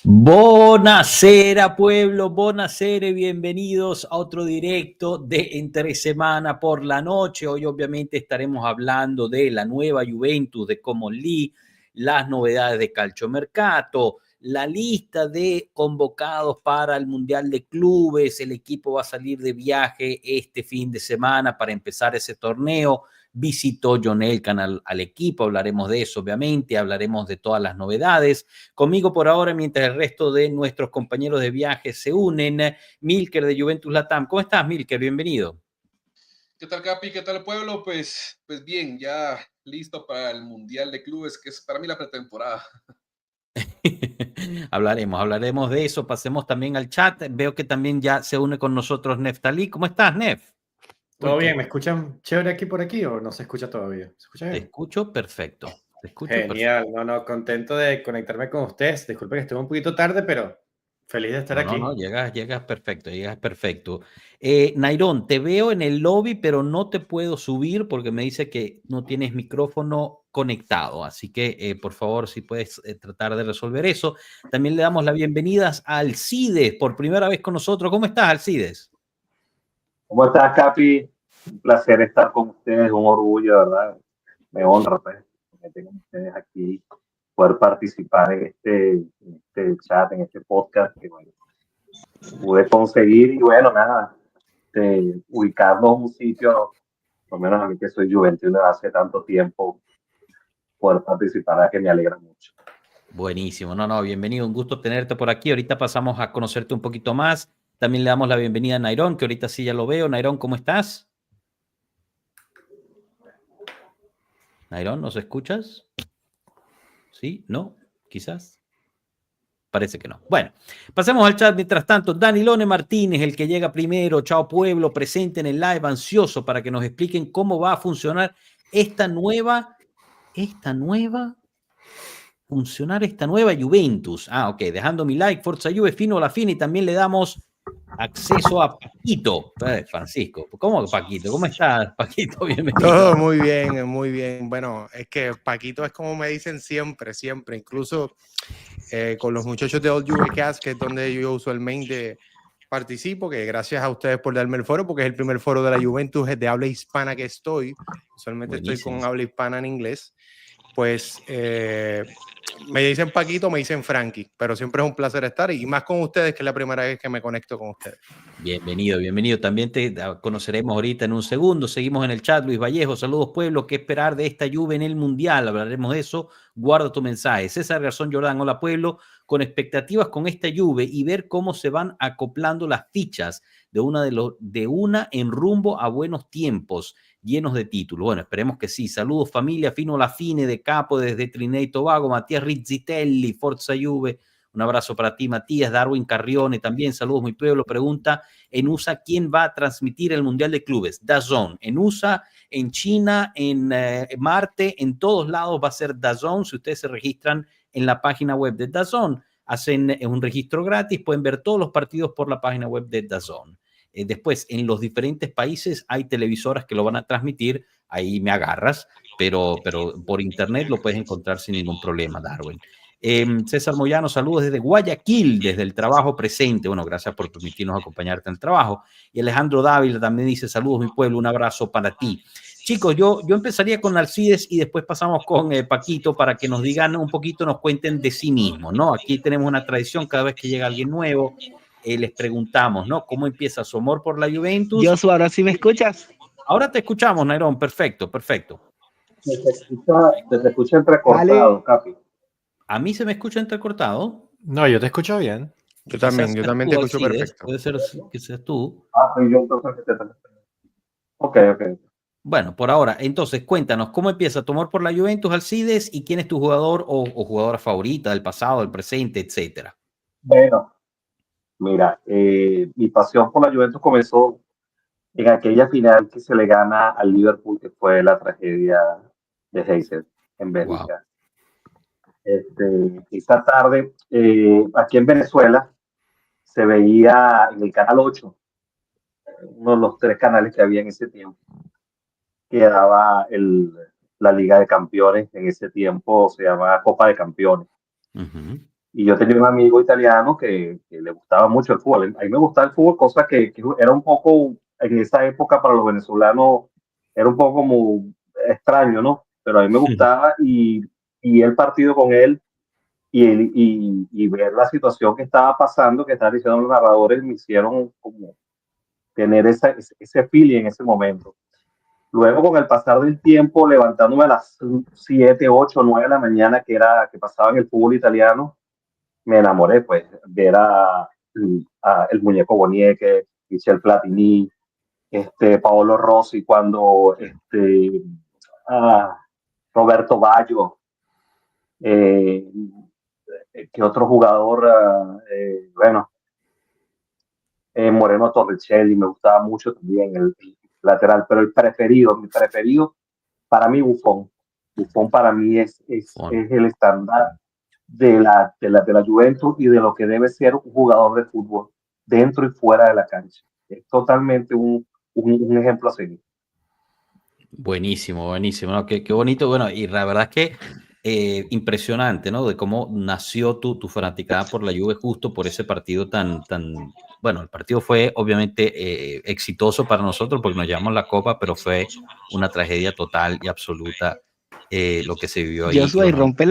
Buonasera pueblo, buonasera y bienvenidos a otro directo de Entre Semana por la noche. Hoy obviamente estaremos hablando de la nueva Juventus de Common Lee, las novedades de Calciomercato, la lista de convocados para el Mundial de Clubes. El equipo va a salir de viaje este fin de semana para empezar ese torneo. Visitó John Elkann al equipo, hablaremos de eso obviamente, hablaremos de todas las novedades. Conmigo por ahora, mientras el resto de nuestros compañeros de viaje se unen, Milker de Juventus Latam. ¿Cómo estás, Milker? Bienvenido. ¿Qué tal, Capi? ¿Qué tal, pueblo? Pues bien, ya listo para el Mundial de Clubes, que es para mí la pretemporada. Hablaremos de eso. Pasemos también al chat. Veo que también ya se une con nosotros Neftalí. ¿Cómo estás, Nef? ¿Todo bien? ¿Me escuchan chévere aquí por aquí o no se escucha todavía? ¿Se escucha bien? Te escucho perfecto. Genial. Perfecto. No, contento de conectarme con ustedes. Disculpe que estuve un poquito tarde, pero feliz de estar aquí. No, llegas perfecto. Nairón, te veo en el lobby, pero no te puedo subir porque me dice que no tienes micrófono conectado. Así que, por favor, si puedes tratar de resolver eso. También le damos las bienvenidas a Alcides, por primera vez con nosotros. ¿Cómo estás, Alcides? ¿Cómo estás, Capi? Un placer estar con ustedes, un orgullo, ¿verdad? Me honra, pues, que tengan ustedes aquí, poder participar en este chat, en este podcast que bueno, pude conseguir y bueno, nada, ubicarnos en un sitio, por lo menos a mí que soy juventino de hace tanto tiempo, poder participar, que me alegra mucho. Buenísimo, bienvenido, un gusto tenerte por aquí. Ahorita pasamos a conocerte un poquito más. También le damos la bienvenida a Nairón, que ahorita sí ya lo veo. Nairón, ¿cómo estás? Nairón, ¿nos escuchas? ¿Sí? ¿No? ¿Quizás? Parece que no. Bueno, pasemos al chat. Mientras tanto, Danilone Martínez, el que llega primero. Chao pueblo, presente en el live, ansioso para que nos expliquen cómo va a funcionar esta nueva Juventus. Ok, dejando mi like, Forza Juve, fino la fina, y también le damos acceso a Paquito. Francisco, ¿cómo Paquito? ¿Cómo estás, Paquito? Bienvenido. Todo muy bien, muy bien. Bueno, es que Paquito es como me dicen siempre, incluso con los muchachos de Old Juvecast, que es donde yo usualmente participo, que gracias a ustedes por darme el foro, porque es el primer foro de la Juventus de habla hispana que estoy. Usualmente Buenísimo. Estoy con habla hispana en inglés. Pues me dicen Paquito, me dicen Frankie, pero siempre es un placer estar y más con ustedes, que es la primera vez que me conecto con ustedes. Bienvenido. También te conoceremos ahorita en un segundo. Seguimos en el chat. Luis Vallejo, saludos pueblo. ¿Qué esperar de esta Juve en el Mundial? Hablaremos de eso. Guarda tu mensaje. César Garzón Jordán, hola pueblo. Con expectativas con esta Juve y ver cómo se van acoplando las fichas de una en rumbo a buenos tiempos llenos de títulos. Bueno, esperemos que sí. Saludos familia, fino la fine de Capo desde Trinidad y Tobago, Matías Rizzitelli, Forza Juve. Un abrazo para ti, Matías. Darwin Carrione también, saludos, mi pueblo. Pregunta en USA, ¿quién va a transmitir el Mundial de Clubes? DAZN. En USA, en China, en Marte, en todos lados va a ser DAZN. Si ustedes se registran en la página web de DAZN, hacen un registro gratis, pueden ver todos los partidos por la página web de DAZN. Después, en los diferentes países hay televisoras que lo van a transmitir, ahí me agarras, pero por internet lo puedes encontrar sin ningún problema, Darwin. César Moyano, saludos desde Guayaquil, desde el trabajo presente. Bueno, gracias por permitirnos acompañarte en el trabajo. Y Alejandro Dávila también dice, saludos, mi pueblo, un abrazo para ti. Chicos, yo empezaría con Alcides y después pasamos con Paquito para que nos digan un poquito, nos cuenten de sí mismos, ¿no? Aquí tenemos una tradición, cada vez que llega alguien nuevo, les preguntamos, ¿no? ¿Cómo empieza su amor por la Juventus? Joshua, ¿ahora sí me escuchas? Ahora te escuchamos, Nairón, perfecto. Te escucha entrecortado, vale. Capi. ¿A mí se me escucha entrecortado? No, yo te escucho bien. Yo también te escucho Alcides, perfecto. puede ser que seas tú. Soy yo entonces que te... Ok, ok. Bueno, por ahora, entonces cuéntanos, ¿cómo empieza tu amor por la Juventus, Alcides, y quién es tu jugador o jugadora favorita del pasado, del presente, etcétera? Bueno, mira, mi pasión por la Juventus comenzó en aquella final que se le gana al Liverpool, que fue la tragedia de Heysel en Wow. Bélgica. Esta tarde, aquí en Venezuela, se veía en el Canal 8, uno de los 3 canales que había en ese tiempo, que daba la Liga de Campeones. En ese tiempo se llamaba Copa de Campeones. Y yo tenía un amigo italiano que le gustaba mucho el fútbol. A mí me gustaba el fútbol, cosa que era un poco, en esa época para los venezolanos, era un poco como extraño, ¿no? Pero a mí me gustaba y el partido con él y ver la situación que estaba pasando, que estaban diciendo los narradores, me hicieron como tener ese feeling en ese momento. Luego, con el pasar del tiempo, levantándome a las 7, 8, 9 de la mañana, que pasaba en el fútbol italiano, me enamoré, pues, ver a el muñeco Bonieke, Michel Platini, Paolo Rossi, cuando Roberto Baggio, que otro jugador, bueno, Moreno Torricelli, me gustaba mucho también el lateral, pero mi preferido, para mí Buffon. Buffon para mí es el estándar de la Juventus y de lo que debe ser un jugador de fútbol dentro y fuera de la cancha. Es totalmente un ejemplo a seguir. Buenísimo, buenísimo, ¿no? Qué bonito, bueno, y la verdad es que impresionante, ¿no? De cómo nació tu fanaticada por la Juve justo por ese partido tan, bueno, el partido fue obviamente exitoso para nosotros porque nos llevamos la copa, pero fue una tragedia total y absoluta lo que se vivió ahí. Joshua, y rompe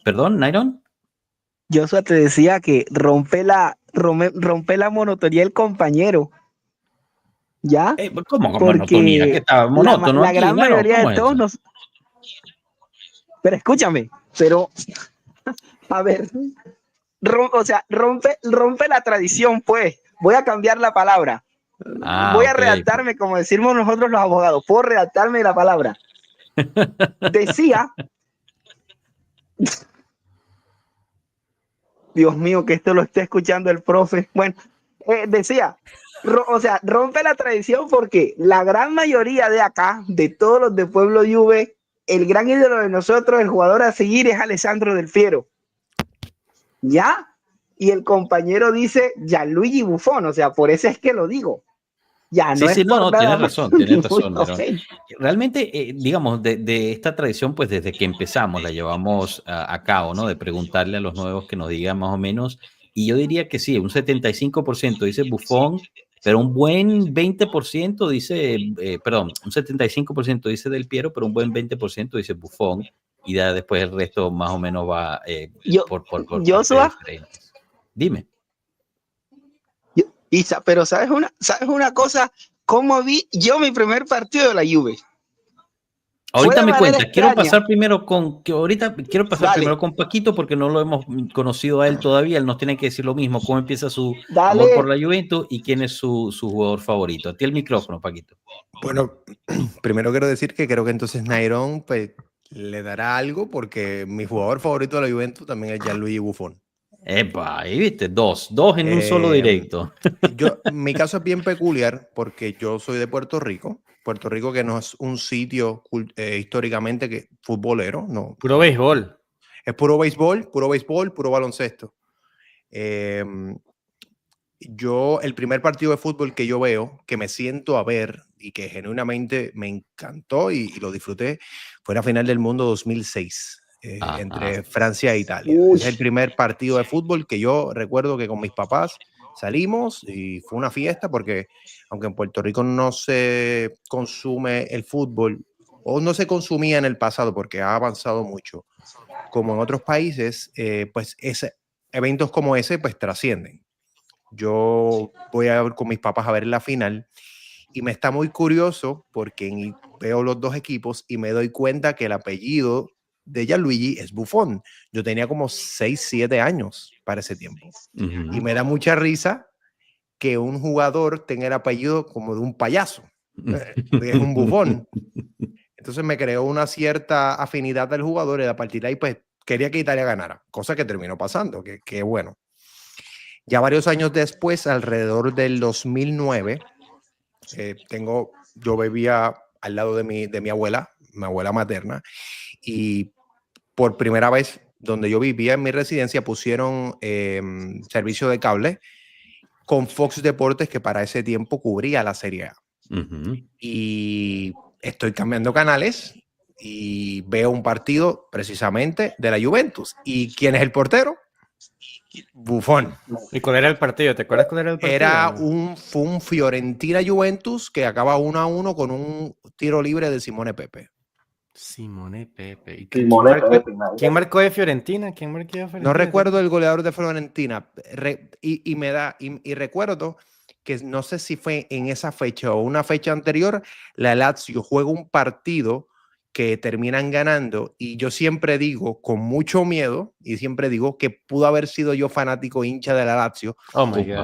¿Perdón, Nairon? Joshua te decía que rompe la monotonía del compañero. ¿Ya? ¿Cómo Porque monotonía? Que estaba monótono la aquí, gran Nairon, mayoría ¿cómo de es todos eso? nos... Pero escúchame, a ver, rompe la tradición, pues. Voy a cambiar la palabra. Voy a redactarme, como decimos nosotros los abogados. Puedo redactarme la palabra. Decía... Dios mío, que esto lo esté escuchando el profe. Bueno, decía, rompe la tradición porque la gran mayoría de acá, de todos los de Pueblo Juve, el gran ídolo de nosotros, el jugador a seguir es Alessandro Del Piero. ¿Ya? Y el compañero dice Gianluigi Buffon, o sea, por eso es que lo digo. Ya, no Sí, es por nada tienes razón, realmente, digamos, de esta tradición, pues desde que empezamos la llevamos a cabo, ¿no? De preguntarle a los nuevos que nos digan más o menos, y yo diría que sí, un 75% dice Buffon, pero un buen 20% dice, perdón, un 75% dice Del Piero, pero un buen 20% dice Buffon, y ya después el resto más o menos va por Joshua, partes diferentes. Dime. Pero ¿sabes una cosa? ¿Cómo vi yo mi primer partido de la Juve? Ahorita me cuenta, extraña. quiero pasar primero con Paquito porque no lo hemos conocido a él todavía, él nos tiene que decir lo mismo, cómo empieza su amor por la Juventus y quién es su jugador favorito. A ti el micrófono, Paquito. Bueno, primero quiero decir que creo que entonces Nairon pues, le dará algo porque mi jugador favorito de la Juventus también es Gianluigi Buffon. Epa, ahí viste, dos en un solo directo. Mi caso es bien peculiar porque yo soy de Puerto Rico que no es un sitio históricamente futbolero, no. Puro béisbol. Es puro béisbol, puro baloncesto. El primer partido de fútbol que yo veo, que me siento a ver y que genuinamente me encantó y lo disfruté, fue la final del mundo 2006 entre Francia e Italia. Es el primer partido de fútbol que yo recuerdo que con mis papás salimos y fue una fiesta porque aunque en Puerto Rico no se consume el fútbol o no se consumía en el pasado porque ha avanzado mucho, como en otros países, pues eventos como ese pues trascienden. Yo voy a ver con mis papás a ver la final y me está muy curioso porque veo los dos equipos y me doy cuenta que el apellido de Gianluigi es Buffon. Yo tenía como 6, 7 años para ese tiempo. Y me da mucha risa que un jugador tenga el apellido como de un payaso, porque es un bufón. Entonces me creó una cierta afinidad del jugador y a partir de ahí pues quería que Italia ganara, cosa que terminó pasando, que bueno. Ya varios años después, alrededor del 2009, yo vivía al lado de mi abuela materna, y por primera vez donde yo vivía en mi residencia pusieron servicio de cable con Fox Deportes, que para ese tiempo cubría la Serie A. Y estoy cambiando canales y veo un partido precisamente de la Juventus. ¿Y quién es el portero? Buffon. ¿Y cuál era el partido? ¿Te acuerdas cuál era el partido? Fue un Fiorentina Juventus que acaba 1-1 con un tiro libre de Simone Pepe. Simone Pepe. ¿Quién marcó de Fiorentina? No recuerdo el goleador de Fiorentina. Y recuerdo que no sé si fue en esa fecha o una fecha anterior, la Lazio juega un partido que terminan ganando, y yo siempre digo, con mucho miedo, y siempre digo que pudo haber sido yo fanático hincha de la Lazio,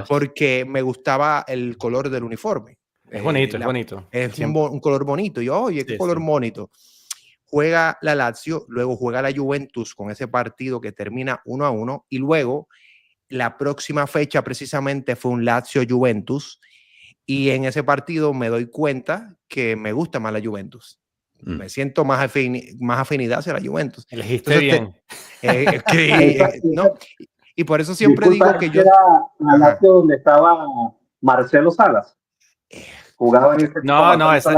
porque me gustaba el color del uniforme. Es bonito, es bonito. Es un color bonito. Y yo, oye, qué color bonito. Juega la Lazio, luego juega la Juventus con ese partido que termina 1-1, y luego la próxima fecha precisamente fue un Lazio-Juventus, y en ese partido me doy cuenta que me gusta más la Juventus. Me siento más afinidad hacia la Juventus. Elegiste bien. ¿no? Y por eso siempre digo que yo... ¿Era la Lazio donde estaba Marcelo Salas? Jugaba en ese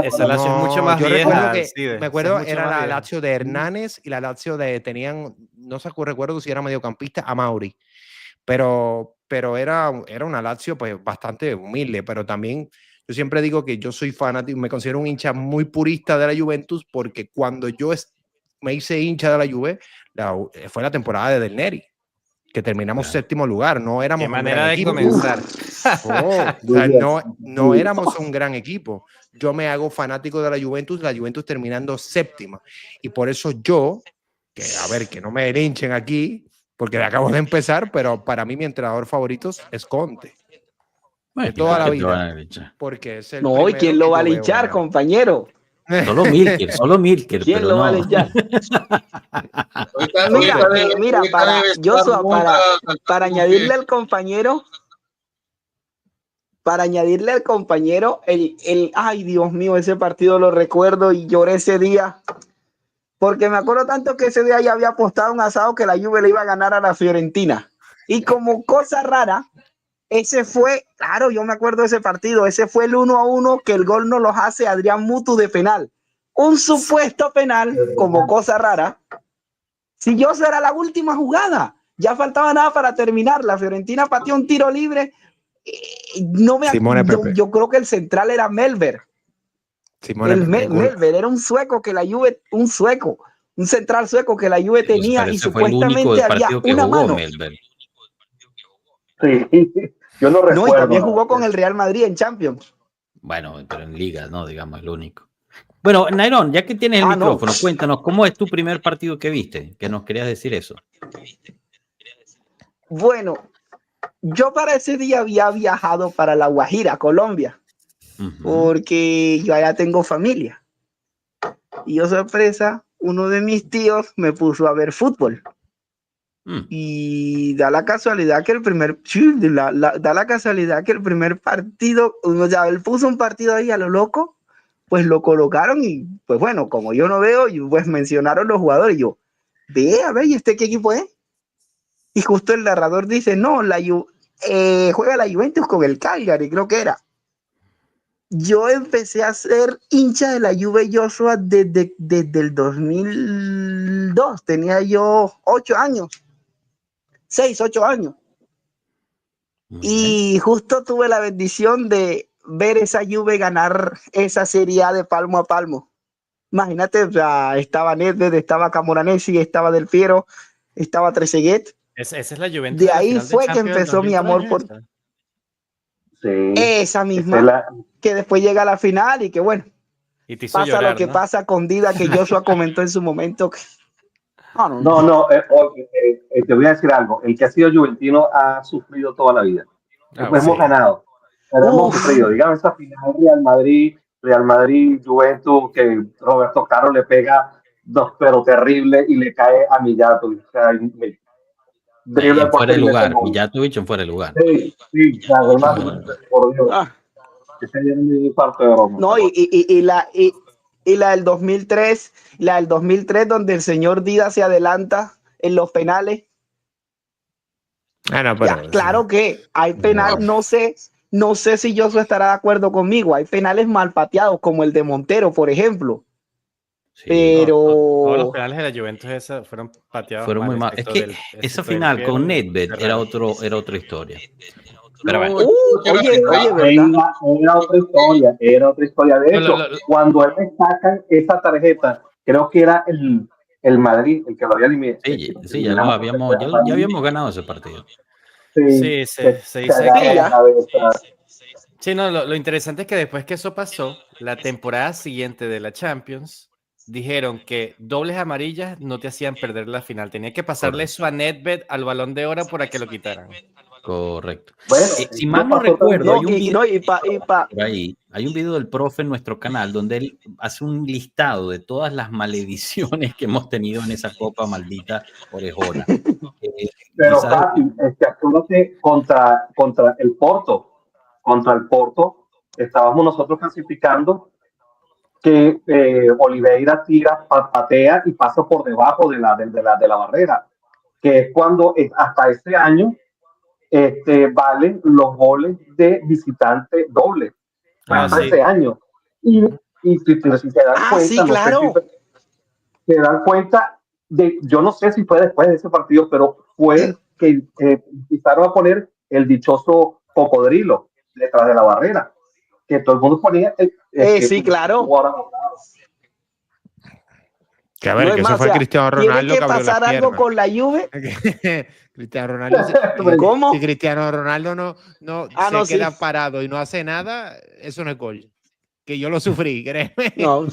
esa Lazio es mucho más vieja. Me acuerdo, era la Lazio de Hernández y la Lazio no recuerdo si era mediocampista, Amauri. Pero era una Lazio pues bastante humilde, pero también yo siempre digo que yo soy fanático, me considero un hincha muy purista de la Juventus, porque cuando yo me hice hincha de la Juve, fue la temporada de Del Neri, que terminamos séptimo lugar, no éramos Qué manera de comenzar. No éramos un gran equipo. Yo me hago fanático de la Juventus terminando séptima, y por eso que no me linchen aquí, porque acabo de empezar, pero para mí mi entrenador favorito es Conte. De toda la vida. Porque es el no, ¿y quién lo va a linchar, compañero? Solo Milker. ¿Quién lo va a linchar? Mira, para añadirle al compañero, ay, Dios mío, ese partido lo recuerdo y lloré ese día. Porque me acuerdo tanto que ese día ya había apostado un asado que la Juve le iba a ganar a la Fiorentina. Y como cosa rara, yo me acuerdo de ese partido, ese fue el 1-1 que el gol nos lo hace Adrián Mutu de penal. Un supuesto penal, como cosa rara. Si yo era la última jugada, ya faltaba nada para terminar. La Fiorentina pateó un tiro libre. Yo creo que el central era Melber. Melber era un sueco que la Juve, un central sueco que la Juve tenía, y supuestamente había una mano. Sí, yo no recuerdo. No, y también jugó con el Real Madrid en Champions. Bueno, pero en Liga, no, digamos, el único. Bueno, Nairón, ya que tienes el micrófono, cuéntanos, ¿cómo es tu primer partido que viste? Que nos querías decir eso. Bueno, yo para ese día había viajado para La Guajira, Colombia, porque yo allá tengo familia. Y yo, sorpresa, uno de mis tíos me puso a ver fútbol. Y da la casualidad que el primer partido, o sea, él puso un partido ahí a lo loco, pues lo colocaron, y pues bueno, como yo no veo, pues mencionaron los jugadores, y yo, a ver, ¿y este qué equipo es? Y justo el narrador dice, no, juega la Juventus con el Cagliari, creo que era. Yo empecé a ser hincha de la Juve Joshua desde el 2002, tenía yo 8 años. 6, 8 años. Y justo tuve la bendición de ver esa Juve ganar esa Serie A de palmo a palmo. Imagínate, estaba Nedved, estaba Camoranesi, estaba Del Piero, estaba Trezeguet. Esa es la Juventus. De ahí fue que empezó mi amor por esa misma, que después llega a la final y que bueno, y te hizo pasa llorar, lo que pasa con Dida, que Joshua comentó en su momento. No, te voy a decir algo. El que ha sido juventino ha sufrido toda la vida. Después hemos ganado, pero hemos sufrido. Digamos esa final Real Madrid, Juventus, que Roberto Carlos le pega dos pero terrible y le cae a Millato. O sea, en fuera de lugar, Mijatovic en fuera de lugar. Sí, además, por Dios. Ese día no me parte de broma. No, y la del 2003, donde el señor Dida se adelanta en los penales. No, pero, ya, claro que hay penal, no sé si Joshua estará de acuerdo conmigo. Hay penales mal pateados, como el de Montero, por ejemplo. Sí. Pero todos los penales de la Juventus fueron pateados. Fueron muy mal. Es que esa final con Nedved era otra historia. Pero bueno. Era otra historia. De hecho, cuando él me sacan esa tarjeta, creo que era el Madrid el que lo había eliminado. Sí, ya habíamos ganado ese partido. Sí, se dice que... Sí, no, lo interesante es que después que eso pasó, la temporada siguiente de la Champions, dijeron que dobles amarillas no te hacían perder la final. Tenía que pasarle eso a Nedved al Balón de Oro para que lo quitaran. Correcto. Bueno, si mal no recuerdo, hay un video del profe en nuestro canal donde él hace un listado de todas las malediciones que hemos tenido en esa copa maldita orejona. Pero fácil, acuérdate contra el Porto. Contra el Porto estábamos nosotros clasificando que Oliveira tira, patea y pasa por debajo de la barrera, que es cuando hasta este año valen los goles de visitante doble. Hasta ese año. Y si se dan cuenta, sí, claro. Se dan cuenta yo no sé si fue después de ese partido, pero fue que empezaron a poner el dichoso cocodrilo detrás de la barrera, que todo el mundo ponía. Sí, claro. Que a ver, que eso fue Cristiano Ronaldo. Tiene que pasar algo con la Juve. Cristiano Ronaldo. ¿Cómo? Si Cristiano Ronaldo no queda parado y no hace nada, eso no es gol. Que yo lo sufrí, créeme. No.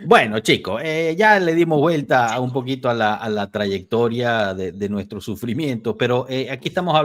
Bueno, chicos, ya le dimos vuelta un poquito a la trayectoria de nuestro sufrimiento, pero aquí estamos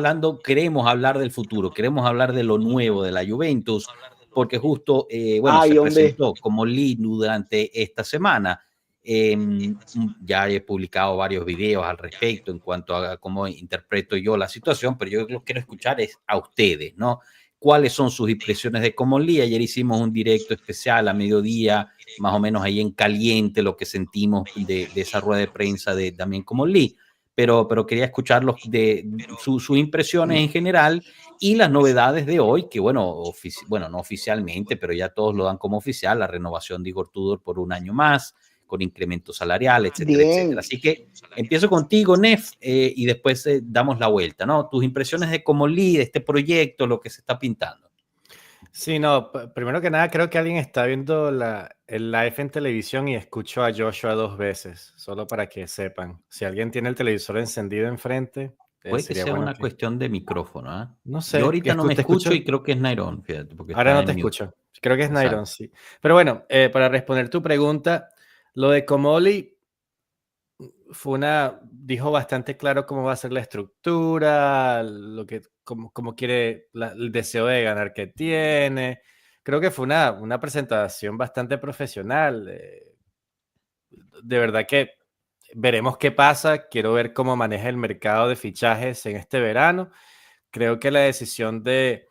queremos hablar del futuro, queremos hablar de lo nuevo de la Juventus, porque justo, se presentó como lead durante esta semana. Ya he publicado varios videos al respecto en cuanto a cómo interpreto yo la situación, pero yo lo que quiero escuchar es a ustedes, ¿no? ¿Cuáles son sus impresiones de Common Lee? Ayer hicimos un directo especial a mediodía, más o menos ahí en caliente, lo que sentimos de esa rueda de prensa de también Common Lee, pero quería escuchar sus impresiones en general y las novedades de hoy, que no oficialmente, pero ya todos lo dan como oficial, la renovación de Igor Tudor por un año más, con incremento salarial, etcétera, etcétera. Así que empiezo contigo, Nef, y después damos la vuelta, ¿no? Tus impresiones de Common Lee, de este proyecto, lo que se está pintando. Sí, no, primero que nada, creo que alguien está viendo el live en televisión y escuchó a Joshua 2 veces, solo para que sepan. Si alguien tiene el televisor encendido enfrente, puede que sea una cuestión de micrófono, ¿eh? No sé. Yo ahorita no me escucho y creo que es Nairon, fíjate. Ahora no te escucho. Creo que es Nairon, sí. Pero bueno, para responder tu pregunta, lo de Comolli dijo bastante claro cómo va a ser la estructura, cómo quiere, el deseo de ganar que tiene. Creo que fue una presentación bastante profesional. De verdad que veremos qué pasa. Quiero ver cómo maneja el mercado de fichajes en este verano. Creo que la decisión de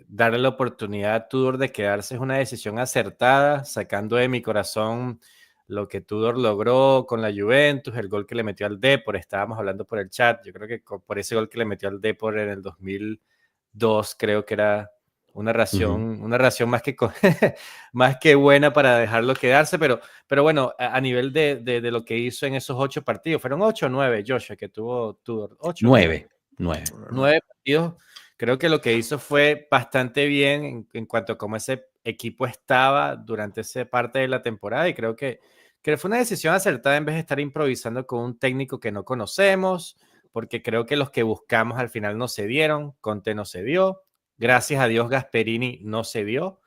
darle la oportunidad a Tudor de quedarse es una decisión acertada, sacando de mi corazón lo que Tudor logró con la Juventus, el gol que le metió al Depor. Estábamos hablando por el chat. Yo creo que por ese gol que le metió al Depor en el 2002, creo que era una ración más que buena para dejarlo quedarse, pero bueno, a nivel de lo que hizo en esos 8 partidos, fueron 8 o 9, Joshua, que tuvo Tudor. 9 partidos. Creo que lo que hizo fue bastante bien en cuanto a cómo ese equipo estaba durante esa parte de la temporada, y creo que fue una decisión acertada en vez de estar improvisando con un técnico que no conocemos, porque creo que los que buscamos al final no se dieron. Conte no se dio. Gracias a Dios Gasperini no se dio,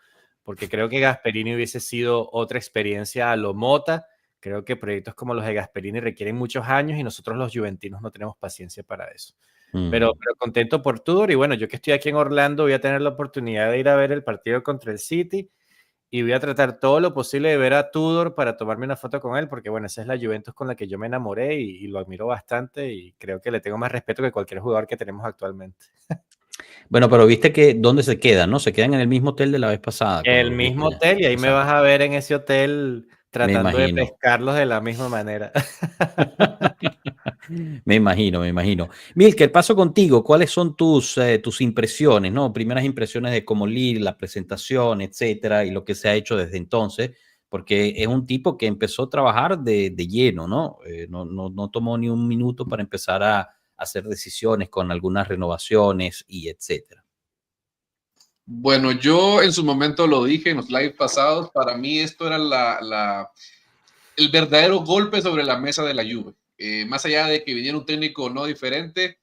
porque creo que Gasperini hubiese sido otra experiencia a lo Mota. Creo que proyectos como los de Gasperini requieren muchos años y nosotros los juventinos no tenemos paciencia para eso. Pero contento por Tudor, y bueno, yo que estoy aquí en Orlando voy a tener la oportunidad de ir a ver el partido contra el City y voy a tratar todo lo posible de ver a Tudor para tomarme una foto con él, porque bueno, esa es la Juventus con la que yo me enamoré y lo admiro bastante y creo que le tengo más respeto que cualquier jugador que tenemos actualmente. Bueno, pero viste que dónde se quedan, ¿no? Se quedan en el mismo hotel de la vez pasada. El mismo hotel, y ahí me vas a ver en ese hotel tratando de pescarlos de la misma manera. Me imagino. Milker, paso contigo. ¿Cuáles son tus impresiones, ¿no? Primeras impresiones de Comolli, la presentación, etcétera, y lo que se ha hecho desde entonces, porque es un tipo que empezó a trabajar de lleno, ¿no? No tomó ni un minuto para empezar a hacer decisiones con algunas renovaciones y etcétera. Bueno, yo en su momento lo dije en los live pasados, para mí esto era el verdadero golpe sobre la mesa de la Juve. Más allá de que viniera un técnico no diferente,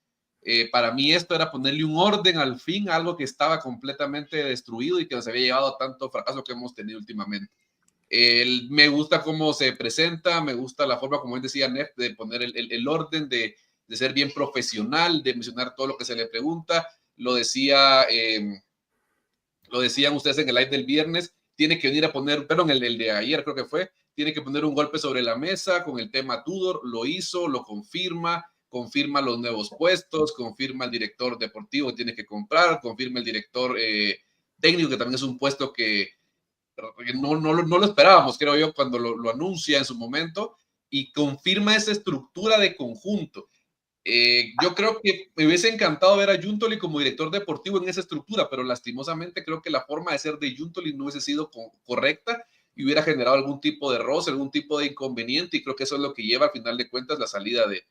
para mí esto era ponerle un orden al fin a algo que estaba completamente destruido y que nos había llevado a tanto fracaso que hemos tenido últimamente. Me gusta cómo se presenta, me gusta la forma, como él decía, Nef, de poner el orden, de ser bien profesional, de mencionar todo lo que se le pregunta. Lo decían ustedes en el live del viernes, tiene que venir a poner, perdón, el de ayer creo que fue, tiene que poner un golpe sobre la mesa con el tema Tudor, lo hizo, lo confirma los nuevos puestos, confirma el director deportivo que tiene que comprar, confirma el director técnico, que también es un puesto que no lo esperábamos, creo yo, cuando lo anuncia en su momento, y confirma esa estructura de conjunto. Yo creo que me hubiese encantado ver a Giuntoli como director deportivo en esa estructura, pero lastimosamente creo que la forma de ser de Giuntoli no hubiese sido correcta y hubiera generado algún tipo de roce, algún tipo de inconveniente, y creo que eso es lo que lleva al final de cuentas la salida de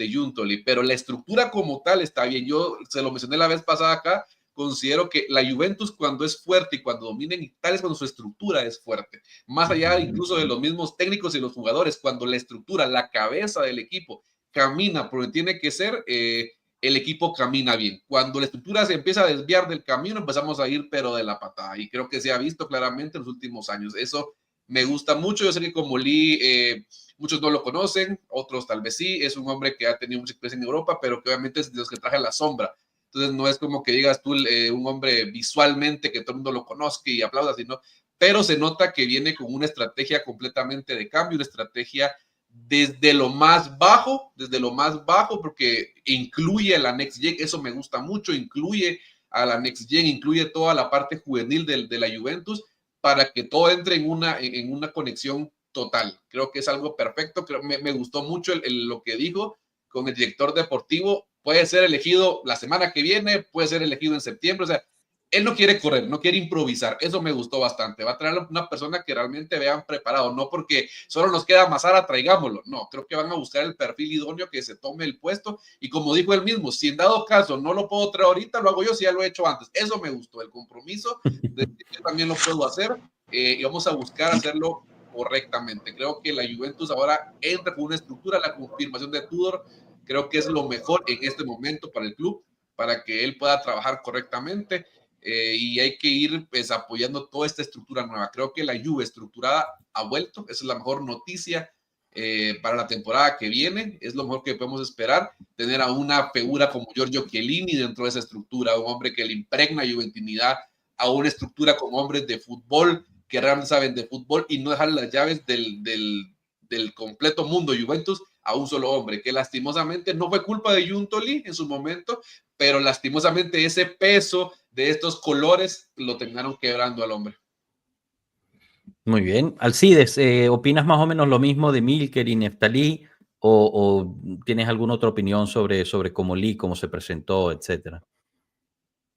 Giuntoli. Pero la estructura como tal está bien. Yo se lo mencioné la vez pasada acá, considero que la Juventus, cuando es fuerte y cuando domina en Italia, es cuando su estructura es fuerte. Más allá incluso de los mismos técnicos y los jugadores, cuando la estructura, la cabeza del equipo camina por donde tiene que ser, el equipo camina bien. Cuando la estructura se empieza a desviar del camino, empezamos a ir pero de la patada, y creo que se ha visto claramente en los últimos años. Eso me gusta mucho. Yo sé que Comolli, muchos no lo conocen, otros tal vez sí. Es un hombre que ha tenido mucha experiencia en Europa, pero que obviamente es de los que traje la sombra. Entonces no es como que digas tú un hombre visualmente que todo el mundo lo conozca y aplauda, sino, pero se nota que viene con una estrategia completamente de cambio, una estrategia desde lo más bajo, porque incluye a la Next Gen, eso me gusta mucho, incluye a la Next Gen, incluye toda la parte juvenil de la Juventus, para que todo entre en una conexión total. Creo que es algo perfecto. Me gustó mucho lo que dijo con el director deportivo. Puede ser elegido la semana que viene, puede ser elegido en septiembre, o sea, él no quiere correr, no quiere improvisar. Eso me gustó bastante. Va a traer una persona que realmente vean preparado, no porque solo nos queda Mazara, traigámoslo. No, creo que van a buscar el perfil idóneo que se tome el puesto. Y como dijo él mismo, si en dado caso no lo puedo traer ahorita, lo hago yo si ya lo he hecho antes. Eso me gustó, el compromiso de que yo también lo puedo hacer, y vamos a buscar hacerlo correctamente. Creo que la Juventus ahora entra con una estructura, la confirmación de Tudor, creo que es lo mejor en este momento para el club, para que él pueda trabajar correctamente. Y hay que ir pues apoyando toda esta estructura nueva. Creo que la Juve estructurada ha vuelto. Esa es la mejor noticia para la temporada que viene. Es lo mejor que podemos esperar, tener a una figura como Giorgio Chiellini dentro de esa estructura, un hombre que le impregna juventinidad a una estructura con hombres de fútbol que realmente saben de fútbol, y no dejar las llaves del completo mundo Juventus a un solo hombre, que lastimosamente no fue culpa de Giuntoli en su momento, pero lastimosamente ese peso de estos colores lo terminaron quebrando al hombre. Muy bien. Alcides, ¿opinas más o menos lo mismo de Milker y Neftalí, o tienes alguna otra opinión sobre Comolli, cómo se presentó, etcétera?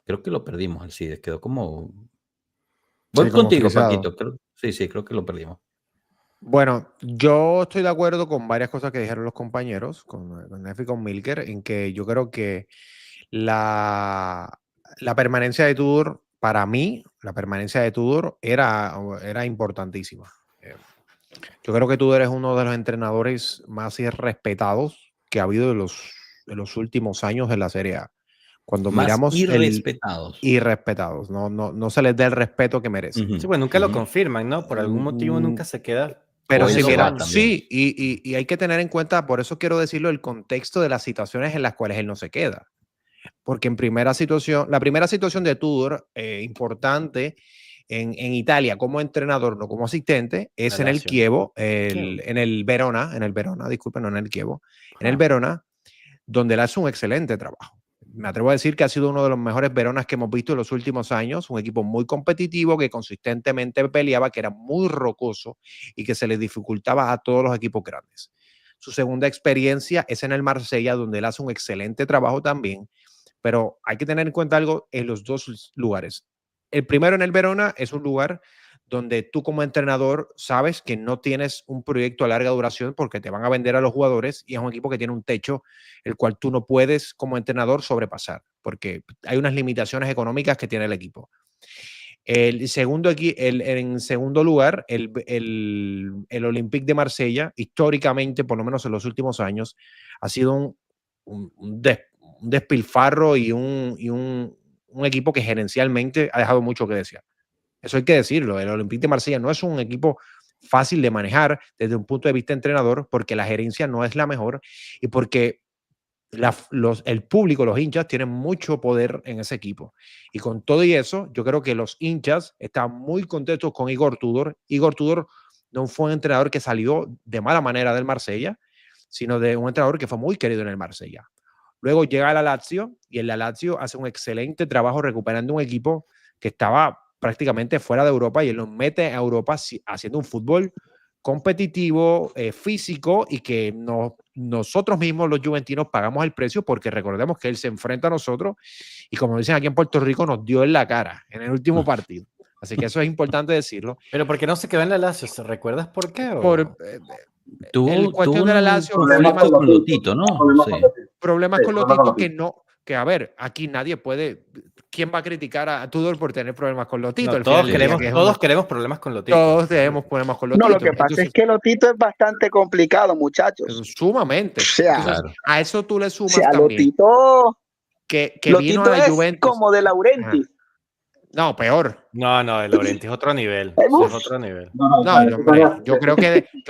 Creo que lo perdimos, Alcides. Quedó como... Voy contigo, Paquito. Sí, creo que lo perdimos. Bueno, yo estoy de acuerdo con varias cosas que dijeron los compañeros, con Nef y con Milker, en que yo creo que la permanencia de Tudor, para mí, la permanencia de Tudor era importantísima. Yo creo que Tudor es uno de los entrenadores más irrespetados que ha habido de los últimos años de la Serie A. Cuando más miramos irrespetados. No se les da el respeto que merecen. Sí, pues nunca lo confirman, ¿no? Por algún motivo nunca se queda Pero O si eso mira, va también. sí, y hay que tener en cuenta, por eso quiero decirlo, el contexto de las situaciones en las cuales él no se queda. Porque la primera situación de Tudor, importante en Italia como entrenador, no como asistente, es en el Lazio. Chievo, en el Verona, disculpen, no en el Chievo, en el Ajá. Verona, donde él hace un excelente trabajo. Me atrevo a decir que ha sido uno de los mejores Veronas que hemos visto en los últimos años, un equipo muy competitivo que consistentemente peleaba, que era muy rocoso y que se le dificultaba a todos los equipos grandes. Su segunda experiencia es en el Marsella, donde él hace un excelente trabajo también, pero hay que tener en cuenta algo en los dos lugares. El primero, en el Verona, es un lugar donde tú como entrenador sabes que no tienes un proyecto a larga duración porque te van a vender a los jugadores y es un equipo que tiene un techo el cual tú no puedes como entrenador sobrepasar porque hay unas limitaciones económicas que tiene el equipo. En segundo lugar, el Olympique de Marsella, históricamente, por lo menos en los últimos años, ha sido un despilfarro y un equipo que gerencialmente ha dejado mucho que desear. Eso hay que decirlo. El Olympique de Marsella no es un equipo fácil de manejar desde un punto de vista entrenador porque la gerencia no es la mejor y porque el público, los hinchas, tienen mucho poder en ese equipo. Y con todo y eso, yo creo que los hinchas están muy contentos con Igor Tudor. Igor Tudor no fue un entrenador que salió de mala manera del Marsella, sino de un entrenador que fue muy querido en el Marsella. Luego llega a la Lazio y en la Lazio hace un excelente trabajo recuperando un equipo que estaba prácticamente fuera de Europa y él los mete a Europa haciendo un fútbol competitivo, físico y que nosotros mismos los juventinos pagamos el precio porque recordemos que él se enfrenta a nosotros y como dicen aquí en Puerto Rico nos dio en la cara en el último partido. Así que eso es importante decirlo. Pero ¿por qué no se quedó en la Lazio? ¿Se recuerdas por qué? Por, Tuvo cuestión de la Lazio, problemas con Lotito, ¿no? Sí. Problemas Sí, con problemas Lotito con que no, que a ver, aquí nadie puede. ¿Quién va a criticar a Tudor por tener problemas con Lotito? No, Al todos final del día, queremos, que es todos queremos problemas con Lotito. todos tenemos problemas con No, Lotito. lo que pasa Entonces, es que Lotito es bastante complicado, muchachos. sumamente. O sea, Entonces, Claro. a eso tú le o sumas sea, también Lotito que vino a la es Juventus. como de Ajá. Laurenti. No, peor. No, el Laurenti es otro nivel. Uf. Es otro nivel. No, hombre, yo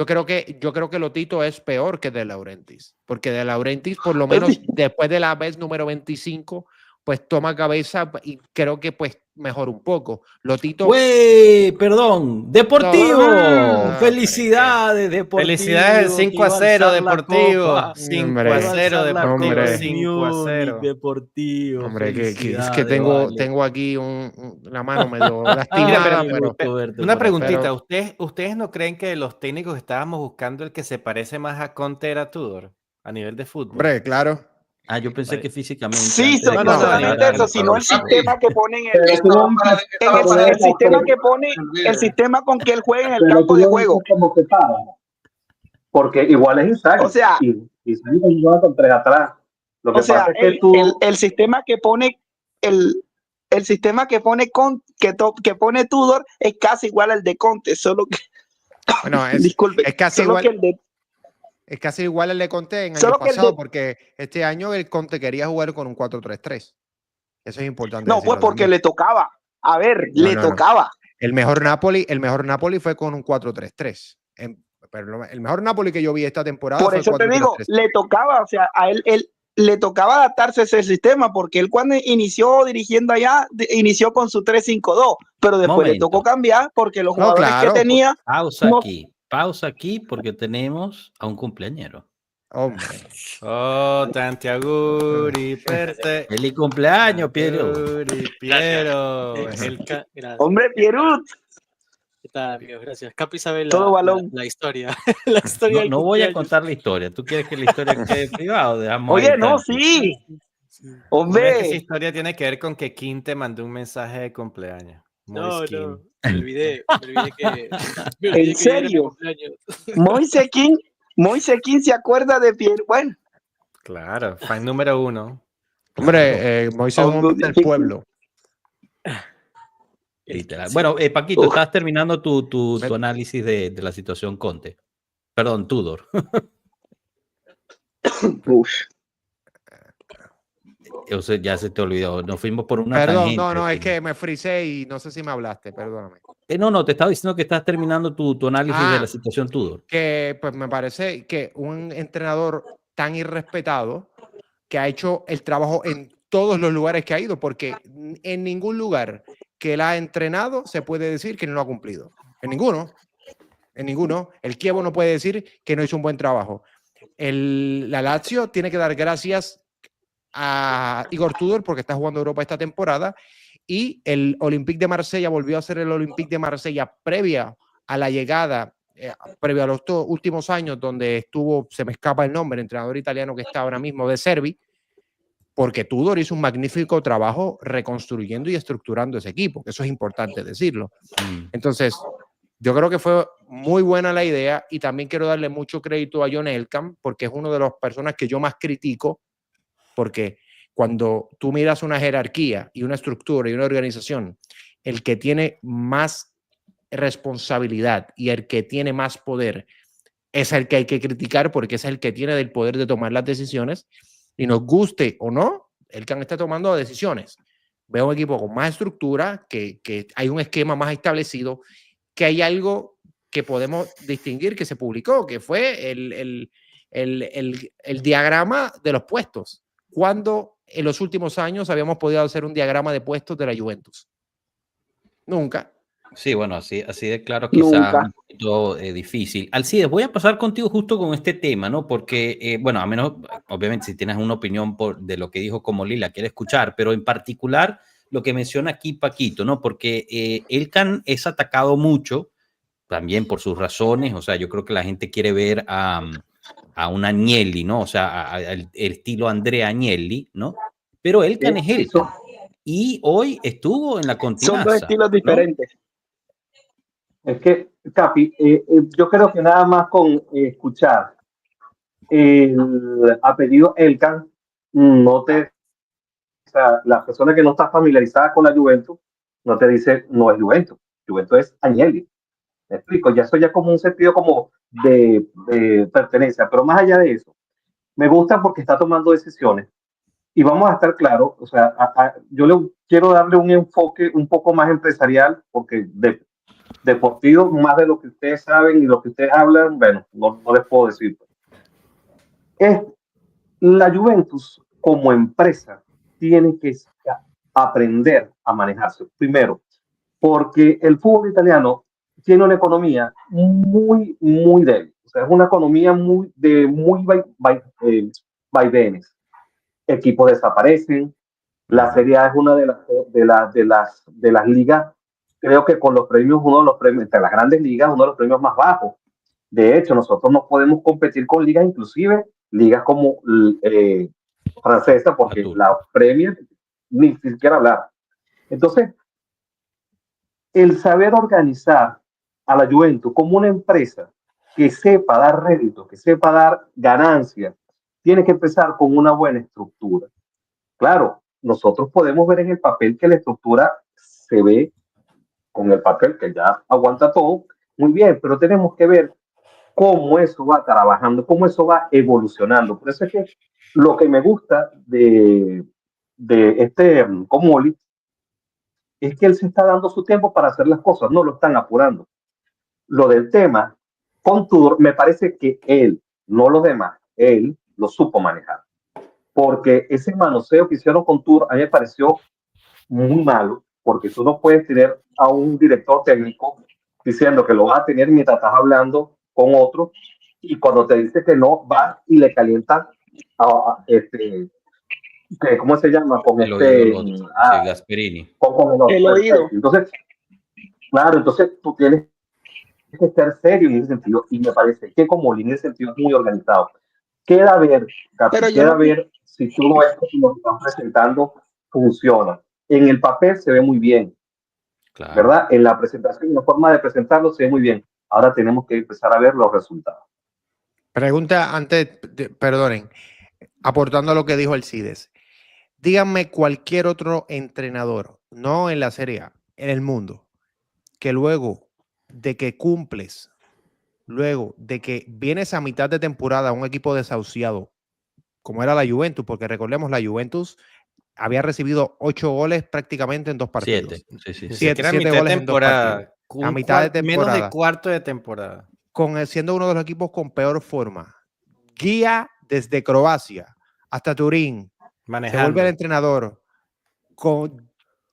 creo que Lotito es peor que De Laurentiis, porque De Laurentiis, por lo menos después de la vez número 25, pues toma cabeza y creo que pues mejor un poco. Lotito. ¡Güey! Perdón. ¡Deportivo! No, ¡Felicidades, Deportivo! Felicidades, 5-0 Deportivo. 5-0 Deportivo. Hombre. 5-0. Deportivo. Hombre, que es que felicidades, tengo, vale. tengo aquí la mano medio Mira, lastimada, Qué gusto verte una por acá. preguntita. pero- ¿Ustedes no creen que los técnicos estábamos buscando el que se parece más a Conte era Tudor a nivel de fútbol? hombre, claro. Ah, yo pensé que físicamente. Sí, antes de no que no, solamente llegara eso, al sino el Palacio. sistema que pone en Pero tuvo un- el sistema que pone, el sistema con que él juega en el pero campo tú de lo juego. dices como que para. Porque igual es Inzaghi. O sea- y Inzaghi no juega con tres atrás. Lo que O sea, pasa es que tú... el sistema que pone el sistema que pone que pone Tudor es casi igual al de Conte, solo que Bueno, disculpe, es casi solo igual. que el de Es casi igual el de Conte en Solo año que el pasado, de- porque este año el Conte quería jugar con un 4-3-3. Eso es importante. no, pues decirlo porque también. le tocaba. A ver, No, le no, no. tocaba. El mejor Napoli fue con un 4-3-3. Pero el mejor Napoli que yo vi esta temporada Por fue eso te digo, 4-3-3. le tocaba, o sea, a él le tocaba adaptarse a ese sistema, porque él cuando inició dirigiendo allá, inició con su 3-5-2, pero después le Momento. tocó cambiar porque los No, jugadores claro, que tenía, no- Pausa aquí porque tenemos a un cumpleañero. Hombre. Oh, tanti auguri per te. ¡Feliz cumpleaños, Piero! Auguri, Piero. Gracias. hombre, Pierut, ¿Qué tal, amigos? Gracias. Capi sabe Todo balón. la historia. La historia del No voy a cumpleaños. contar la historia. ¿Tú quieres que la historia quede privada? Dejamos oye, ahí no, tranqui. sí, Sí. ¿Cómo es que esa hombre, historia tiene que ver con que Kim te mandó un mensaje de cumpleaños? No, Moise Kean. no. Me olvidé que. Me olvidé que ¿En hoy era mi serio? cumpleaños. Moise King se acuerda de Pierre, bueno, Claro, fan número 1. Hombre, Moisés es un hombre del pueblo. Literal. Sí. Bueno, Paquito, Uf. estás terminando tu análisis de la situación Conte. Perdón, Tudor. uf. O sea, ya se te olvidó. Nos fuimos por una Perdón, tangente. no, es que me frisé y no sé si me hablaste, perdóname. No, te estaba diciendo que estás terminando tu análisis de la situación Tudor. Que pues me parece que un entrenador tan irrespetado que ha hecho el trabajo en todos los lugares que ha ido, porque en ningún lugar que él ha entrenado se puede decir que no lo ha cumplido. En ninguno. En ninguno. El Chievo no puede decir que no hizo un buen trabajo. La Lazio tiene que dar gracias a Igor Tudor porque está jugando Europa esta temporada, y el Olympique de Marsella volvió a ser el Olympique de Marsella previa a la llegada, previo a los últimos años donde estuvo, se me escapa el nombre, el entrenador italiano que está ahora mismo, De Servi, porque Tudor hizo un magnífico trabajo reconstruyendo y estructurando ese equipo, que eso es importante decirlo. Entonces, yo creo que fue muy buena la idea, y también quiero darle mucho crédito a John Elkann, porque es una de las personas que yo más critico, porque cuando tú miras una jerarquía y una estructura y una organización, el que tiene más responsabilidad y el que tiene más poder es el que hay que criticar, porque es el que tiene el poder de tomar las decisiones, y nos guste o no, Elkann está tomando decisiones. Veo un equipo con más estructura, que hay un esquema más establecido, que hay algo que podemos distinguir que se publicó, que fue el diagrama de los puestos. ¿Cuándo en los últimos años habíamos podido hacer un diagrama de puestos de la Juventus? Nunca. Sí, bueno, así de claro, quizás un poquito difícil. Alcides, voy a pasar contigo justo con este tema, ¿no? Porque, bueno, a menos, obviamente, si tienes una opinión de lo que dijo Comolli, la quiero escuchar, pero en particular lo que menciona aquí Paquito, ¿no? Porque Elkann es atacado mucho, también por sus razones, o sea, yo creo que la gente quiere ver a un Agnelli, ¿no? O sea, el estilo Andrea Agnelli, ¿no? Pero Elkann es Elkann. Y hoy estuvo en la Continaza. Son dos estilos diferentes. Es que, Capi, yo creo que nada más con escuchar el apellido Elkann, o sea, la persona que no está familiarizada con la Juventus, no te dice, no es Juventus. Juventus es Agnelli. Me explico, ya eso ya como un sentido como de pertenencia, pero más allá de eso, me gusta porque está tomando decisiones, y vamos a estar claros, o sea, yo le quiero darle un enfoque un poco más empresarial, porque deportivo, más de lo que ustedes saben y lo que ustedes hablan, bueno, no les puedo decir. La Juventus como empresa tiene que aprender a manejarse, primero, porque el fútbol italiano tiene una economía muy, muy débil. O sea, es una economía muy vaivenes. Equipos desaparecen. La Serie A es una de las ligas, creo que con los premios, uno de los premios, entre las grandes ligas, uno de los premios más bajos. De hecho, nosotros no podemos competir con ligas, inclusive ligas como francesa, porque la Premier ni siquiera hablar. Entonces, el saber organizar a la Juventus como una empresa que sepa dar rédito, que sepa dar ganancias, tiene que empezar con una buena estructura. Claro, nosotros podemos ver en el papel que la estructura se ve con el papel que ya aguanta todo, muy bien, pero tenemos que ver cómo eso va trabajando, cómo eso va evolucionando. Por eso es que lo que me gusta de Comolli es que él se está dando su tiempo para hacer las cosas, no lo están apurando. Lo del tema con Tudor, me parece que él, no los demás, él lo supo manejar. Porque ese manoseo que hicieron con Tudor a mí me pareció muy malo, porque tú no puedes tener a un director técnico diciendo que lo vas a tener mientras estás hablando con otro, y cuando te dice que no, va y le calienta a ¿cómo se llama? Con Gasperini. Con el oído. Entonces, claro, entonces tú tienes que ser serio en ese sentido, y me parece que como en ese sentido es muy organizado. Queda ver, ver si todo esto que nos están presentando funciona. En el papel se ve muy bien, claro, ¿verdad? En la presentación, en la forma de presentarlo se ve muy bien. Ahora tenemos que empezar a ver los resultados. Pregunta antes, perdonen, aportando a lo que dijo Alcides. Díganme cualquier otro entrenador, no en la Serie A, en el mundo, que luego de que cumples, luego de que vienes a mitad de temporada a un equipo desahuciado, como era la Juventus, porque recordemos, la Juventus había recibido 8 goles prácticamente en 2 partidos. 7. Sí, sí. Ni Siete siquiera a mitad de goles en 2 temporada. partidos. A mitad de Menos temporada. de cuarto de temporada. Siendo uno de los equipos con peor forma. Guía desde Croacia hasta Turín. Se Manejando. vuelve el entrenador.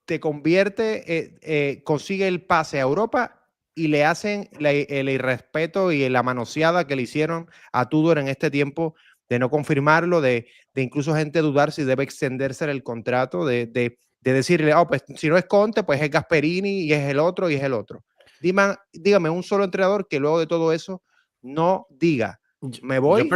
Te convierte, consigue el pase a Europa y le hacen el irrespeto y la manoseada que le hicieron a Tudor en este tiempo de no confirmarlo, de incluso gente dudar si debe extenderse el contrato, de decirle, pues si no es Conte, pues es Gasperini y es el otro y es el otro. Dígame un solo entrenador que luego de todo eso no diga, me voy y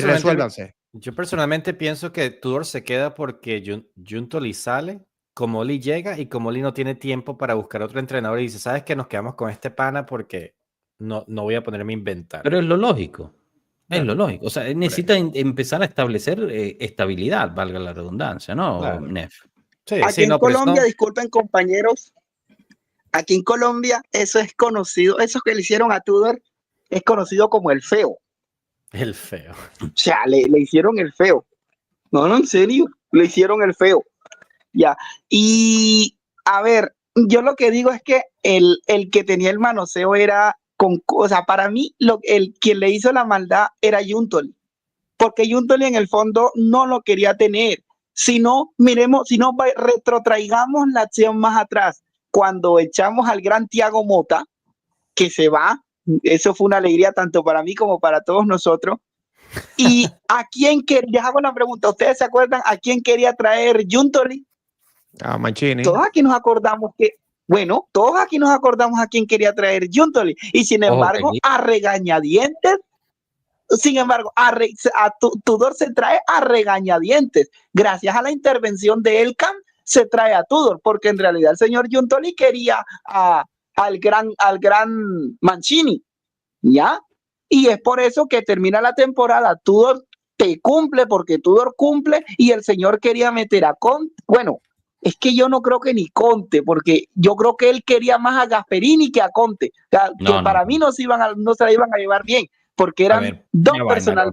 resuélvanse. Yo personalmente pienso que Tudor se queda porque Giuntoli sale, Comolli llega y Comolli no tiene tiempo para buscar otro entrenador y dice, ¿sabes qué? Nos quedamos con este pana porque no voy a ponerme a inventar. Pero es lo lógico. Es lo lógico. O sea, necesita empezar a establecer estabilidad, valga la redundancia, ¿no, Claro. Nef? Sí, Aquí en Colombia, disculpen compañeros, aquí en Colombia eso es conocido, eso que le hicieron a Tudor es conocido como el feo. El feo. O sea, le hicieron el feo. No, en serio, le hicieron el feo. Ya. Y a ver, yo lo que digo es que el que tenía el manoseo era o sea, para mí quien le hizo la maldad era Giuntoli, porque Giuntoli en el fondo no lo quería tener. Si no, retrotraigamos la acción más atrás, cuando echamos al gran Thiago Motta, que se va, eso fue una alegría tanto para mí como para todos nosotros. Y a quién les hago la pregunta, ¿ustedes se acuerdan a quién quería traer Giuntoli? A Mancini. Todos aquí nos acordamos a quién quería traer Giuntoli. Y sin embargo, a regañadientes, Tudor se trae a regañadientes. Gracias a la intervención de Elkan, se trae a Tudor, porque en realidad el señor Giuntoli quería al gran Mancini, ¿ya? Y es por eso que termina la temporada, Tudor te cumple, porque Tudor cumple, y el señor quería meter a Conte. Bueno, es que yo no creo que ni Conte, porque yo creo que él quería más a Gasperini que a Conte. O sea, para mí no se la iban a llevar bien, porque eran dos personas.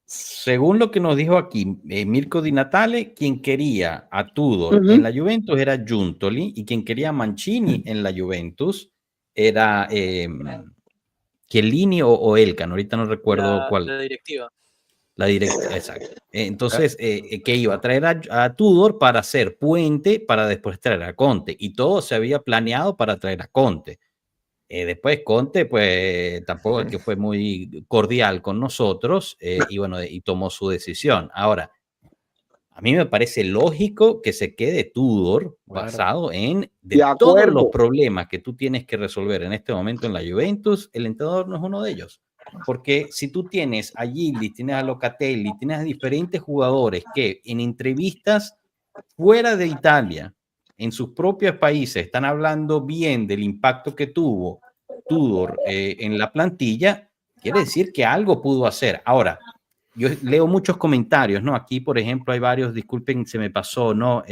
Según lo que nos dijo aquí Mirko Di Natale, quien quería a Tudor en la Juventus era Giuntoli, y quien quería a Mancini en la Juventus era Chiellini o Elkan, ahorita no recuerdo cuál. La directiva. La directiva, exacto. Entonces, que iba a traer a Tudor para hacer puente para después traer a Conte, y todo se había planeado para traer a Conte. Después Conte, pues tampoco es que fue muy cordial con nosotros, y bueno, y tomó su decisión. Ahora, a mí me parece lógico que se quede Tudor basado en todos los problemas que tú tienes que resolver en este momento en la Juventus. El entrenador no es uno de ellos. Porque si tú tienes a Gilly, tienes a Locatelli, tienes a diferentes jugadores que en entrevistas fuera de Italia, en sus propios países, están hablando bien del impacto que tuvo Tudor en la plantilla, quiere decir que algo pudo hacer. Ahora, yo leo muchos comentarios, ¿no? Aquí, por ejemplo, hay varios, disculpen, se me pasó, ¿no?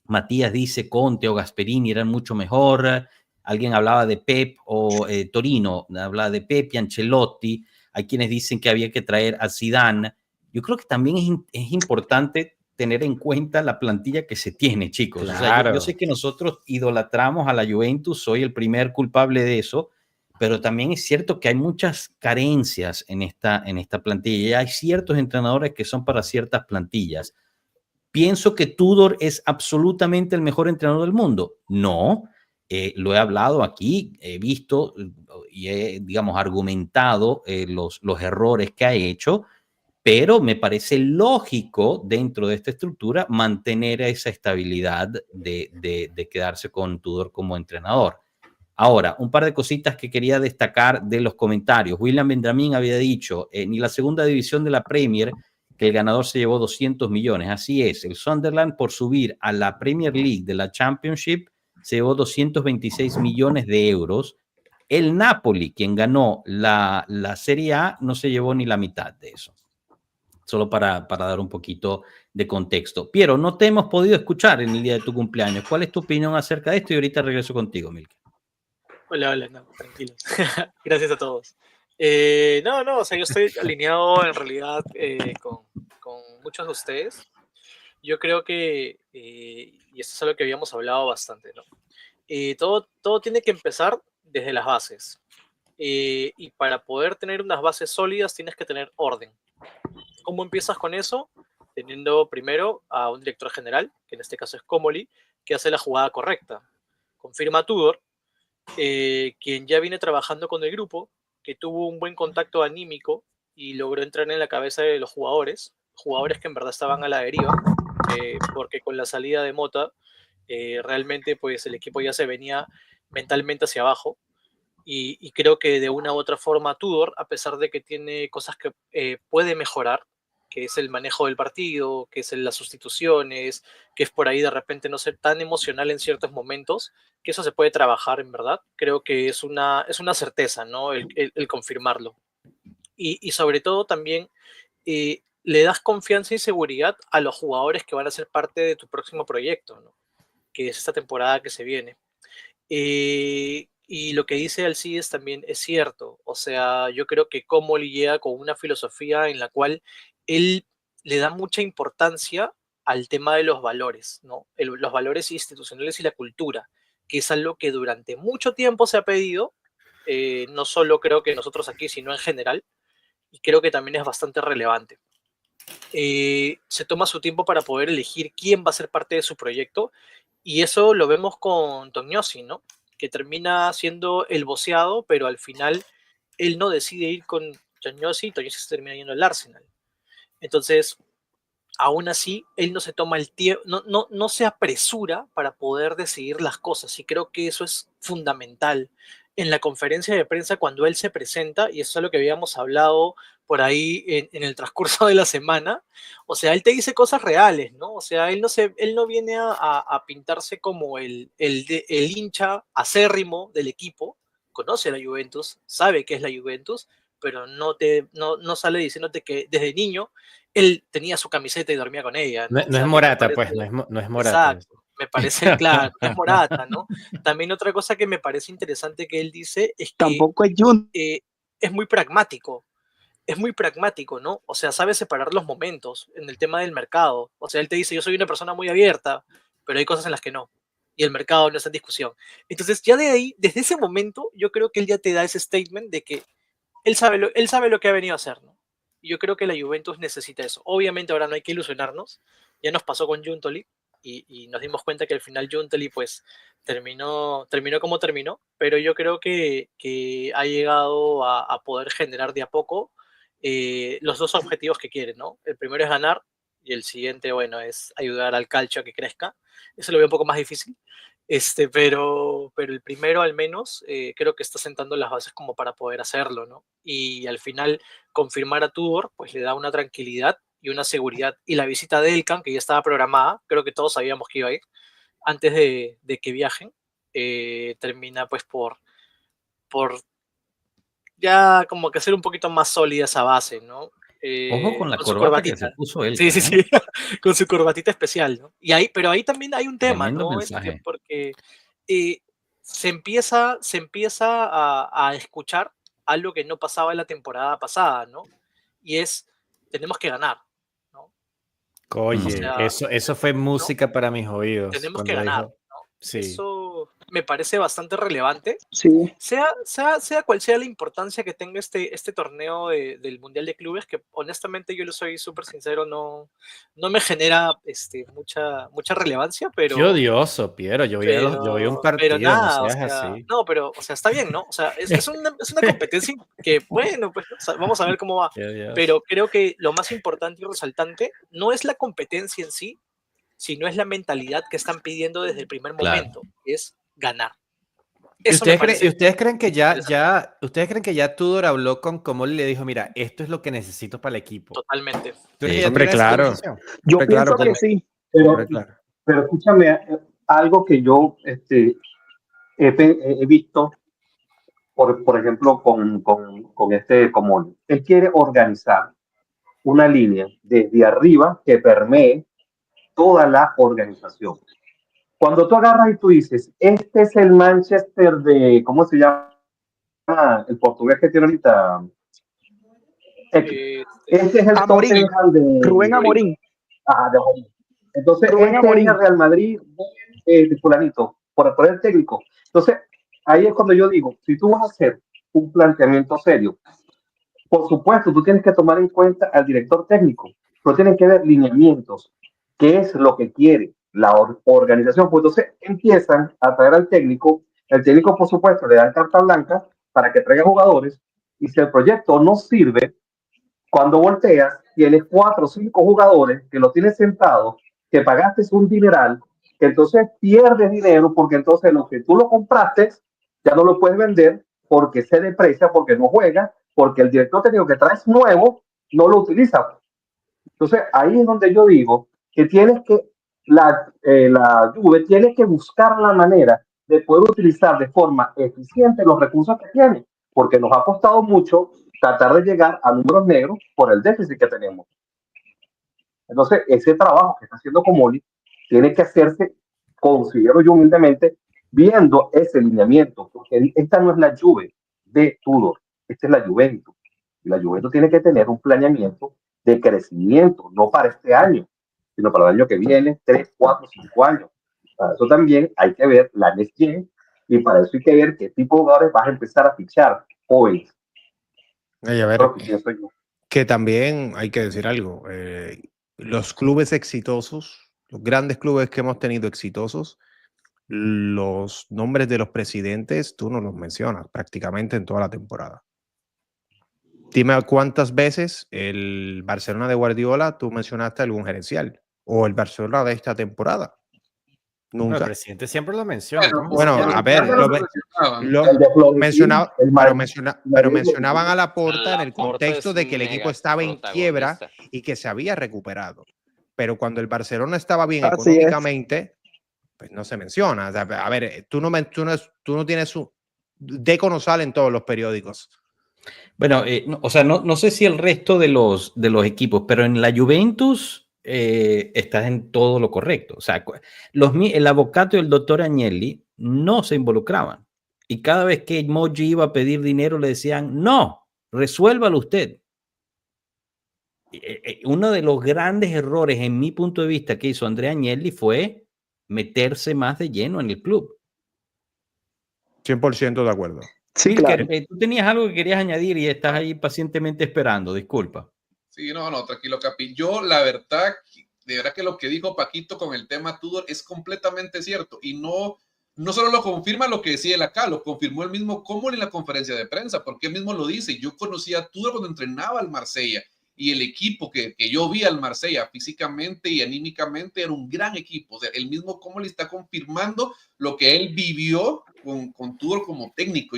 Matías dice Conte o Gasperini eran mucho mejor. Alguien hablaba de Pep o Torino, hablaba de Pep y Ancelotti. Hay quienes dicen que había que traer a Zidane. Yo creo que también es importante tener en cuenta la plantilla que se tiene, chicos. Claro. O sea, yo sé que nosotros idolatramos a la Juventus, soy el primer culpable de eso, pero también es cierto que hay muchas carencias en esta plantilla. Y hay ciertos entrenadores que son para ciertas plantillas. ¿Pienso que Tudor es absolutamente el mejor entrenador del mundo? No. Lo he hablado aquí, he visto y he, digamos, argumentado los errores que ha hecho, pero me parece lógico dentro de esta estructura mantener esa estabilidad de quedarse con Tudor como entrenador. Ahora, un par de cositas que quería destacar de los comentarios. William Benjamín había dicho, ni la segunda división de la Premier, que el ganador se llevó 200 millones. Así es, el Sunderland por subir a la Premier League de la Championship se llevó 226 millones de euros. El Napoli, quien ganó la Serie A, no se llevó ni la mitad de eso. Solo para dar un poquito de contexto. Piero, no te hemos podido escuchar en el día de tu cumpleaños. ¿Cuál es tu opinión acerca de esto? Y ahorita regreso contigo, Milke. Hola, no, tranquilos. Gracias a todos. No, o sea, yo estoy alineado en realidad con con muchos de ustedes. Yo creo que, y esto es algo que habíamos hablado bastante, ¿no? Todo tiene que empezar desde las bases. Y para poder tener unas bases sólidas tienes que tener orden. ¿Cómo empiezas con eso? Teniendo primero a un director general, que en este caso es Comoli, que hace la jugada correcta. Confirma a Tudor, quien ya viene trabajando con el grupo, que tuvo un buen contacto anímico y logró entrar en la cabeza de los jugadores que en verdad estaban a la deriva, porque con la salida de Mota, realmente pues el equipo ya se venía mentalmente hacia abajo. Y creo que de una u otra forma Tudor, a pesar de que tiene cosas que puede mejorar, que es el manejo del partido, que es las sustituciones, que es por ahí de repente no ser tan emocional en ciertos momentos, que eso se puede trabajar en verdad. Creo que es una certeza, ¿no? El confirmarlo. Y sobre todo también le das confianza y seguridad a los jugadores que van a ser parte de tu próximo proyecto, ¿no? Que es esta temporada que se viene. Y lo que dice Alcides también es cierto. O sea, yo creo que Comoli llega con una filosofía en la cual él le da mucha importancia al tema de los valores, ¿no? Los valores institucionales y la cultura, que es algo que durante mucho tiempo se ha pedido, no solo creo que nosotros aquí, sino en general, y creo que también es bastante relevante. Se toma su tiempo para poder elegir quién va a ser parte de su proyecto, y eso lo vemos con Tognossi, ¿no? Que termina siendo el voceado, pero al final él no decide ir con Tognossi, y Tognossi se termina yendo al Arsenal. Entonces, aún así, él no se toma el tiempo, no se apresura para poder decidir las cosas, y creo que eso es fundamental. En la conferencia de prensa, cuando él se presenta, y eso es lo que habíamos hablado por ahí en el transcurso de la semana, o sea, él te dice cosas reales, ¿no? O sea, él no viene a pintarse como el hincha acérrimo del equipo, conoce a la Juventus, sabe qué es la Juventus, pero no sale diciéndote que desde niño él tenía su camiseta y dormía con ella, ¿no? No, O no sea, es que me Morata, parece, pues, no es Morata. exacto, me parece claro, no es Morata, ¿no? También otra cosa que me parece interesante que él dice es que Tampoco es Jun. es muy pragmático, ¿no? O sea, sabe separar los momentos en el tema del mercado. O sea, él te dice, yo soy una persona muy abierta, pero hay cosas en las que no. Y el mercado no está en discusión. Entonces, ya de ahí, desde ese momento, yo creo que él ya te da ese statement de que él sabe lo que ha venido a hacer, ¿no? Y yo creo que la Juventus necesita eso. Obviamente ahora no hay que ilusionarnos. Ya nos pasó con Giuntoli y nos dimos cuenta que al final Giuntoli pues terminó como terminó, pero yo creo que ha llegado a poder generar de a poco los dos objetivos que quiere, ¿no? El primero es ganar y el siguiente, bueno, es ayudar al calcio a que crezca. Eso lo veo un poco más difícil, pero el primero al menos creo que está sentando las bases como para poder hacerlo, ¿no? Y al final confirmar a Tudor pues le da una tranquilidad y una seguridad. Y la visita de Elkan, que ya estaba programada, creo que todos sabíamos que iba a ir, antes de que viajen, termina pues por ya como que hacer un poquito más sólida esa base, ¿no? Ojo con la Con su corbata que se corbatita. puso él. Sí, con su corbatita especial, ¿no? Pero ahí también hay un tema, Tremendo ¿no? mensaje. Porque se empieza a escuchar algo que no pasaba en la temporada pasada, ¿no? Y es, tenemos que ganar, ¿no? Oye, O sea, eso fue música para mis oídos tenemos que cuando ganar, dijo, ¿no? sí. Eso me parece bastante relevante. Sí. Sea cual sea la importancia que tenga este torneo del Mundial de Clubes, que honestamente yo le soy súper sincero, no me genera mucha relevancia, Qué pero odioso, Piero. Yo vi un pero partido, no nada, o seas sea, así. no, pero, o sea, está bien, ¿no? O sea, es una competencia que, bueno, pues o sea, vamos a ver cómo va. Qué odioso. Pero creo que lo más importante y resaltante no es la competencia en sí, sino es la mentalidad que están pidiendo desde el primer momento, que es ganar. ¿Y Eso me parece ustedes creen que interesante. ustedes creen que ya Tudor habló con Comoli y le dijo, mira, esto es lo que necesito para el equipo? Totalmente. ¿Tú crees que Sí. ya Hombre, tiene esa claro. conversación? Yo Hombre, pienso claro, que sí. Pero, claro. pero escúchame, algo que yo he visto, por ejemplo, con este Común. Él quiere organizar una línea desde arriba que permee toda la organización. Cuando tú agarras y tú dices, este es el Manchester de, ¿cómo se llama? El portugués que tiene ahorita, Este es el Amorín, Tottenham de Rubén Amorín. Ajá, de Amorín. Entonces, Rubén este Amorín. es el Real Madrid de fulanito, por el técnico. Entonces, ahí es cuando yo digo, si tú vas a hacer un planteamiento serio, por supuesto, tú tienes que tomar en cuenta al director técnico, pero tienes que ver lineamientos, qué es lo que quiere la organización. Pues entonces empiezan a traer al técnico, el técnico por supuesto le da carta blanca para que traiga jugadores, y si el proyecto no sirve, cuando volteas, tienes 4 o 5 jugadores que lo tienes sentado, que pagaste un dineral, que entonces pierdes dinero porque entonces lo que tú lo compraste ya no lo puedes vender porque se deprecia, porque no juega, porque el director técnico que traes nuevo no lo utiliza. Entonces ahí es donde yo digo que tienes que, la Juve tiene que buscar la manera de poder utilizar de forma eficiente los recursos que tiene, porque nos ha costado mucho tratar de llegar a números negros por el déficit que tenemos. Entonces, ese trabajo que está haciendo Comoli tiene que hacerse, considero yo humildemente, viendo ese lineamiento, porque esta no es la Juve de Tudor, esta es la Juventus. Y la Juventus tiene que tener un planeamiento de crecimiento, no para este año, sino para el año que viene, 3, 4, 5 años. Para eso también hay que ver la Next Gen, y para eso hay que ver qué tipo de jugadores vas a empezar a fichar jóvenes. Y a ver, que también hay que decir algo. Los clubes exitosos, los grandes clubes que hemos tenido exitosos, los nombres de los presidentes, tú no los mencionas prácticamente en toda la temporada. Dime cuántas veces el Barcelona de Guardiola tú mencionaste algún gerencial, o el Barcelona de esta temporada. Nunca. No, el presidente siempre lo menciona. Bueno, a ver, pero mencionaban a Laporta en el contexto de que el equipo estaba en quiebra y que se había recuperado. Pero cuando el Barcelona estaba bien económicamente, pues no se menciona. O sea, a ver, tú no tienes un... Deco no sale en todos los periódicos. Bueno, o sea, no sé si el resto de los equipos, pero en la Juventus estás en todo lo correcto. O sea, el Avvocato y el doctor Agnelli no se involucraban. Y cada vez que Moggi iba a pedir dinero le decían, no, resuélvalo usted. Uno de los grandes errores, en mi punto de vista, que hizo Andrea Agnelli fue meterse más de lleno en el club. 100% de acuerdo. Sí, Milker, claro. tú tenías algo que querías añadir y estás ahí pacientemente esperando, disculpa. Sí, no, tranquilo, Capi. Yo, la verdad, de verdad que lo que dijo Paquito con el tema Tudor es completamente cierto. Y no solo lo confirma lo que decía él acá, lo confirmó el mismo Comoli en la conferencia de prensa, porque él mismo lo dice. Yo conocía a Tudor cuando entrenaba al Marsella, y el equipo que yo vi al Marsella físicamente y anímicamente era un gran equipo. O sea, el mismo Comoli está confirmando lo que él vivió con Tudor como técnico.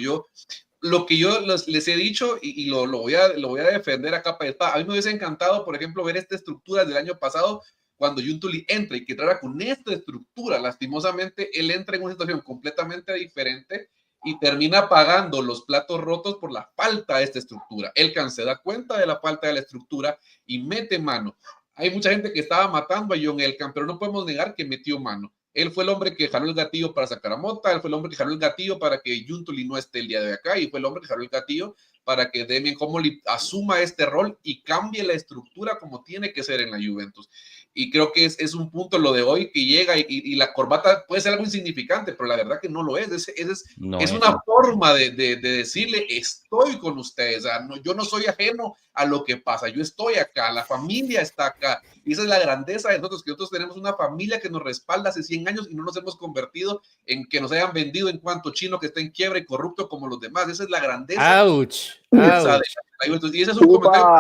Lo que yo les he dicho y lo voy a defender a capa de espada. A mí me hubiese encantado, por ejemplo, ver esta estructura del año pasado cuando Giuntoli entra y que entrara con esta estructura. Lastimosamente, él entra en una situación completamente diferente y termina pagando los platos rotos por la falta de esta estructura. Él se da cuenta de la falta de la estructura y mete mano. Hay mucha gente que estaba matando a John Elkann, pero no podemos negar que metió mano. Él fue el hombre que jaló el gatillo para sacar a Mota, él fue el hombre que jaló el gatillo para que Giuntoli no esté el día de acá, y fue el hombre que jaló el gatillo para que Damien Comoli asuma este rol y cambie la estructura como tiene que ser en la Juventus. Y creo que es un punto lo de hoy que llega y la corbata puede ser algo insignificante, pero la verdad que no lo es. Es una forma de decirle, estoy con ustedes. O sea, yo no soy ajeno a lo que pasa, yo estoy acá, la familia está acá. Y esa es la grandeza de nosotros, que nosotros tenemos una familia que nos respalda hace 100 años y no nos hemos convertido en que nos hayan vendido en cuanto chino que está en quiebra y corrupto como los demás. Esa es la grandeza. ¡Ouch! Y ese es un comentario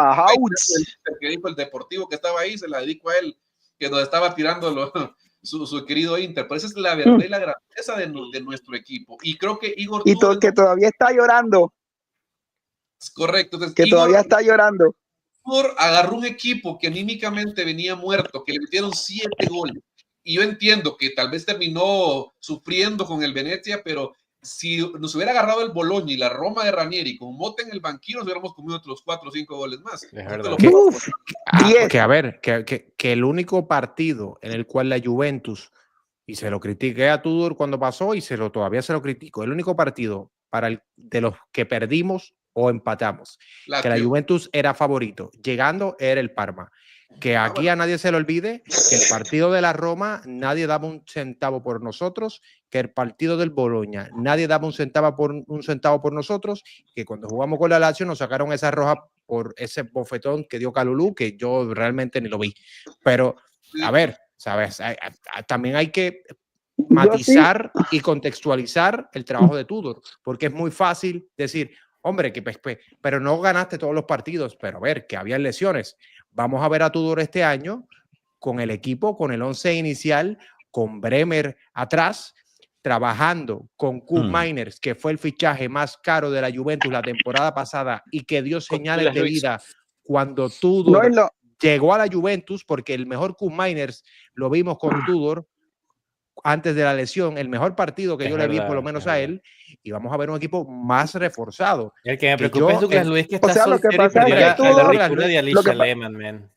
que dijo el deportivo que estaba ahí, se la dedico a él, que nos estaba tirando su querido Inter. Pero esa es la verdad y la grandeza de nuestro equipo. Y creo que Igor... que todavía está llorando. Es correcto. Entonces, que Igor, todavía está llorando. Igor agarró un equipo que anímicamente venía muerto, que le metieron 7 goles. Y yo entiendo que tal vez terminó sufriendo con el Venezia, pero si nos hubiera agarrado el Bologna y la Roma de Ranieri con Motta en el banquillo, nos hubiéramos comido otros 4 o 5 goles más. Que a ver, que el único partido en el cual la Juventus, y se lo critiqué a Tudor cuando pasó y todavía se lo critico, el único partido de los que perdimos o empatamos. Que la Lazio. Juventus era favorito. Llegando era el Parma. Que aquí a nadie se le olvide que el partido de la Roma nadie daba un centavo por nosotros, que el partido del Bologna nadie daba un centavo por nosotros, que cuando jugamos con la Lazio nos sacaron esa roja por ese bofetón que dio Kalulu, que yo realmente ni lo vi. Pero, a ver, ¿sabes? También hay que matizar y contextualizar el trabajo de Tudor, porque es muy fácil decir, hombre, que pero no ganaste todos los partidos, pero a ver, que había lesiones. Vamos a ver a Tudor este año con el equipo, con el 11 inicial, con Bremer atrás, trabajando con Koop Miners, que fue el fichaje más caro de la Juventus la temporada pasada y que dio señales de vida cuando Tudor llegó a la Juventus, porque el mejor Koop Miners lo vimos con Tudor antes de la lesión, el mejor partido que yo le vi por lo menos a él, y vamos a ver un equipo más reforzado. El que me preocupa es Douglas Luiz, que está lo que soltero y pasa perdió es que la Tudor- ricura de Alicia lo que Lehmann, man.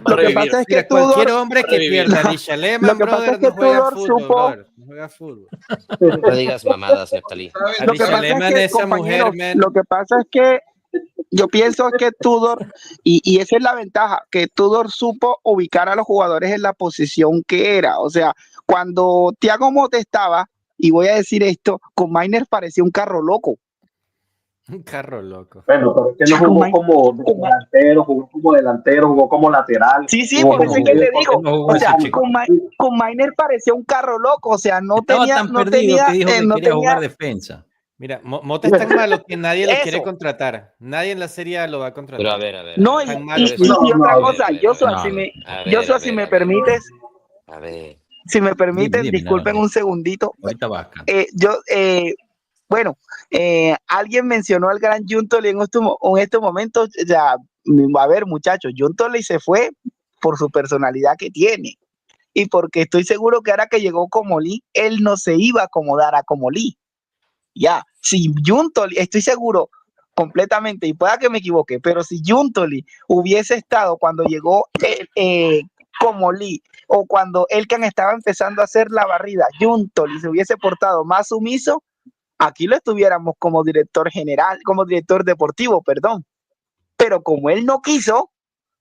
Lo que pasa es que Mira, cualquier Tudor- hombre que pierda a Alicia Lehmann, Lo que pasa brother, es que no juega Tudor fútbol, supo- brother. No juega fútbol. No digas mamadas, Neftalí. ¿Saben? Lo que Alicia pasa es Lehmann, que, esa mujer, compañeros, man. lo que pasa es que yo pienso que Tudor, y esa es la ventaja, que Tudor supo ubicar a los jugadores en la posición que era. O sea, cuando Thiago Motta estaba, y voy a decir esto, con Mainer parecía un carro loco. Un carro loco. Bueno, pero es que no jugó como delantero, jugó como lateral. Sí, jugó por eso como es que medio. te digo, no jugó o sea, ese chico? con Mainer parecía un carro loco, o sea, no Estaba tenía, tan no perdido tenía, que dijo que no quería tenía, jugar defensa. Mira, Motta es tan malo que nadie lo quiere Eso. contratar. Nadie en la Serie A lo va a contratar. Pero a ver. no, a ver, y, Tan malo y- es. y- y otra a ver, cosa, a ver, Joshua, a si ver. me, a ver, Joshua, a si ver, me a ver. permites, A ver. si me permiten, Dime, disculpen no. un segundito. Ahorita vas acá. Alguien mencionó al gran Juntoli en estos momentos. Ya, a ver, muchachos, Juntoli se fue por su personalidad que tiene y porque estoy seguro que ahora que llegó Comolli, él no se iba a acomodar a Comolli. Ya, si Juntoli, estoy seguro completamente, y pueda que me equivoque, pero si Juntoli hubiese estado cuando llegó Comolli o cuando Elkan estaba empezando a hacer la barrida, Juntoli se hubiese portado más sumiso, aquí lo estuviéramos como director general, como director deportivo, perdón. Pero como él no quiso,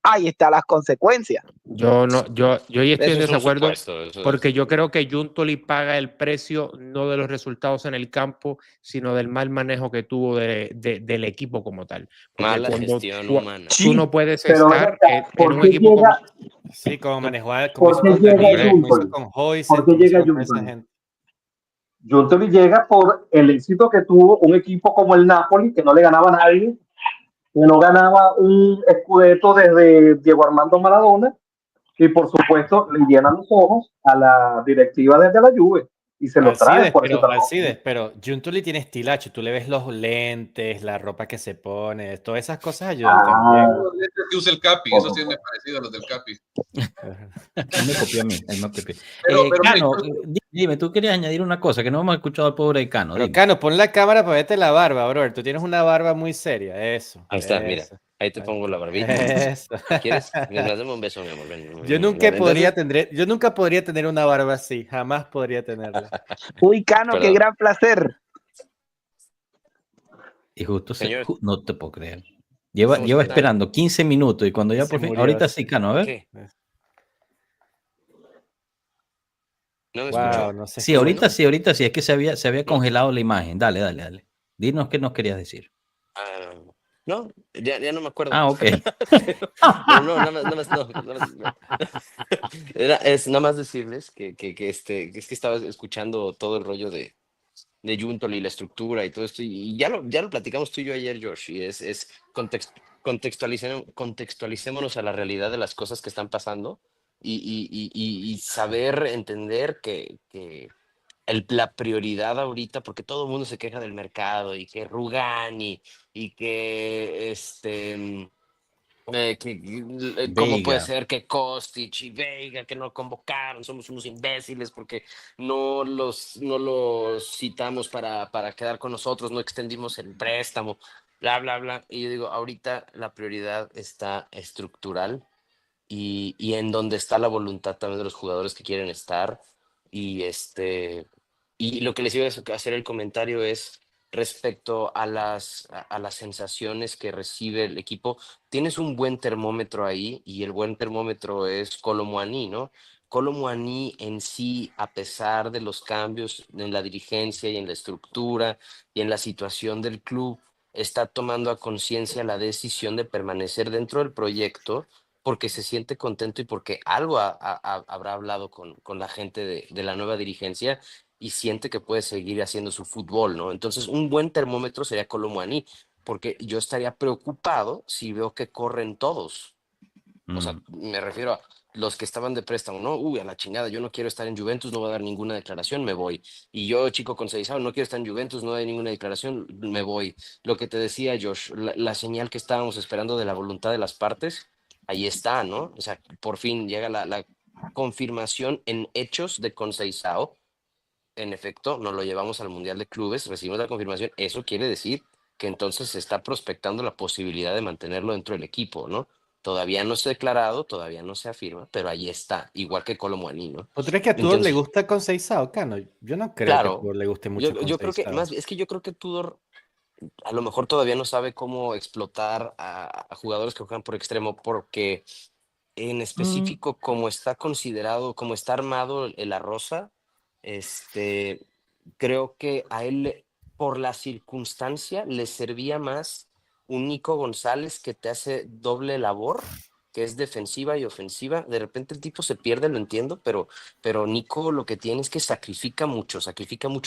ahí están las consecuencias. Yo ahí estoy en Eso es un desacuerdo, supuesto, eso porque es- yo creo que Juntoli paga el precio no de los resultados en el campo, sino del mal manejo que tuvo del equipo como tal. Porque Mala cuando gestión tú, humana. tú no puedes Pero estar acá, en ¿por un qué equipo como... llega, Sí, como manejó, como ¿por hizo qué con llega Danilo, como hizo Juntoli? con Hoysen, ¿Por qué como hizo llega con toda esa Juntoli? gente. Juntoli llega por el éxito que tuvo un equipo como el Napoli, que no le ganaba a nadie, que no ganaba un Scudetto desde Diego Armando Maradona, y por supuesto le llenan los ojos a la directiva desde la Juve y se lo trae por ese trabajo. Pero Juntoli tiene estilacho, tú le ves los lentes, la ropa que se pone, todas esas cosas ayudan también. Los lentes que usa el Capi, esos tienen parecido a los del Capi. Él me copió a mí. Él me copió. Pero Cano, dime, tú querías añadir una cosa que no hemos escuchado al pobre Cano. Pero Dime. Cano, pon la cámara para verte la barba, brother. Tú tienes una barba muy seria, eso. Ahí está, mira. eso, Ahí te pongo la barbita. Eso. ¿Quieres? Dame un beso, mi amor. Ven, Yo nunca podría tener una barba así, jamás podría tenerla. Uy, Cano, qué Perdón. gran placer. Y justo Señor. no te puedo creer. Lleva ¿Cómo está? esperando 15 minutos y cuando ya Se por fin. murió, Ahorita sí. sí, Cano, a ver. ¿Qué? ¿No me Wow, escuchó? no sé. Sí, ahorita sí, es que se había congelado la imagen. Dale. Dinos qué nos querías decir. Ah, no, ya no me acuerdo. Ah, ok. Pero no, nada más, no. Es nada más decirles que es que estaba escuchando todo el rollo de Juntoli y la estructura y todo esto, y ya lo platicamos tú y yo ayer, Josh, y es contextualicémonos a la realidad de las cosas que están pasando y saber entender que la prioridad ahorita, porque todo el mundo se queja del mercado y que Rugani y que ¿cómo puede Veiga. ser que Kostic y Veiga que no convocaron? Somos unos imbéciles porque no los citamos para quedar con nosotros, no extendimos el préstamo, bla, bla, bla. Y yo digo, ahorita la prioridad está estructural y en donde está la voluntad también de los jugadores que quieren estar. Y lo que les iba a hacer el comentario es respecto a las sensaciones que recibe el equipo, tienes un buen termómetro ahí y el buen termómetro es Kolo Muani, ¿no? Kolo Muani en sí, a pesar de los cambios en la dirigencia y en la estructura y en la situación del club, está tomando a conciencia la decisión de permanecer dentro del proyecto porque se siente contento y porque algo habrá hablado con la gente de la nueva dirigencia y siente que puede seguir haciendo su fútbol, ¿no? Entonces, un buen termómetro sería Kolo Muani, porque yo estaría preocupado si veo que corren todos. O sea, me refiero a los que estaban de préstamo, ¿no? Uy, a la chingada, yo no quiero estar en Juventus, no voy a dar ninguna declaración, me voy. Y yo, chico con Seizao, no quiero estar en Juventus, no doy ninguna declaración, me voy. Lo que te decía, Josh, la señal que estábamos esperando de la voluntad de las partes, ahí está, ¿no? O sea, por fin llega la confirmación en hechos de Conceição. En efecto, nos lo llevamos al Mundial de Clubes, recibimos la confirmación. Eso quiere decir que entonces se está prospectando la posibilidad de mantenerlo dentro del equipo, ¿no? Todavía no se ha declarado, todavía no se afirma, pero ahí está, igual que Kolo Muani, ¿no? ¿O tú crees que a Tudor le gusta Conceição, Cano? Yo no creo que a Tudor le guste mucho yo creo que más, es que yo creo que Tudor a lo mejor todavía no sabe cómo explotar a jugadores que juegan por extremo, porque en específico, como está considerado, como está armado el Arrosa, creo que a él, por la circunstancia, le servía más un Nico González que te hace doble labor, que es defensiva y ofensiva. De repente el tipo se pierde, lo entiendo, pero Nico lo que tiene es que sacrifica mucho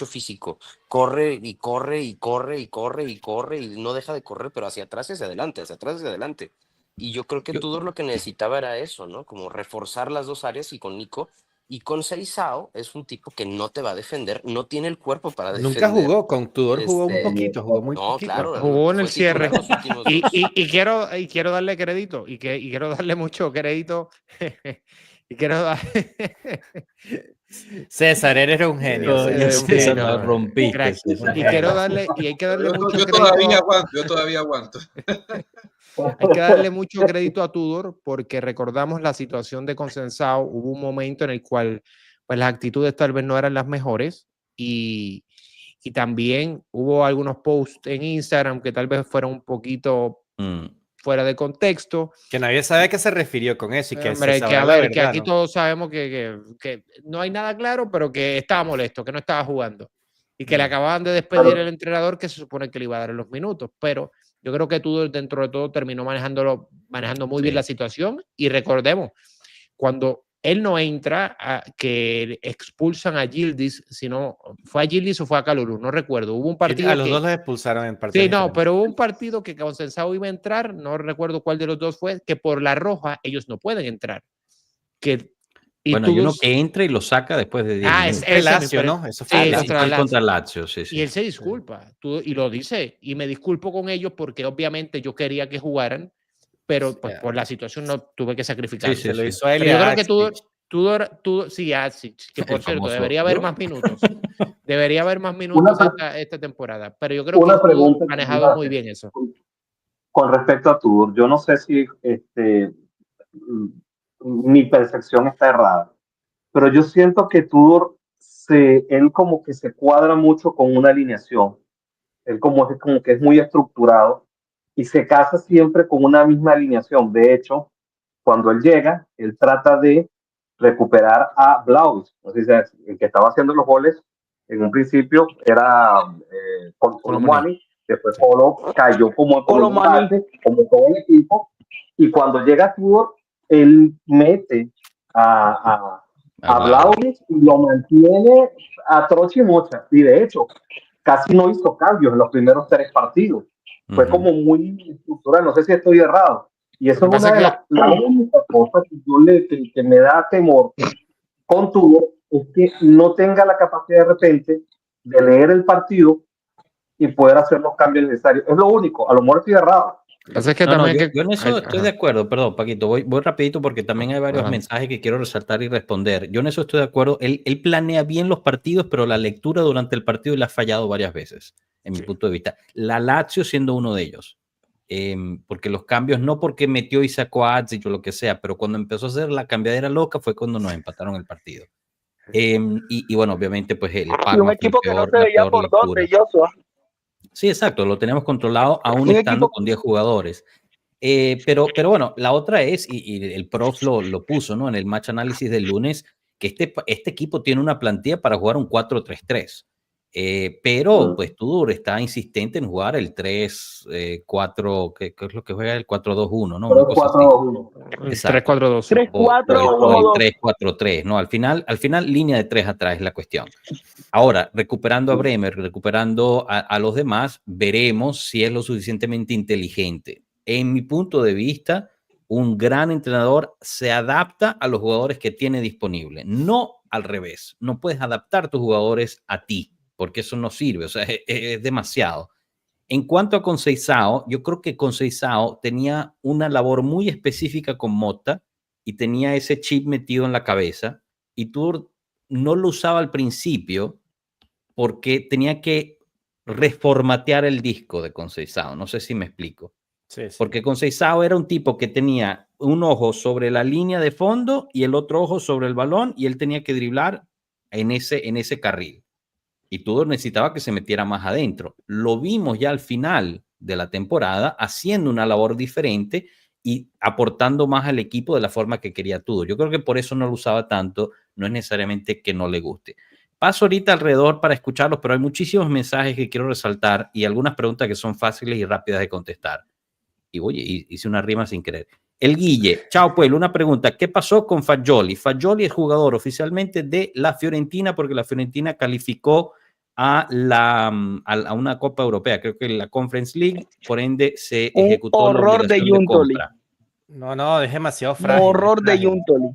físico. Corre y corre y corre y corre y corre y no deja de correr, pero hacia atrás y hacia adelante, hacia atrás y hacia adelante. Y yo creo que Tudor lo que necesitaba era eso, ¿no? Como reforzar las dos áreas y con Nico. Y con Seizao es un tipo que no te va a defender, no tiene el cuerpo para defender. Nunca jugó, con Tudor jugó un poquito, jugó muy poquito. Claro, jugó en el cierre. Y quiero darle crédito, y quiero darle mucho crédito. Y quiero dar... César, eres un genio. César, lo rompiste. Y quiero darle, y hay que darle mucho crédito. Yo todavía aguanto. Hay que darle mucho crédito a Tudor porque recordamos la situación de Conceição. Hubo un momento en el cual pues, las actitudes tal vez no eran las mejores y también hubo algunos posts en Instagram que tal vez fueron un poquito fuera de contexto. Que nadie sabe a qué se refirió con eso. Y que hombre, que a ver, que aquí todos sabemos que no hay nada claro, pero que estaba molesto, que no estaba jugando. Y que le acababan de despedir el entrenador que se supone que le iba a dar en los minutos. Pero yo creo que Tudor dentro de todo terminó manejando muy bien la situación. Y recordemos, cuando él no entra, que expulsan a Yildiz, sino fue a Yildiz o fue a Kalulu, no recuerdo. Hubo un partido a los dos los expulsaron en partido. Sí, no, pero hubo un partido que Conceição iba a entrar, no recuerdo cuál de los dos fue, que por la roja ellos no pueden entrar. Bueno, hay uno que entra y lo saca después de 10 minutos. Es Lazio, ¿no? Eso fue contra Lazio, sí. Y él se disculpa, y lo dice, y me disculpo con ellos porque obviamente yo quería que jugaran, pero pues, por la situación no tuve que sacrificar. Se lo hizo a él. Yo creo que Tudor, sí, que por cierto, debería haber más minutos. Debería haber más minutos esta temporada, pero yo creo que Tudor ha manejado muy bien eso. Con respecto a Tudor, yo no sé si mi percepción está errada, pero yo siento que Tudor, él como que se cuadra mucho con una alineación. Él como que es muy estructurado y se casa siempre con una misma alineación. De hecho, cuando él llega, él trata de recuperar a Vlahovic. No sé si el que estaba haciendo los goles en un principio era Kolo Muani, después Kolo cayó como todo el equipo, y cuando llega Tudor, él mete a Vlahovic y lo mantiene a troche y mocha, y de hecho casi no hizo cambios en los primeros 3 partidos. Fue como muy estructural, no sé si estoy errado. Y eso es una de las únicas cosas que me da temor con Tudor, es que no tenga la capacidad de repente de leer el partido y poder hacer los cambios necesarios. Es lo único, a lo mejor estoy errado. Yo en eso estoy de acuerdo, perdón, Paquito, voy rapidito porque también hay varios mensajes que quiero resaltar y responder. Yo en eso estoy de acuerdo, él planea bien los partidos, pero la lectura durante el partido le ha fallado varias veces, en mi punto de vista. La Lazio siendo uno de ellos, porque los cambios, no porque metió y sacó a Adzic o lo que sea, pero cuando empezó a hacer la cambiadera loca fue cuando nos empataron el partido. Y bueno, obviamente pues el un equipo que no se veía por dónde, Joshua. Sí, exacto, lo tenemos controlado aún Un estando equipo con 10 jugadores. Pero bueno, la otra es, y el prof lo puso, ¿no? En el match análisis del lunes, que este equipo tiene una plantilla para jugar un 4-3-3. Pero pues Tudor está insistente en jugar el 3-4, ¿qué es lo que juega? El 4-2-1, ¿no? Una cosa así. 4-2-1. El Exacto. 3-4-2. 3-4-1-2. El 3-4-3, ¿no? Al final, línea de 3 atrás es la cuestión. Ahora, recuperando a Bremer, recuperando a los demás, veremos si es lo suficientemente inteligente. En mi punto de vista, un gran entrenador se adapta a los jugadores que tiene disponible, no al revés. No puedes adaptar tus jugadores a ti, porque eso no sirve, o sea, es demasiado. En cuanto a Conceição, yo creo que Conceição tenía una labor muy específica con Mota y tenía ese chip metido en la cabeza y tú no lo usaba al principio porque tenía que reformatear el disco de Conceição. No sé si me explico. Sí, sí. Porque Conceição era un tipo que tenía un ojo sobre la línea de fondo y el otro ojo sobre el balón y él tenía que driblar en ese carril. Y Tudor necesitaba que se metiera más adentro. Lo vimos ya al final de la temporada haciendo una labor diferente y aportando más al equipo de la forma que quería Tudor. Yo creo que por eso no lo usaba tanto, no es necesariamente que no le guste. Paso ahorita alrededor para escucharlos, pero hay muchísimos mensajes que quiero resaltar y algunas preguntas que son fáciles y rápidas de contestar. Y oye, hice una rima sin querer. El Guille, chao pueblo, una pregunta, ¿qué pasó con Fagioli? Fagioli es jugador oficialmente de la Fiorentina porque la Fiorentina calificó a una Copa Europea, creo que la Conference League, por ende se ejecutó la obligación de compra. No, es demasiado Un frágil. horror de Juntoli.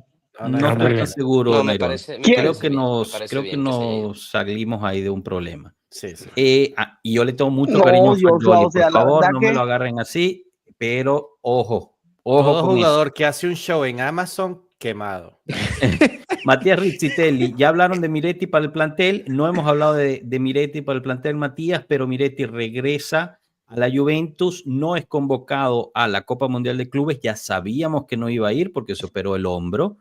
No estoy tan seguro, No, me Nairón. parece Creo que bien, nos, me parece creo bien que que se haya nos salimos ahí de un problema. Sí, sí. Y yo le tengo mucho No, cariño a Joshua, Fagioli, o sea, por la favor, verdad no que me lo agarren así, pero ojo Todo con jugador eso. que hace un show en Amazon, quemado. Matías Rizzitelli, ya hablaron de Miretti para el plantel, no hemos hablado de Miretti para el plantel, Matías, pero Miretti regresa a la Juventus, no es convocado a la Copa Mundial de Clubes, ya sabíamos que no iba a ir porque se operó el hombro,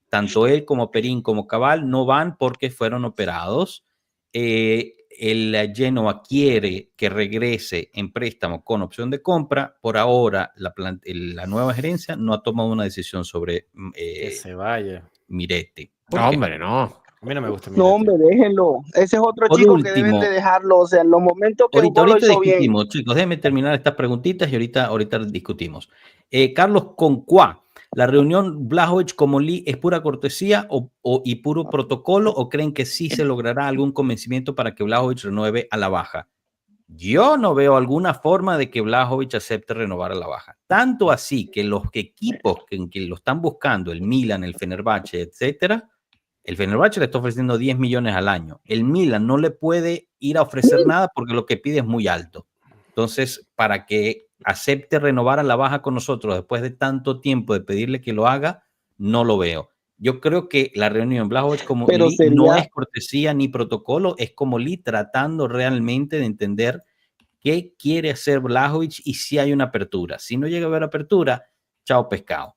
tanto él como Perín como Cabal no van porque fueron operados. El Genoa quiere que regrese en préstamo con opción de compra. Por ahora, la nueva gerencia no ha tomado una decisión sobre Que se vaya. Miretti. No, hombre, no. A mí no me gusta No, Miretti. hombre, déjenlo. Ese es otro Por chico que deben último, de dejarlo. O sea, en los momentos que jugó lo ahorita hizo bien. discutimos, chicos. Déjenme terminar estas preguntitas y ahorita discutimos. Carlos Concuá, ¿la reunión Blažević como Lee es pura cortesía y puro protocolo o creen que sí se logrará algún convencimiento para que Blažević renueve a la baja? Yo no veo alguna forma de que Blažević acepte renovar a la baja. Tanto así que los equipos que lo están buscando, el Milan, el Fenerbahce, etcétera, el Fenerbahce le está ofreciendo 10 millones al año. El Milan no le puede ir a ofrecer nada porque lo que pide es muy alto. Entonces, para que acepte renovar a la baja con nosotros después de tanto tiempo de pedirle que lo haga, no lo veo. Yo creo que la reunión Blažević como Pero Lee sería- no es cortesía ni protocolo, es como Lee tratando realmente de entender qué quiere hacer Blažević y si hay una apertura. Si no llega a haber apertura, chao pescado.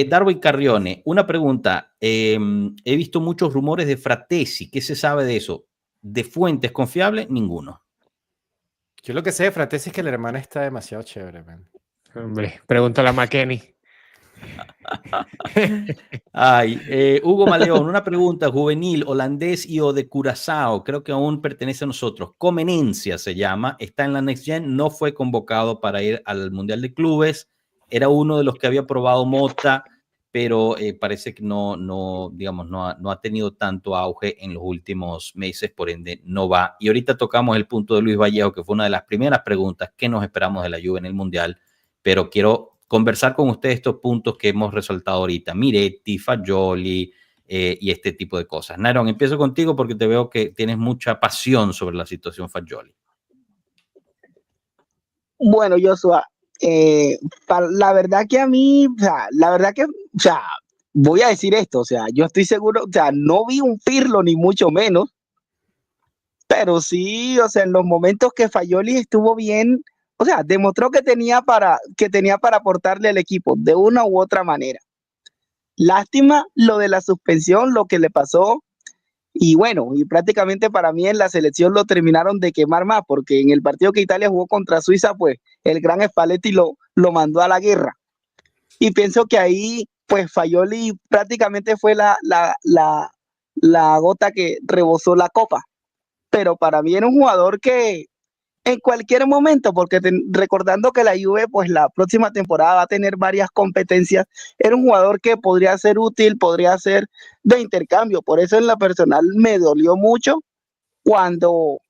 Darwin Carrione, una pregunta. He visto muchos rumores de Fratesi. ¿Qué se sabe de eso? ¿De fuentes confiables? Ninguno. Yo lo que sé de Fratesi es que la hermana está demasiado chévere, man. Hombre, pregúntale a McKenny. Hugo Maleón, una pregunta. Juvenil, holandés y o de Curazao. Creo que aún pertenece a nosotros. Comenencia se llama. Está en la Next Gen. No fue convocado para ir al Mundial de Clubes. Era uno de los que había probado Mota, pero parece que no ha tenido tanto auge en los últimos meses, por ende no va. Y ahorita tocamos el punto de Luis Vallejo, que fue una de las primeras preguntas que nos esperamos de la Juve en el Mundial, pero quiero conversar con ustedes estos puntos que hemos resaltado ahorita, Miretti, Fagioli y este tipo de cosas. Nairon, empiezo contigo porque te veo que tienes mucha pasión sobre la situación Fagioli. Bueno, Joshua, la verdad que a mí, voy a decir esto, o sea, yo estoy seguro, o sea, no vi un Pirlo ni mucho menos, pero sí, o sea, en los momentos que Fagioli estuvo bien, o sea, demostró que tenía para aportarle al equipo de una u otra manera. Lástima lo de la suspensión, lo que le pasó, Y bueno, y prácticamente para mí en la selección lo terminaron de quemar más, porque en el partido que Italia jugó contra Suiza, pues el gran Spalletti lo mandó a la guerra. Y pienso que ahí, pues Faioli prácticamente fue la gota que rebosó la copa. Pero para mí era un jugador que en cualquier momento, porque recordando que la Juve, pues la próxima temporada va a tener varias competencias, era un jugador que podría ser útil, podría ser de intercambio. Por eso en la personal me dolió mucho cuando,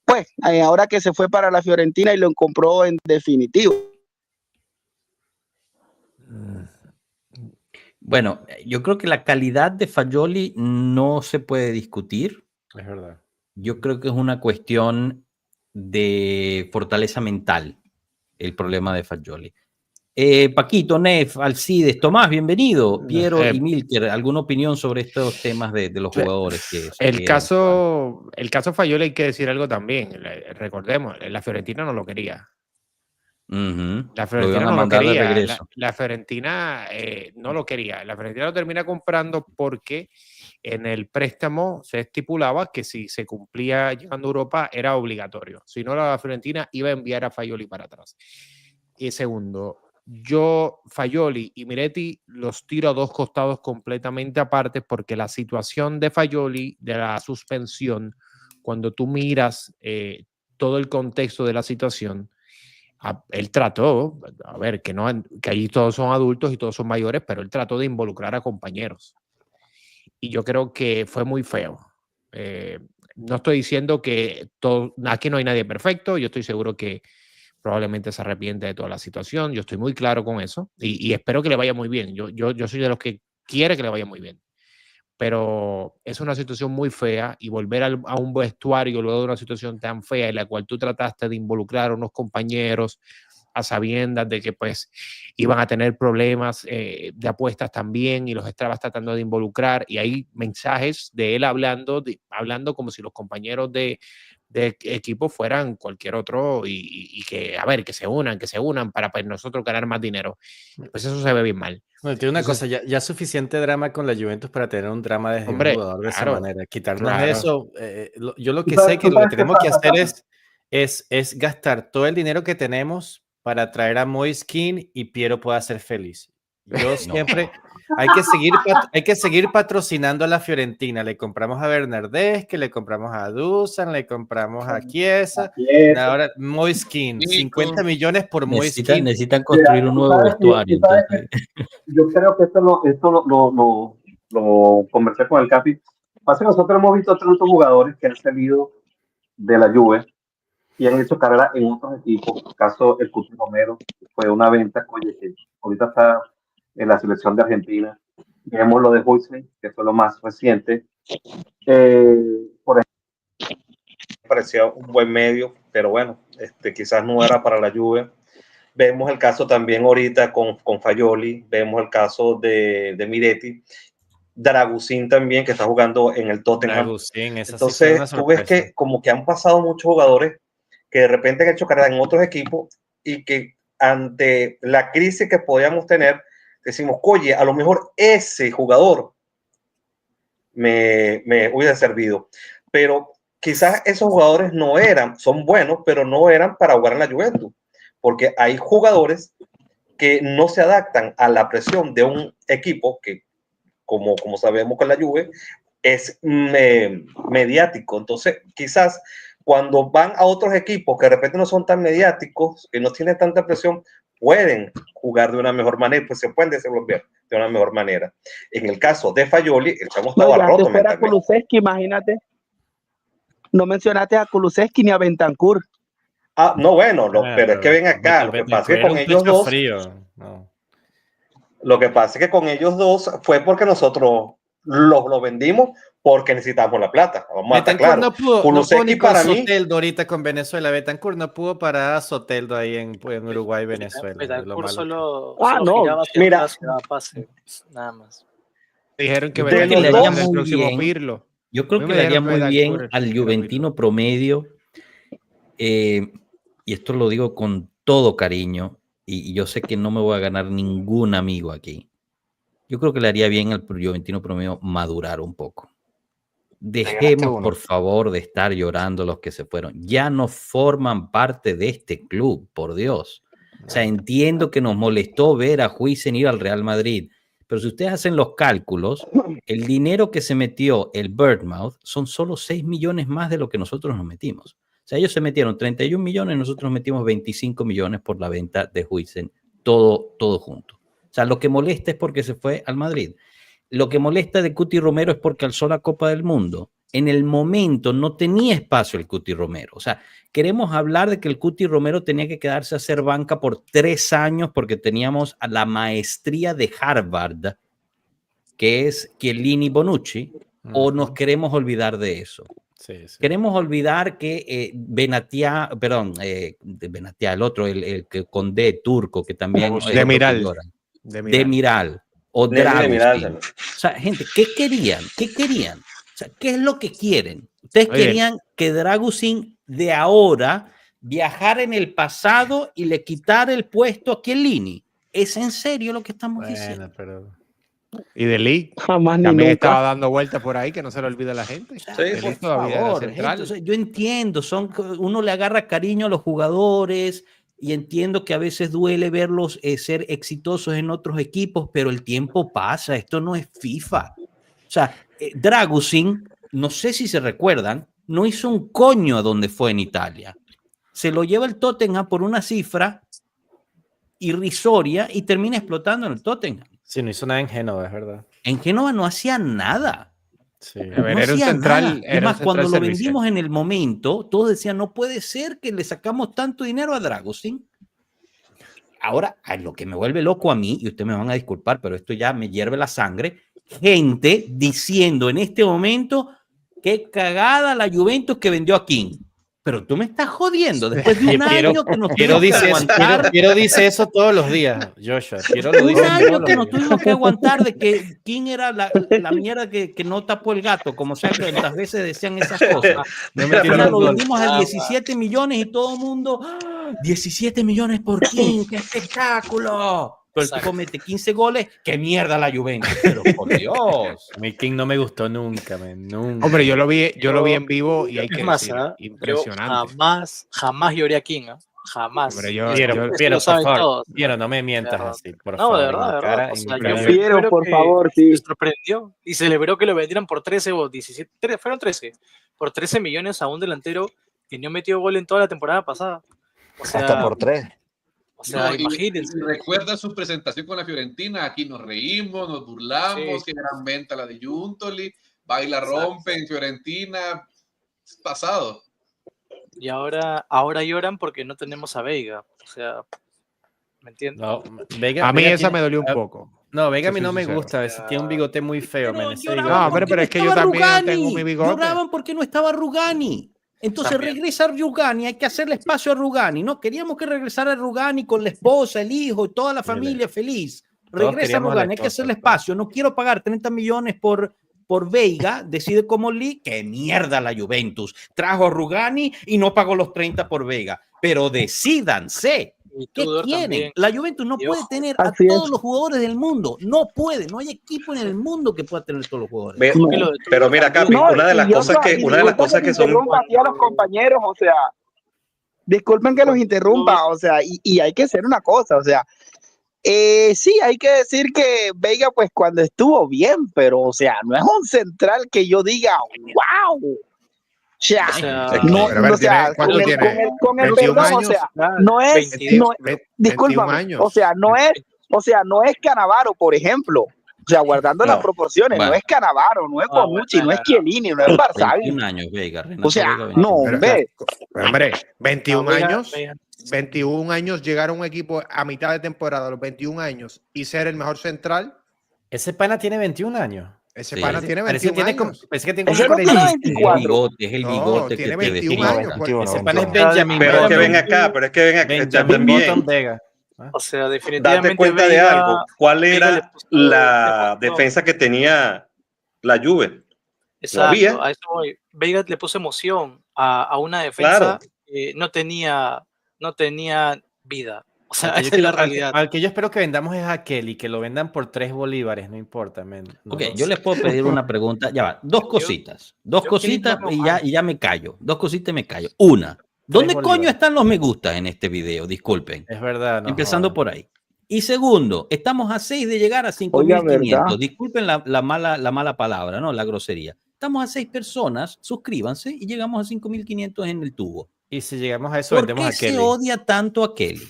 pues, ahora que se fue para la Fiorentina y lo compró en definitivo. Bueno, yo creo que la calidad de Faioli no se puede discutir. Es verdad. Yo creo que es una cuestión de fortaleza mental el problema de Faioli. Paquito, Nef, Alcides, Tomás, bienvenido. Piero y Milker, ¿alguna opinión sobre estos temas de los jugadores? El caso Faioli, hay que decir algo también. Recordemos, la Fiorentina no lo quería. La Fiorentina no lo quería. La Fiorentina no lo quería. La Fiorentina lo termina comprando porque en el préstamo se estipulaba que si se cumplía llegando a Europa era obligatorio. Si no, la Fiorentina iba a enviar a Faioli para atrás. Y segundo, yo Faioli y Miretti los tiro a dos costados completamente aparte, porque la situación de Faioli, de la suspensión, cuando tú miras todo el contexto de la situación, él trató, a ver, que allí todos son adultos y todos son mayores, pero él trató de involucrar a compañeros. Y yo creo que fue muy feo. No estoy diciendo que aquí no hay nadie perfecto, yo estoy seguro que probablemente se arrepiente de toda la situación, yo estoy muy claro con eso y espero que le vaya muy bien. Yo soy de los que quiere que le vaya muy bien. Pero es una situación muy fea y volver a un vestuario luego de una situación tan fea en la cual tú trataste de involucrar a unos compañeros a sabiendas de que pues iban a tener problemas de apuestas también y los estabas tratando de involucrar, y hay mensajes de él hablando como si los compañeros de equipo fueran cualquier otro y que, a ver, que se unan para pues, nosotros ganar más dinero. Pues eso se ve bien mal. Bueno, tiene una cosa, ya suficiente drama con la Juventus para tener un drama desde un jugador de esa manera. Quitarnos eso, yo lo que sé que lo que tenemos que hacer es gastar todo el dinero que tenemos para traer a Moise Kean y Piero pueda ser feliz. Yo siempre, hay que seguir patrocinando a la Fiorentina. Le compramos a Bernardeschi, le compramos a Dusan, le compramos a Chiesa. Ahora Moise Kean, 50 millones por Moise Kean. Necesitan construir un nuevo vestuario. Yo creo que esto lo conversé con el Capi. Pasa que nosotros hemos visto tantos jugadores que han salido de la Juve y han hecho carrera en otros equipos. En el caso el Cuti Romero fue una venta, oye, que ahorita está en la selección de Argentina. Vemos lo de Huixley, que fue lo más reciente. Por ejemplo, parecía un buen medio, pero bueno, quizás no era para la Juve. Vemos el caso también ahorita con Faioli, vemos el caso de Miretti, Dragusin también, que está jugando en el Tottenham. Entonces, tú ves que como que han pasado muchos jugadores que de repente han hecho carrera en otros equipos y que ante la crisis que podíamos tener, decimos, oye, a lo mejor ese jugador me hubiera servido. Pero quizás esos jugadores son buenos, pero no eran para jugar en la Juventus. Porque hay jugadores que no se adaptan a la presión de un equipo que, como sabemos con la Juve, es mediático. Entonces, quizás cuando van a otros equipos que de repente no son tan mediáticos, que no tienen tanta presión, pueden jugar de una mejor manera, pues se pueden desenvolver de una mejor manera. En el caso de Faioli, el chamo estaba roto mentalmente. Kulusevski, imagínate. No mencionaste a Kulusevski ni a Bentancur. No, bueno, pero es que ven acá, lo que pasa es que con ellos dos, lo que pasa es que con ellos dos fue porque nosotros lo vendimos porque necesitamos la plata. Vamos a estar claros. No pudo ni con Soteldo ahorita con Venezuela. Betancourt no pudo parar a Soteldo ahí en Uruguay, Venezuela. Betancourt solo mira, pase, nada más. Dijeron que Betancourt le haría muy bien. Pirlo. Yo creo que le haría muy bien al juventino promedio. Y esto lo digo con todo cariño, y yo sé que no me voy a ganar ningún amigo aquí. Yo creo que le haría bien al juventino promedio madurar un poco. dejemos por favor de estar llorando los que se fueron. Ya no forman parte de este club, por Dios. O sea, entiendo que nos molestó ver a Huijsen ir al Real Madrid, pero si ustedes hacen los cálculos, el dinero que se metió el Bournemouth son solo 6 millones más de lo que nosotros nos metimos. O sea, ellos se metieron 31 millones, nosotros metimos 25 millones por la venta de Huijsen, todo junto. O sea, lo que molesta es porque se fue al Madrid. Lo que molesta de Cuti Romero es porque alzó la Copa del Mundo. En el momento no tenía espacio el Cuti Romero. O sea, queremos hablar de que el Cuti Romero tenía que quedarse a hacer banca por 3 años porque teníamos a la maestría de Harvard, que es Chiellini Bonucci, o nos queremos olvidar de eso. Sí. Queremos olvidar que Benatia, el otro, el Condé turco, que también... Demiral. O Dragusin. O sea, gente, ¿qué querían? O sea, ¿qué es lo que quieren? Ustedes querían que Dragusin de ahora viajara en el pasado y le quitara el puesto a Chiellini. ¿Es en serio lo que estamos diciendo? Pero... Y de Lee jamás ni también nunca estaba dando vueltas por ahí, que no se le olvide a la gente. Sí, por favor, gente, o sea, yo entiendo, uno le agarra cariño a los jugadores y entiendo que a veces duele verlos ser exitosos en otros equipos, pero el tiempo pasa, esto no es FIFA. O sea, Dragusin, no sé si se recuerdan, no hizo un coño a donde fue en Italia. Se lo lleva el Tottenham por una cifra irrisoria y termina explotando en el Tottenham. Sí, no hizo nada en Génova, es verdad. En Génova no hacía nada. Sí. A ver, era un central. Además, cuando lo vendimos en el momento, todos decían, no puede ser que le sacamos tanto dinero a Dragusin. Ahora, lo que me vuelve loco a mí, y ustedes me van a disculpar, pero esto ya me hierve la sangre, gente diciendo en este momento qué cagada la Juventus que vendió a King. Pero tú me estás jodiendo después de un año que nos tuvimos que aguantar. Piero dice eso todos los días, Joshua. Un año que nos tuvimos que aguantar de que King era la mierda que no tapó el gato, como sea que tantas veces decían esas cosas. Lo vendimos a 17 millones y todo el mundo, 17 millones por King, ¡qué espectáculo! Pero el tipo mete 15 goles, ¡qué mierda la Juventus! Pero por Dios. A mí King no me gustó nunca, nunca. Hombre, yo lo vi en vivo y hay que decir, impresionante. Jamás lloré a King, ¿eh? Jamás. Hombre, Piero, por favor, Piero, no me mientas así, por favor. No, de verdad. O sea, yo Piero, por favor, sí. Me sorprendió y celebró que lo vendieran por 13 o 17, fueron 13, por 13 millones a un delantero que no metió gol en toda la temporada pasada. O sea, hasta por 3. O sea, no, imagínense. Y recuerda su presentación con la Fiorentina, aquí nos reímos, nos burlamos, qué gran venta la de Giuntoli, baila, rompe en Fiorentina, es pasado. Y ahora lloran porque no tenemos a Veiga, o sea, ¿me entiendes? No, a mí esa me dolió un poco. No, Veiga a mí no me gusta, a veces tiene un bigote muy feo. No, pero es que yo también tengo mi bigote. Lloraban porque no estaba Rugani. Entonces también regresa Rugani, hay que hacerle espacio a Rugani, ¿no? Queríamos que regresara Rugani con la esposa, el hijo y toda la familia feliz. Regresa Rugani, hay que hacerle espacio. No quiero pagar 30 millones por Veiga, decide como Lee, qué mierda la Juventus. Trajo a Rugani y no pagó los 30 por Veiga. Pero decídanse. ¿Qué quieren? También. La Juventus no puede tener a todos los jugadores del mundo. No puede. No hay equipo en el mundo que pueda tener todos los jugadores. Pero mira, Capi, una de las cosas que son... A los compañeros, o sea, disculpen que los interrumpa, o sea, y hay que hacer una cosa, o sea, sí, hay que decir que Veiga, pues, cuando estuvo bien, pero, o sea, no es un central que yo diga, wow. O sea, con el perdón, o sea, no es, discúlpame, o sea, no es Cannavaro, por ejemplo, o sea, guardando las proporciones, no es Cannavaro, no es Bonucci, no es Chiellini, no es Barzagli. 21 años, Veiga, o sea, no, hombre, 21 años llegar a un equipo a mitad de temporada, a los 21 años, y ser el mejor central. Ese pana tiene 21 años. Ese pana tiene 21 años. Parece que tiene es el bigote tiene que 21 años. Ese pana es Benjamin. Pero es que ven acá, también. Vega. O sea, definitivamente. Date cuenta de algo. ¿Cuál era la defensa que tenía la Juve? Exacto, a eso voy. Veiga le puso emoción a una defensa que no tenía vida. O sea, Al que yo esa es la quiero- al que- realidad. al que yo espero que vendamos es a Kelly, que lo vendan por 3 bolívares, no importa, men. No, Ok, no yo sé. les puedo pedir una pregunta. Ya va, dos cositas. Dos yo cositas Kelly no y ya me callo. Dos cositas y me callo. Una, ¿dónde coño bolívares. están los me gustas en este video? Disculpen. Es verdad, no Empezando jodas. por ahí. Y segundo, estamos a 6 de llegar a Oiga, 5.500. ¿verdad? Disculpen la mala palabra, ¿no? La grosería. Estamos a 6 personas, suscríbanse y llegamos a 5.500 en el tubo. Y si llegamos a eso, ¿Por vendemos qué a se Kelly. odia tanto a Kelly?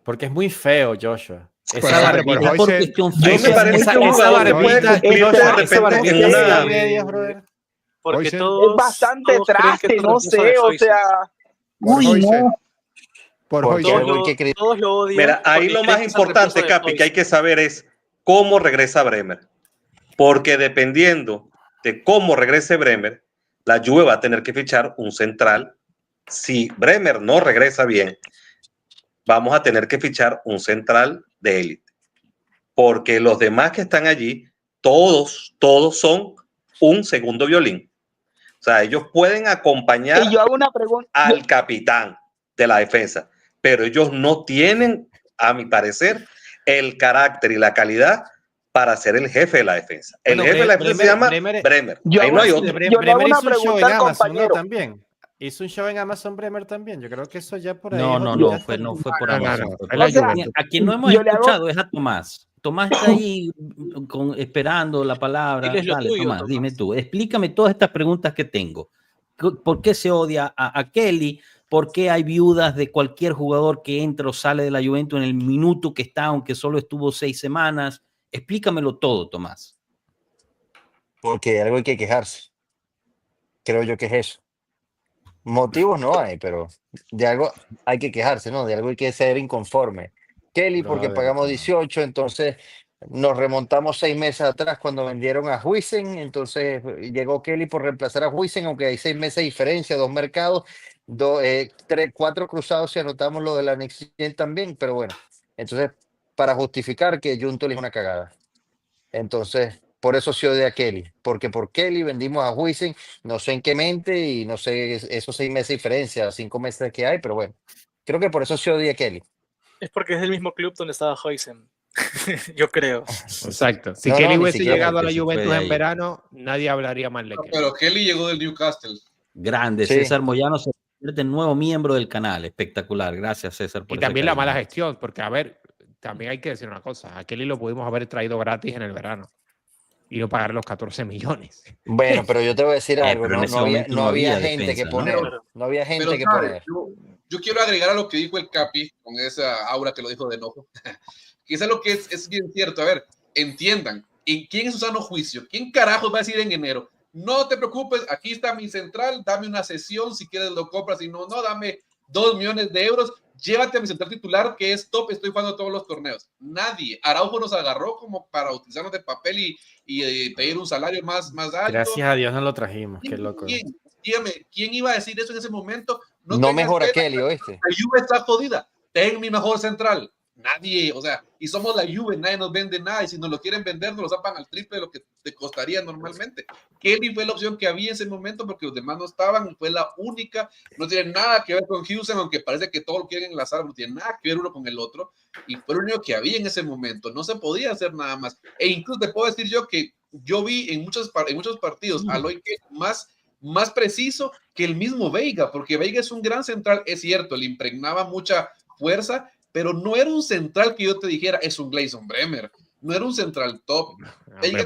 Porque es muy feo, Joshua. Pues, Esa hombre, por barbita, Es por Hoysen- cuestión A mí me física. parece que un esa jugador puede barbita, cumplirte de esa repente barbita en una... a medias, brother. Porque Hoysen- todos, Es bastante todos creen que traste, es no reemplazo de sé, o Hoysen. sea. Por Uy, Hoysen. no. Por Porque Hoysen. algo hay que Todos lo odian. Mira, ahí porque lo creen más que es el importante, reemplazo de Capi, que hay Hoysen. que saber es cómo regresa Bremer. Porque dependiendo de cómo regrese Bremer, la Juve va a tener que fichar un central. Si Bremer no regresa bien, vamos a tener que fichar un central de élite. Porque los demás que están allí, todos son un segundo violín. O sea, ellos pueden acompañar Y yo hago una pregunta. al capitán de la defensa, pero ellos no tienen, a mi parecer, el carácter y la calidad para ser el jefe de la defensa. El Bueno, jefe de la defensa se llama Bremer. Yo Ahí no hay hago- otro. Yo le hago Bremer una hizo un show pregunta en al Amazon, ¿no? compañero. También. Hizo un show en Amazon Bremer también. Yo creo que eso ya por ahí. No, es no, otro- no, ya fue, está- no fue por No, no, Amazon. no, fue es por- la O sea, Juventus. A quien no hemos yo le hago- escuchado es a Tomás. Tomás está ahí esperando la palabra. Diles lo Dale, tuyo, Tomás, Tomás. dime tú. Explícame todas estas preguntas que tengo. ¿Por qué se odia a Kelly? ¿Por qué hay viudas de cualquier jugador que entra o sale de la Juventus en el minuto que está, aunque solo estuvo 6 semanas? Explícamelo todo, Tomás. Porque de algo hay que quejarse. Creo yo que es eso. Motivos no hay, pero de algo hay que quejarse, ¿no? De algo hay que ser inconforme. Kelly, porque Brother, pagamos no. 18, entonces nos remontamos 6 meses atrás cuando vendieron a Huijsen, entonces llegó Kelly por reemplazar a Huijsen, aunque hay 6 meses de diferencia, 2 mercados, 4 cruzados si anotamos lo de la Next Gen también, pero bueno, entonces para justificar que Junto es una cagada. Entonces, por eso se odia a Kelly, porque por Kelly vendimos a Huijsen, no sé en qué mente y no sé esos 6 meses de diferencia, 5 meses que hay, pero bueno, creo que por eso se odia a Kelly. Es porque es del mismo club donde estaba Hoysen. Yo creo. Exacto. Si No, Kelly no, ni hubiese siquiera, llegado a la que se Juventus puede en ahí. verano, nadie hablaría mal de No, Kelly. pero Kelly llegó del Newcastle. Grande, Sí. César Moyano se convierte en nuevo miembro del canal. Espectacular. Gracias, César, por Y ese también la cariño. mala gestión, porque a ver, también hay que decir una cosa, a Kelly lo pudimos haber traído gratis en el verano y no pagar los 14 millones. Bueno, pero yo te voy a decir algo, pero en no, ese no había, momento no no había había gente defensa, que ¿no? poner, no había gente Pero, que ¿sabes? poner. Yo quiero agregar a lo que dijo el Capi, con esa aura que lo dijo de enojo. Quizá lo que es bien cierto. A ver, entiendan, ¿en quién es su sano juicio? ¿Quién carajos va a decir en enero? No te preocupes, aquí está mi central, dame una sesión, si quieres lo compras, si no, dame 2 millones de euros, llévate a mi central titular que es top, estoy jugando todos los torneos. Nadie. Araujo nos agarró como para utilizarnos de papel y pedir un salario más alto. Gracias a Dios no lo trajimos. Qué loco. Dígame, ¿quién iba a decir eso en ese momento? No tengas mejora pena, Kelly, ¿oíste? la Juve está jodida. Ten mi mejor central. Nadie, o sea, y somos la Juve, nadie nos vende nada. Y si nos lo quieren vender, nos lo zapan al triple de lo que te costaría normalmente. Kelly fue la opción que había en ese momento porque los demás no estaban. Fue la única. No tiene nada que ver con Houston, aunque parece que todos lo quieren enlazar. No tiene nada que ver uno con el otro. Y fue lo único que había en ese momento. No se podía hacer nada más. E incluso te puedo decir yo que yo vi en muchos partidos a Loic más preciso que el mismo Veiga, porque Veiga es un gran central, es cierto, le impregnaba mucha fuerza, pero no era un central que yo te dijera, es un Gleison Bremer, no era un central top. Veiga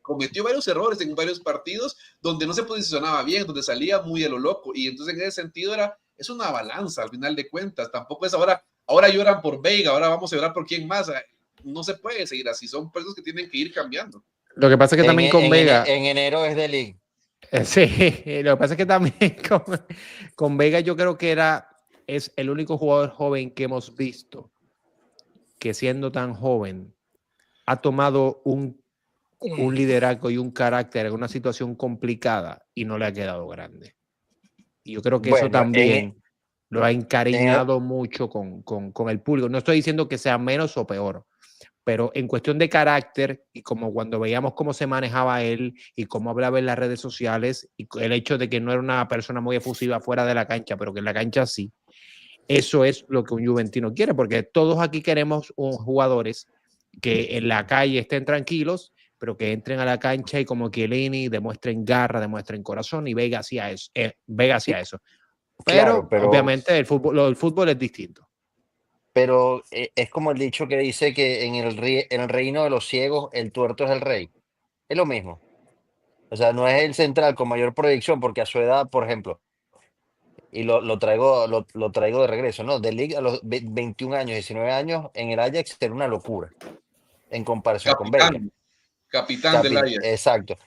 cometió varios errores en varios partidos donde no se posicionaba bien, donde salía muy a lo loco, y entonces en ese sentido es una balanza al final de cuentas, tampoco es ahora lloran por Veiga, ahora vamos a llorar por quién más, no se puede seguir así, son personas que tienen que ir cambiando. Lo que pasa es que también con Vega... En enero es de League. Sí, lo que pasa es que también con Vega yo creo que es el único jugador joven que hemos visto que siendo tan joven ha tomado un liderazgo y un carácter en una situación complicada y no le ha quedado grande. Y yo creo que eso también lo ha encariñado mucho con el público. No estoy diciendo que sea menos o peor, pero en cuestión de carácter y como cuando veíamos cómo se manejaba él y cómo hablaba en las redes sociales y el hecho de que no era una persona muy efusiva fuera de la cancha, pero que en la cancha sí, Eso es lo que un juventino quiere, porque todos aquí queremos jugadores que en la calle estén tranquilos, pero que entren a la cancha y como Chiellini demuestren garra, demuestren corazón, y Vega hacia eso. Claro, Pero obviamente el fútbol es distinto. Pero es como el dicho que dice que en el reino de los ciegos el tuerto es el rey. Es lo mismo. O sea, no es el central con mayor proyección, porque a su edad, por ejemplo, y lo traigo de regreso, ¿no? De Ligt a los 21 años, 19 años, en el Ajax era una locura en comparación con Vega. Capitán del Ajax. Exacto.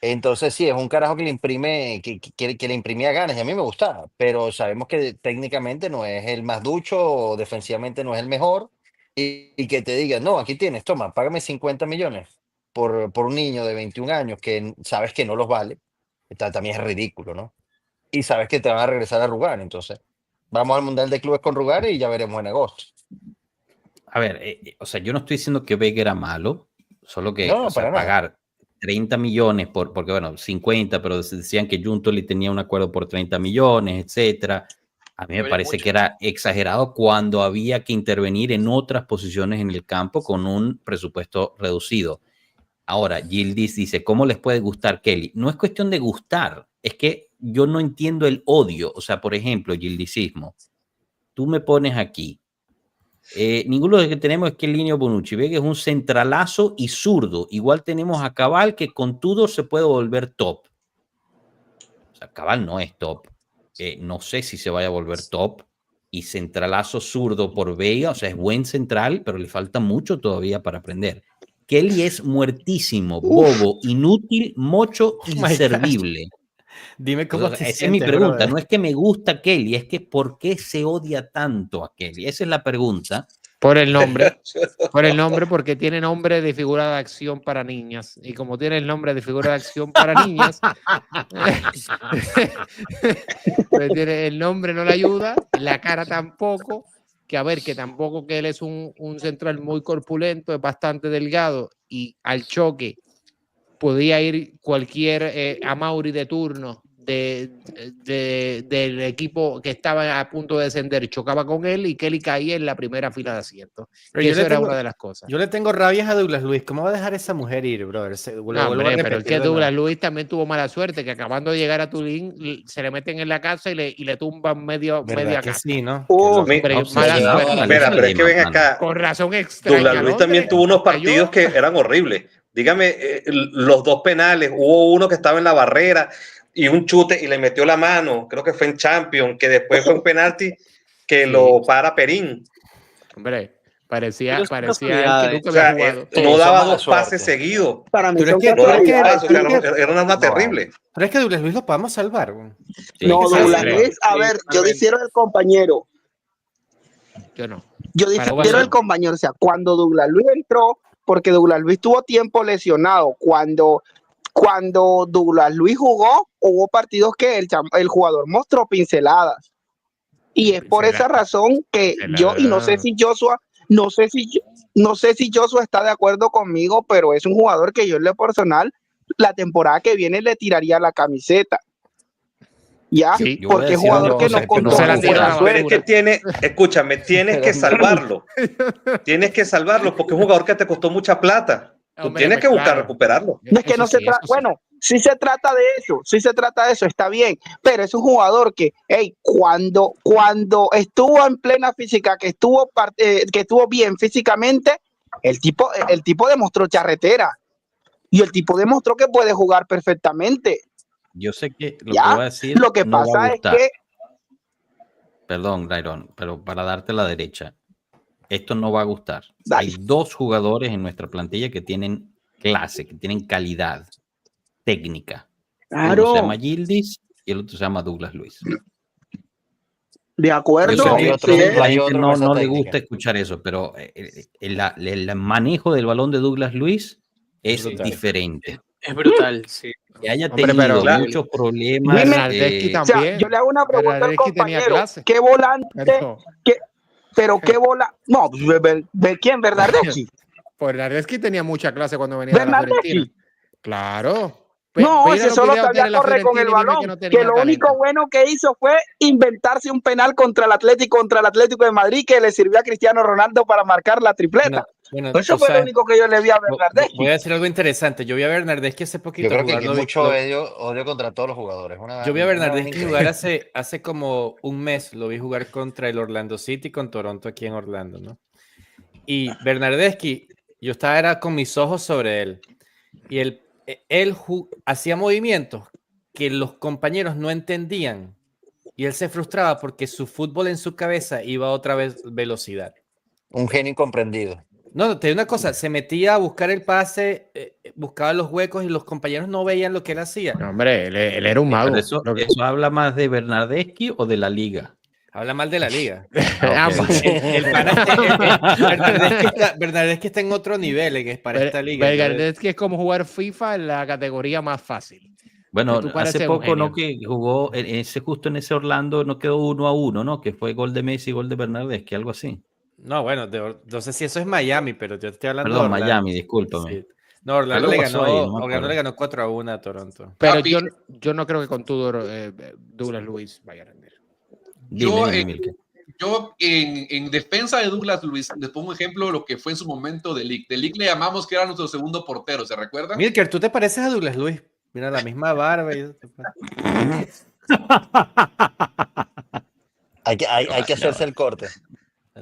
Entonces sí, es un carajo que le imprime, que le imprimía ganas, y a mí me gustaba, pero sabemos que técnicamente no es el más ducho, o defensivamente no es el mejor, y que te diga, no, aquí tienes, toma, págame 50 millones por un niño de 21 años que sabes que no los vale, también es ridículo, ¿no? Y sabes que te van a regresar a Rugar, entonces vamos al Mundial de Clubes con Rugar y ya veremos en agosto. A ver, o sea, yo no estoy diciendo que Vega era malo, solo que No, o sea, para nada. pagar 30 millones porque bueno, 50, pero decían que Juntoli tenía un acuerdo por 30 millones, etcétera. A mí me Duele parece mucho. que era exagerado cuando había que intervenir en otras posiciones en el campo con un presupuesto reducido. Ahora, Yildiz dice, ¿cómo les puede gustar Kelly? No es cuestión de gustar, es que yo no entiendo el odio. O sea, por ejemplo, Yildicismo. Tú me pones aquí. Ninguno de los que tenemos es Kelly o Bonucci. Vega es un centralazo y zurdo. Igual tenemos a Cabal, que con Tudor se puede volver top. O sea, Cabal no es top. No sé si se vaya a volver top. Y centralazo zurdo por Vega, o sea, es buen central, pero le falta mucho todavía para aprender. Kelly es muertísimo, bobo, inútil, mocho, inservible. Dime cómo te Esa es mi sientes, pregunta. brother. No es que me gusta Kelly, es que ¿por qué se odia tanto a Kelly? Esa es la pregunta. Por el nombre, porque tiene nombre de figura de acción para niñas. Y como tiene el nombre de figura de acción para niñas, pues el nombre no le ayuda, la cara tampoco. Que a ver, que tampoco que él es un central muy corpulento, es bastante delgado, y al choque podía ir cualquier Amauri de turno del equipo que estaba a punto de descender, chocaba con él y Kelly caía en la primera fila de asientos. Que eso era una de las cosas. Yo le tengo rabias a Douglas Luiz. ¿Cómo va a dejar a esa mujer ir, brother? No, hombre, pero es que Douglas Luiz también tuvo mala suerte, que acabando de llegar a Tulín se le meten en la casa y le tumban media casa. Sí, ¿no? Hombre, mala suerte. Espera, pero es que ven acá. Con razón extraña. Douglas Luiz también tuvo unos partidos que eran horribles. Dígame, los dos penales, hubo uno que estaba en la barrera y un chute y le metió la mano, creo que fue en Champions, que después fue un penalti que lo para Perín. Hombre, parecía que nunca o sea, había jugado. no daba dos pases seguidos. Para mí Pero son es que, casualidades. era una arma terrible. Pero es que Douglas Luiz lo podemos salvar. Sí, No, que Douglas sí. Luiz, a ver, yo difiero del compañero. Yo no. Yo difiero del compañero. O sea, cuando Douglas Luiz entró, porque Douglas Luiz tuvo tiempo lesionado, cuando Douglas Luiz jugó, hubo partidos que el jugador mostró pinceladas. Y es por esa razón que yo, y no sé si Joshua está de acuerdo conmigo, pero es un jugador que yo en lo personal, la temporada que viene le tiraría la camiseta. ¿Ya? Sí, Porque es jugador que no contó con buena Pero es suerte. que escúchame, tienes que salvarlo. Tienes que salvarlo porque es un jugador que te costó mucha plata. Tú Hombre, tienes pues que buscar claro. recuperarlo. No es que no se trata, bueno, sí se trata de eso, está bien, pero es un jugador que, cuando estuvo en plena física, que estuvo bien físicamente, el tipo demostró charretera y el tipo demostró que puede jugar perfectamente. Yo sé que lo ¿Ya? que voy a decir Lo que no va a pasa es gustar. que Perdón, Dairon, pero para darte la derecha, esto no va a gustar. Dale. Hay dos jugadores en nuestra plantilla que tienen clase, que tienen calidad técnica. Uno claro, se llama Yildiz y el otro se llama Douglas Luiz. de Yo acuerdo, sé que otro- sí, a la hay gente otro no con esa le técnica. gusta escuchar eso, pero el manejo del balón de Douglas Luiz es Brutal. diferente. Es brutal, sí. Que haya Hombre, tenido pero- muchos problemas. Bernardeschi o sea, también. yo le hago una pregunta al Bernardeschi tenía compañero, clase. ¿qué volante? Pero Qué bola, no, ¿de quién? ¿Bernardeschi? Bernardeschi tenía mucha clase cuando venía de la ¿Bernardeschi? Fiorentina. Claro. No, Mira ese los solo videos de sabía la correr con el Fiorentina y dime balón. que no Que tenía lo único talento. bueno que hizo fue inventarse un penal contra el Atlético de Madrid que le sirvió a Cristiano Ronaldo para marcar la tripleta. Bueno, Eso tú fue lo sabes, único que yo le vi a voy Bernardeschi. a decir algo interesante. Yo vi a Bernardeschi hace Yo poquito creo que jugar. aquí hay mucho odio contra todos los jugadores. Yo vi a Una vaina Bernardeschi jugar increíble. hace como un mes. Lo vi jugar contra el Orlando City con Toronto aquí en Orlando, ¿no? Y Bernardeschi, yo era con mis ojos sobre él. Y él hacía movimientos que los compañeros no entendían. Y él se frustraba porque su fútbol en su cabeza iba a otra vez velocidad. Un genio incomprendido. No, te digo una cosa, se metía a buscar el pase, buscaba los huecos y los compañeros no veían lo que él hacía. No, hombre, él era un mago. Eso habla más de Bernardeschi o de la liga. Habla mal de la liga. Ambos. Bernardeschi está en otro nivel para esta liga. Bernardeschi es como jugar FIFA en la categoría más fácil. Bueno, Tú pareces hace un poco, ¿no? genio. Que jugó justo en ese Orlando, no quedó 1-1, ¿no? Que fue gol de Messi y gol de Bernardeschi, algo así. No, bueno, no sé si eso es Miami, pero yo estoy hablando Perdón, de Orlando. Miami, discúlpame. Sí. No, Orlando le pasó ahí? No me Orlando acuerdo. le ganó 4-1 a Toronto. Pero yo no creo que con Tudor Douglas Luiz vaya a rendir. Dime, Milke. Yo en defensa de Douglas Luiz les pongo un ejemplo de lo que fue en su momento de Ligt. De Ligt le llamamos que era nuestro segundo portero, ¿se recuerdan? Milker, tú te pareces a Douglas Luiz. Mira, la misma barba. Hay que hacerse el corte.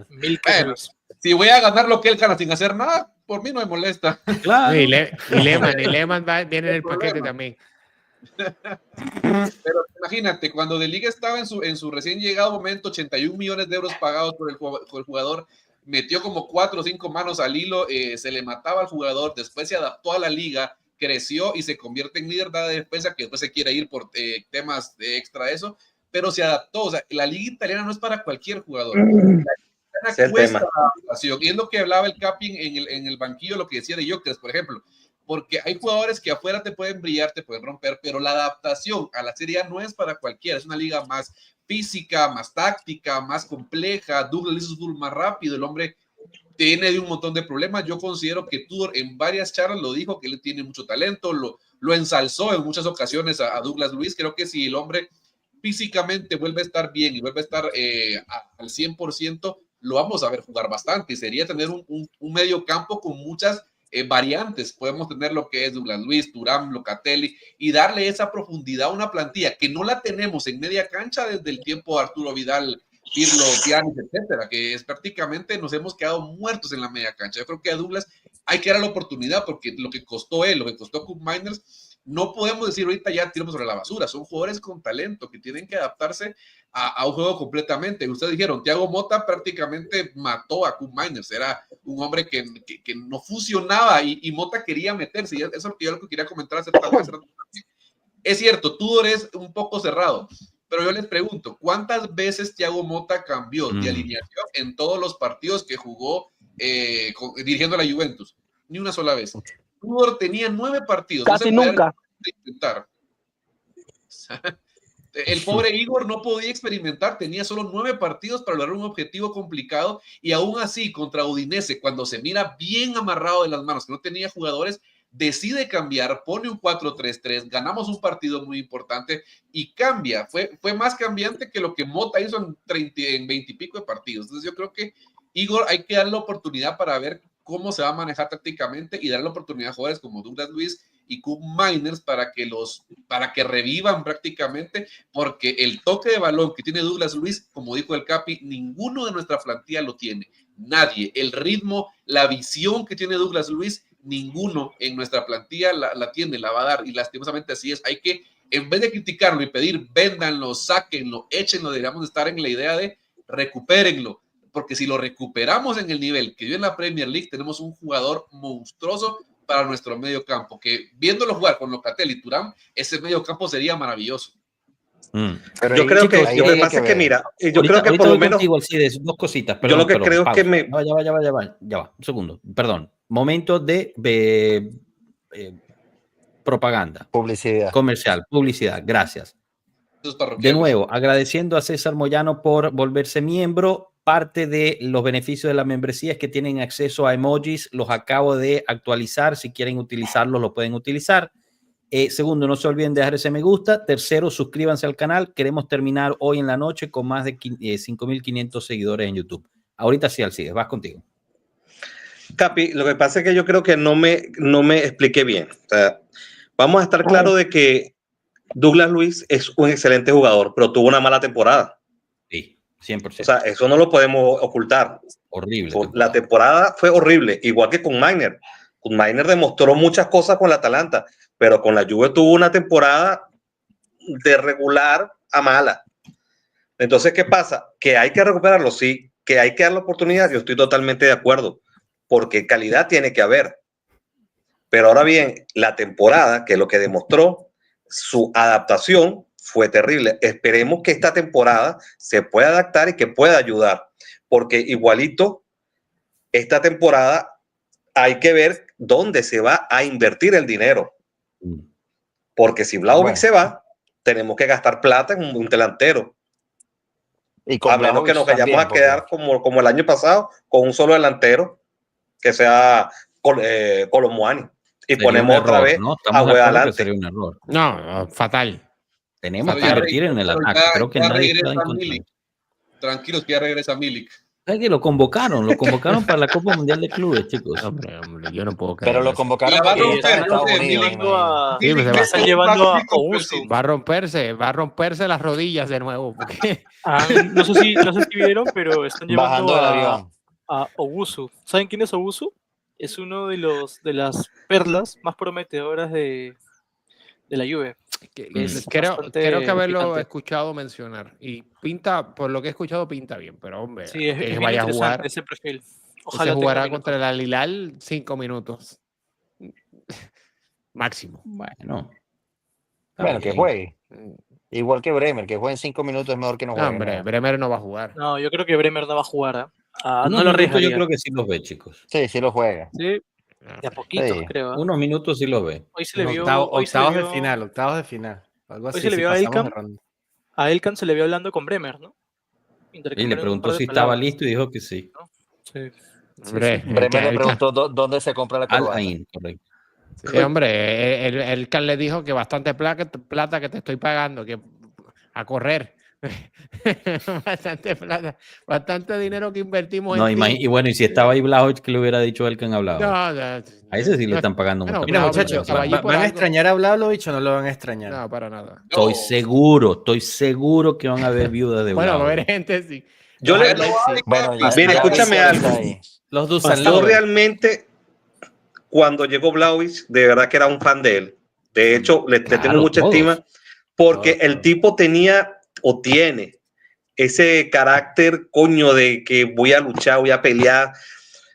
Bueno, si voy a ganar lo que él gana sin hacer nada, por mí no me molesta. Claro. Y Lehmann viene en el paquete también. Pero imagínate, cuando De Liga estaba en su recién llegado momento, 81 millones de euros pagados por el jugador, metió como 4 o 5 manos al hilo, se le mataba al jugador, después se adaptó a la liga, creció y se convierte en líder de defensa, que después se quiere ir por temas de extra eso, pero se adaptó. O sea, la liga italiana no es para cualquier jugador. La cuesta la adaptación. Y es lo que hablaba el Capi en el banquillo, lo que decía de Jokers, por ejemplo. Porque hay jugadores que afuera te pueden brillar, te pueden romper, pero la adaptación a la Serie A no es para cualquiera. Es una liga más física, más táctica, más compleja. Douglas hizo su fútbol más rápido. El hombre tiene de un montón de problemas. Yo considero que Tudor en varias charlas lo dijo, que él tiene mucho talento, lo ensalzó en muchas ocasiones a Douglas Luiz. Creo que si el hombre físicamente vuelve a estar bien y vuelve a estar al 100%, lo vamos a ver jugar bastante. Y sería tener un medio campo con muchas variantes. Podemos tener lo que es Douglas Luiz, Thuram, Locatelli, y darle esa profundidad a una plantilla que no la tenemos en media cancha desde el tiempo de Arturo Vidal, Pirlo, Pjanic, etcétera, que es prácticamente nos hemos quedado muertos en la media cancha. Yo creo que a Douglas hay que dar la oportunidad, porque lo que costó él, lo que costó Koop Miners, no podemos decir ahorita ya tiramos sobre la basura. Son jugadores con talento que tienen que adaptarse a un juego completamente. Ustedes dijeron, Thiago Motta prácticamente mató a Koop Miners. Era un hombre que no funcionaba y Motta quería meterse. Y eso es lo que yo quería comentar hace rato. Es cierto, Tudor es un poco cerrado, pero yo les pregunto, ¿cuántas veces Thiago Motta cambió de alineación en todos los partidos que jugó dirigiendo a la Juventus? Ni una sola vez. Tudor tenía 9 partidos. Casi nunca. Intentar. El pobre Igor no podía experimentar, tenía solo 9 partidos para lograr un objetivo complicado, y aún así contra Udinese, cuando se mira bien amarrado de las manos, que no tenía jugadores, decide cambiar, pone un 4-3-3, ganamos un partido muy importante y cambia. Fue más cambiante que lo que Motta hizo en 20 y pico de partidos. Entonces yo creo que Igor hay que darle la oportunidad para ver cómo se va a manejar tácticamente y darle la oportunidad a jugadores como Douglas Luiz y Koop Miners para que revivan prácticamente, porque el toque de balón que tiene Douglas Luiz, como dijo el Capi, ninguno de nuestra plantilla lo tiene, nadie. El ritmo, la visión que tiene Douglas Luiz, ninguno en nuestra plantilla la tiene, la va a dar, y lastimosamente así es. Hay que, en vez de criticarlo y pedir véndanlo, sáquenlo, échenlo, deberíamos estar en la idea de recupérenlo, porque si lo recuperamos en el nivel que dio en la Premier League, tenemos un jugador monstruoso para nuestro medio campo, que viéndolo jugar con Locatelli y Thuram, ese medio campo sería maravilloso. Pero yo creo que lo que pasa es que, mira, yo creo que por lo menos contigo, sí, de dos cositas. Perdón, yo lo que creo es que ya va, un segundo, perdón. Momento de propaganda. Publicidad. Comercial, publicidad, gracias. De nuevo, agradeciendo a César Moyano por volverse miembro. Parte de los beneficios de la membresía es que tienen acceso a emojis. Los acabo de actualizar. Si quieren utilizarlos, lo pueden utilizar. Segundo, no se olviden de dejar ese me gusta. Tercero, suscríbanse al canal. Queremos terminar hoy en la noche con más de 5.500 seguidores en YouTube. Ahorita sí, Alcides, vas contigo. Capi, lo que pasa es que yo creo que no me expliqué bien. O sea, vamos a estar claros de que Douglas Luiz es un excelente jugador, pero tuvo una mala temporada. Sí, 100%. O sea, eso no lo podemos ocultar. Horrible. La temporada fue horrible, igual que con Mainer. Con Mainer demostró muchas cosas con la Atalanta, pero con la Juve tuvo una temporada de regular a mala. Entonces, ¿qué pasa? Que hay que recuperarlo, sí, que hay que dar la oportunidad. Yo estoy totalmente de acuerdo, porque calidad tiene que haber. Pero ahora bien, la temporada, que es lo que demostró, su adaptación fue terrible. Esperemos que esta temporada se pueda adaptar y que pueda ayudar, porque igualito, esta temporada hay que ver dónde se va a invertir el dinero. Porque si Vlahovic se va, tenemos que gastar plata en un delantero. Y con a menos que nos vayamos también, a quedar como el año pasado, con un solo delantero, que sea Colomboani. Y Sería ponemos otra vez a jugar adelante. Sería un error. No, fatal. Tenemos que invertir en el ataque. Creo que nadie está en contra. Tranquilos, que ya regresa Milik. ¿Sabes que lo convocaron para la Copa Mundial de Clubes, chicos? Hombre, yo no puedo creer. Pero lo convocaron porque está en Estados Unidos. Están llevando a Owusu. Va a romperse las rodillas de nuevo. Porque... no sé si vieron, pero están llevando Bajando del avión. a Owusu. ¿Saben quién es Owusu? Es uno de las perlas más prometedoras de la Juve. Creo que haberlo picante. Escuchado mencionar. Y pinta, por lo que he escuchado, pinta bien. Pero, hombre, sí, es vaya a jugar. Ese perfil. Ojalá se jugará contra el Al-Hilal 5 minutos. Máximo. Bueno, que juegue. Igual que Bremer, que juegue en 5 minutos es mejor que no juegue. Hombre, Bremer no va a jugar. No, yo creo que Bremer no va a jugar. No lo arriesgaría. Yo creo que sí los ve, chicos. Sí lo juega. Sí. De a poquito, creo. Unos minutos sí los ve. Hoy se le vio. Octavos de final. Algo así. Hoy se le vio a Elkan se le vio hablando con Bremer, ¿no? Y le preguntó si estaba listo y dijo que sí. ¿No? Sí. Bremer le preguntó dónde se compra la corbata. Correcto. Sí, hombre, Elkan le dijo que bastante plata que te estoy pagando, que a correr. Bastante plata, bastante dinero que invertimos en ti. Y bueno, y si estaba ahí Vlahovic, que le hubiera dicho a él que han hablado. A ese sí le están pagando mucho. Mira, muchachos, ¿van a extrañar a Vlahovic o no lo van a extrañar? No, para nada. Estoy seguro que van a haber viudas de Vlahovic. Bueno, a ver, gente, sí. Yo mira, escúchame algo. Los Dusan yo realmente, cuando llegó Vlahovic, de verdad que era un fan de él. De hecho, le tengo mucha estima, porque el tipo tenía o tiene ese carácter, coño, de que voy a luchar, voy a pelear. O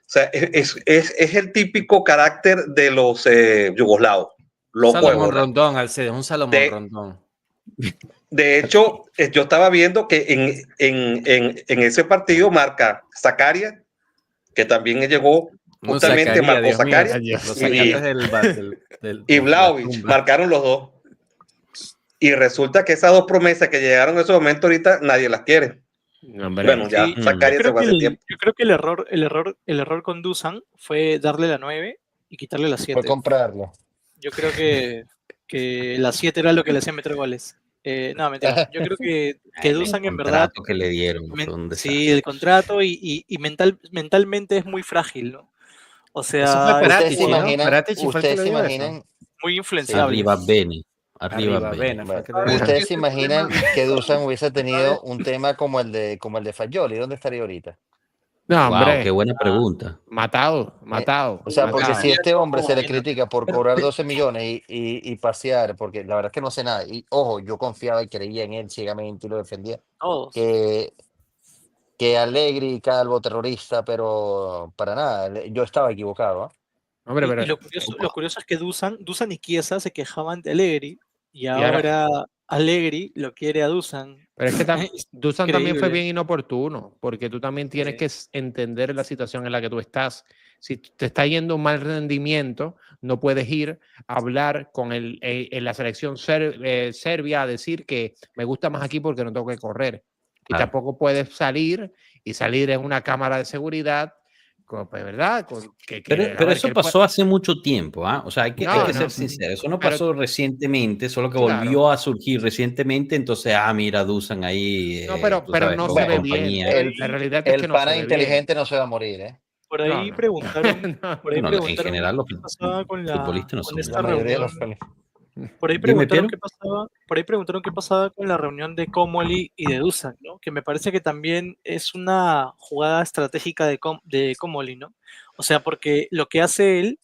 sea, es el típico carácter de los yugoslavos. Salomón Rondón, Alcedes, un Salomón Rondón. De hecho, yo estaba viendo que en ese partido marca Zakaria, que también llegó justamente, marcó Zakaria, y Vlahovic, marcaron los dos. Y resulta que esas dos promesas que llegaron en ese momento ahorita nadie las quiere. Bueno, ya Zakaria se fue hace tiempo. Yo creo que el error con Dusan fue darle la 9 y quitarle la 7. Fue comprarlo. Yo creo que la 7 era lo que le hacía meter goles. No, mentira. Yo creo que Dusan en verdad. El contrato que le dieron. Sí, el contrato y mentalmente es muy frágil, ¿no? O sea, ¿ustedes se imaginan? Muy influenciable. Arriba Bene. ¿Ustedes se imaginan que Dusan hubiese tenido un tema como el de Fagioli? ¿Dónde estaría ahorita? No, hombre. Wow, qué buena pregunta. Matado. O sea, porque si este hombre se le critica por cobrar 12 millones y pasear, porque la verdad es que no sé nada. Y ojo, yo confiaba y creía en él ciegamente y lo defendía. Todos. Que Allegri, Calvo, terrorista, pero para nada. Yo estaba equivocado. Hombre, pero... y lo curioso es que Dusan y Chiesa se quejaban de Allegri. Y ahora Allegri lo quiere a Dusan. Pero es que Dusan también fue bien inoportuno, porque tú también tienes que entender la situación en la que tú estás. Si te está yendo un mal rendimiento, no puedes ir a hablar con en la selección serbia a decir que me gusta más aquí porque no tengo que correr. Y tampoco puedes salir en una cámara de seguridad ¿verdad? Pero eso pasó hace mucho tiempo, ¿ah? O sea, hay que ser no. sincero. Eso no pasó recientemente, solo que Claro. volvió a surgir recientemente. Entonces, mira, Dusan ahí. No, pero sabes, no con se ve compañía. bien. La realidad es El que no pana se ve inteligente no se va a morir, ¿eh? Por ahí No. preguntaron, por ahí No, en preguntaron general, los qué pasaba con futbolistas no con son esta La mayoría de reunión. los Por ahí Dime, preguntaron Piero. por ahí preguntaron qué pasaba con la reunión de Comoli y de Dusan, ¿no? Que me parece que también es una jugada estratégica de Comoli, ¿no? O sea, porque lo que hace él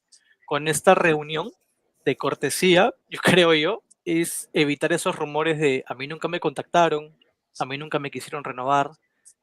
con esta reunión de cortesía, yo creo, es evitar esos rumores de a mí nunca me contactaron, a mí nunca me quisieron renovar,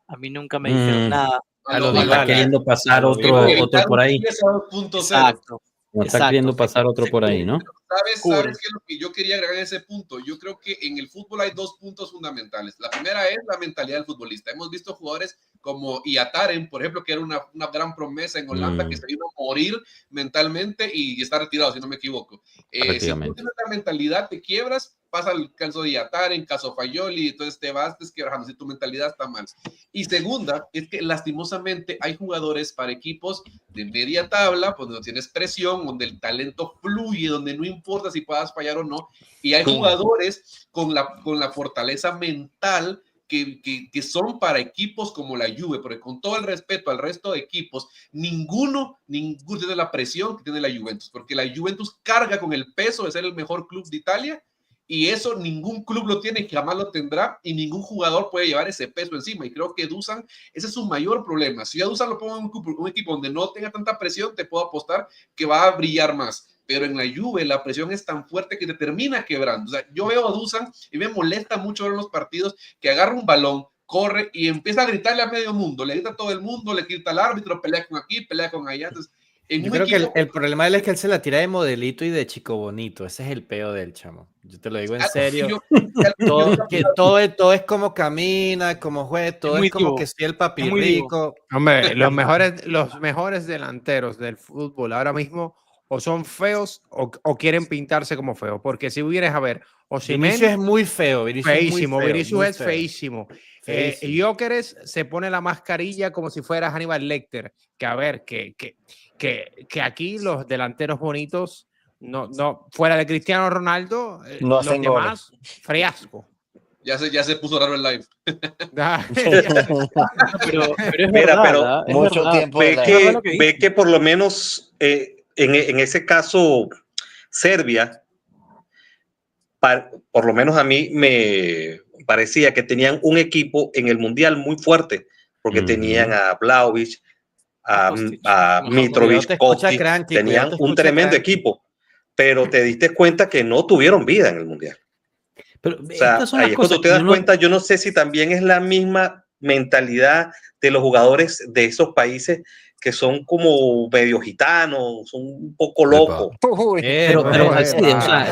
a mí nunca me dijeron nada. A lo Está Dybala. queriendo pasar otro por ahí. Exacto. No está queriendo pasar otro por ahí, ¿no? ¿Sabes qué es lo que yo quería agregar en ese punto? Yo creo que en el fútbol hay dos puntos fundamentales. La primera es la mentalidad del futbolista. Hemos visto jugadores como Iataren, por ejemplo, que era una gran promesa en Holanda, que se vino a morir mentalmente y está retirado, si no me equivoco. Si tú tienes la mentalidad, te quiebras, pasa el caso de Iataren, caso Fayoli, entonces te vas desquebrajando si tu mentalidad está mal. Y segunda, es que lastimosamente hay jugadores para equipos de media tabla, pues donde tienes presión, donde el talento fluye, donde no importa si puedas fallar o no, y hay jugadores con la fortaleza mental que son para equipos como la Juve, porque con todo el respeto al resto de equipos, ninguno tiene la presión que tiene la Juventus, porque la Juventus carga con el peso de ser el mejor club de Italia, y eso ningún club lo tiene, jamás lo tendrá, y ningún jugador puede llevar ese peso encima. Y creo que Dusan, ese es su mayor problema. Si yo a Dusan lo pongo en un equipo donde no tenga tanta presión, te puedo apostar que va a brillar más. Pero en la Juve la presión es tan fuerte que te termina quebrando. O sea, yo veo a Dusan y me molesta mucho ver en los partidos que agarra un balón, corre y empieza a gritarle a medio mundo. Le grita a todo el mundo, le grita al árbitro, pelea con aquí, pelea con allá. Entonces, yo creo que el problema de él es que él se la tira de modelito y de chico bonito. Ese es el peo del chamo. Yo te lo digo en serio. Todo es como camina, como juega, todo es como que soy el papi rico. Hombre, los mejores delanteros del fútbol ahora mismo o son feos o quieren pintarse como feos. Porque si vienes a ver, Vinicius es muy feo. Feísimo. Vinicius es feísimo. Gyökeres se pone la mascarilla como si fuera Hannibal Lecter. Que a ver, que aquí los delanteros bonitos, no fuera de Cristiano Ronaldo, no los demás, friasco. Ya se puso raro el live. pero es verdad, es mucho verdad. tiempo ve que por lo menos en ese caso Serbia, por lo menos a mí me parecía que tenían un equipo en el Mundial muy fuerte, porque tenían a Vlahovic, a Mitrovic, Kostić, tenían un tremendo equipo, pero te diste cuenta que no tuvieron vida en el Mundial. Pero o sea, ahí es cuando te das cuenta, yo no sé si también es la misma mentalidad de los jugadores de esos países que son como medio gitanos, son un poco locos. Pero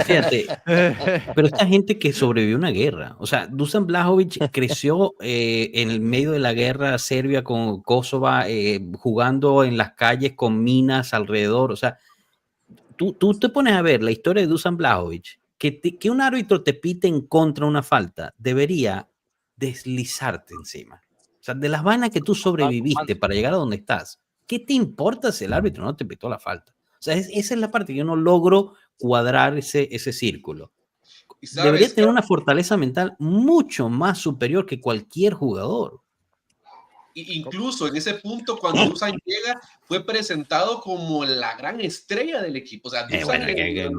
fíjate, pero esta gente que sobrevivió a una guerra, o sea, Dusan Vlahovic creció en el medio de la guerra serbia con Kosovo, jugando en las calles con minas alrededor, o sea, tú te pones a ver la historia de Dusan Vlahovic, que un árbitro te pite en contra una falta, debería deslizarte encima. O sea, de las vainas que tú sobreviviste para llegar a donde estás, ¿qué te importa si el árbitro no te pitó la falta? O sea, esa es la parte que yo no logro cuadrar ese círculo. Debería tener una fortaleza mental mucho más superior que cualquier jugador. Incluso en ese punto, cuando Dusan llega, fue presentado como la gran estrella del equipo. O sea,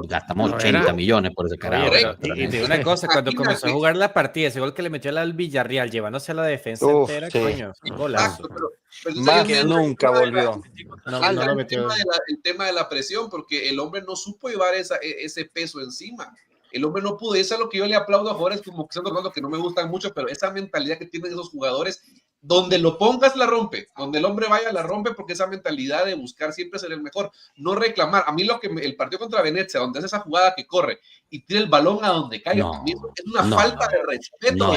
gastamos 80 millones por ese carajo. Y te digo una cosa, cuando comenzó a jugar la partida, ese gol que le metió al Villarreal, llevándose a la defensa entera, coño, golazo. Más que nunca volvió. El tema de la presión, porque el hombre no supo llevar ese peso encima. El hombre no pudo, eso es lo que yo le aplaudo a jugadores como Cristiano Ronaldo, que no me gustan mucho, pero esa mentalidad que tienen esos jugadores, donde lo pongas la rompe, donde el hombre vaya la rompe, porque esa mentalidad de buscar siempre ser el mejor, no reclamar. A mí el partido contra Venecia, donde hace esa jugada que corre y tira el balón a donde caiga, es una falta de respeto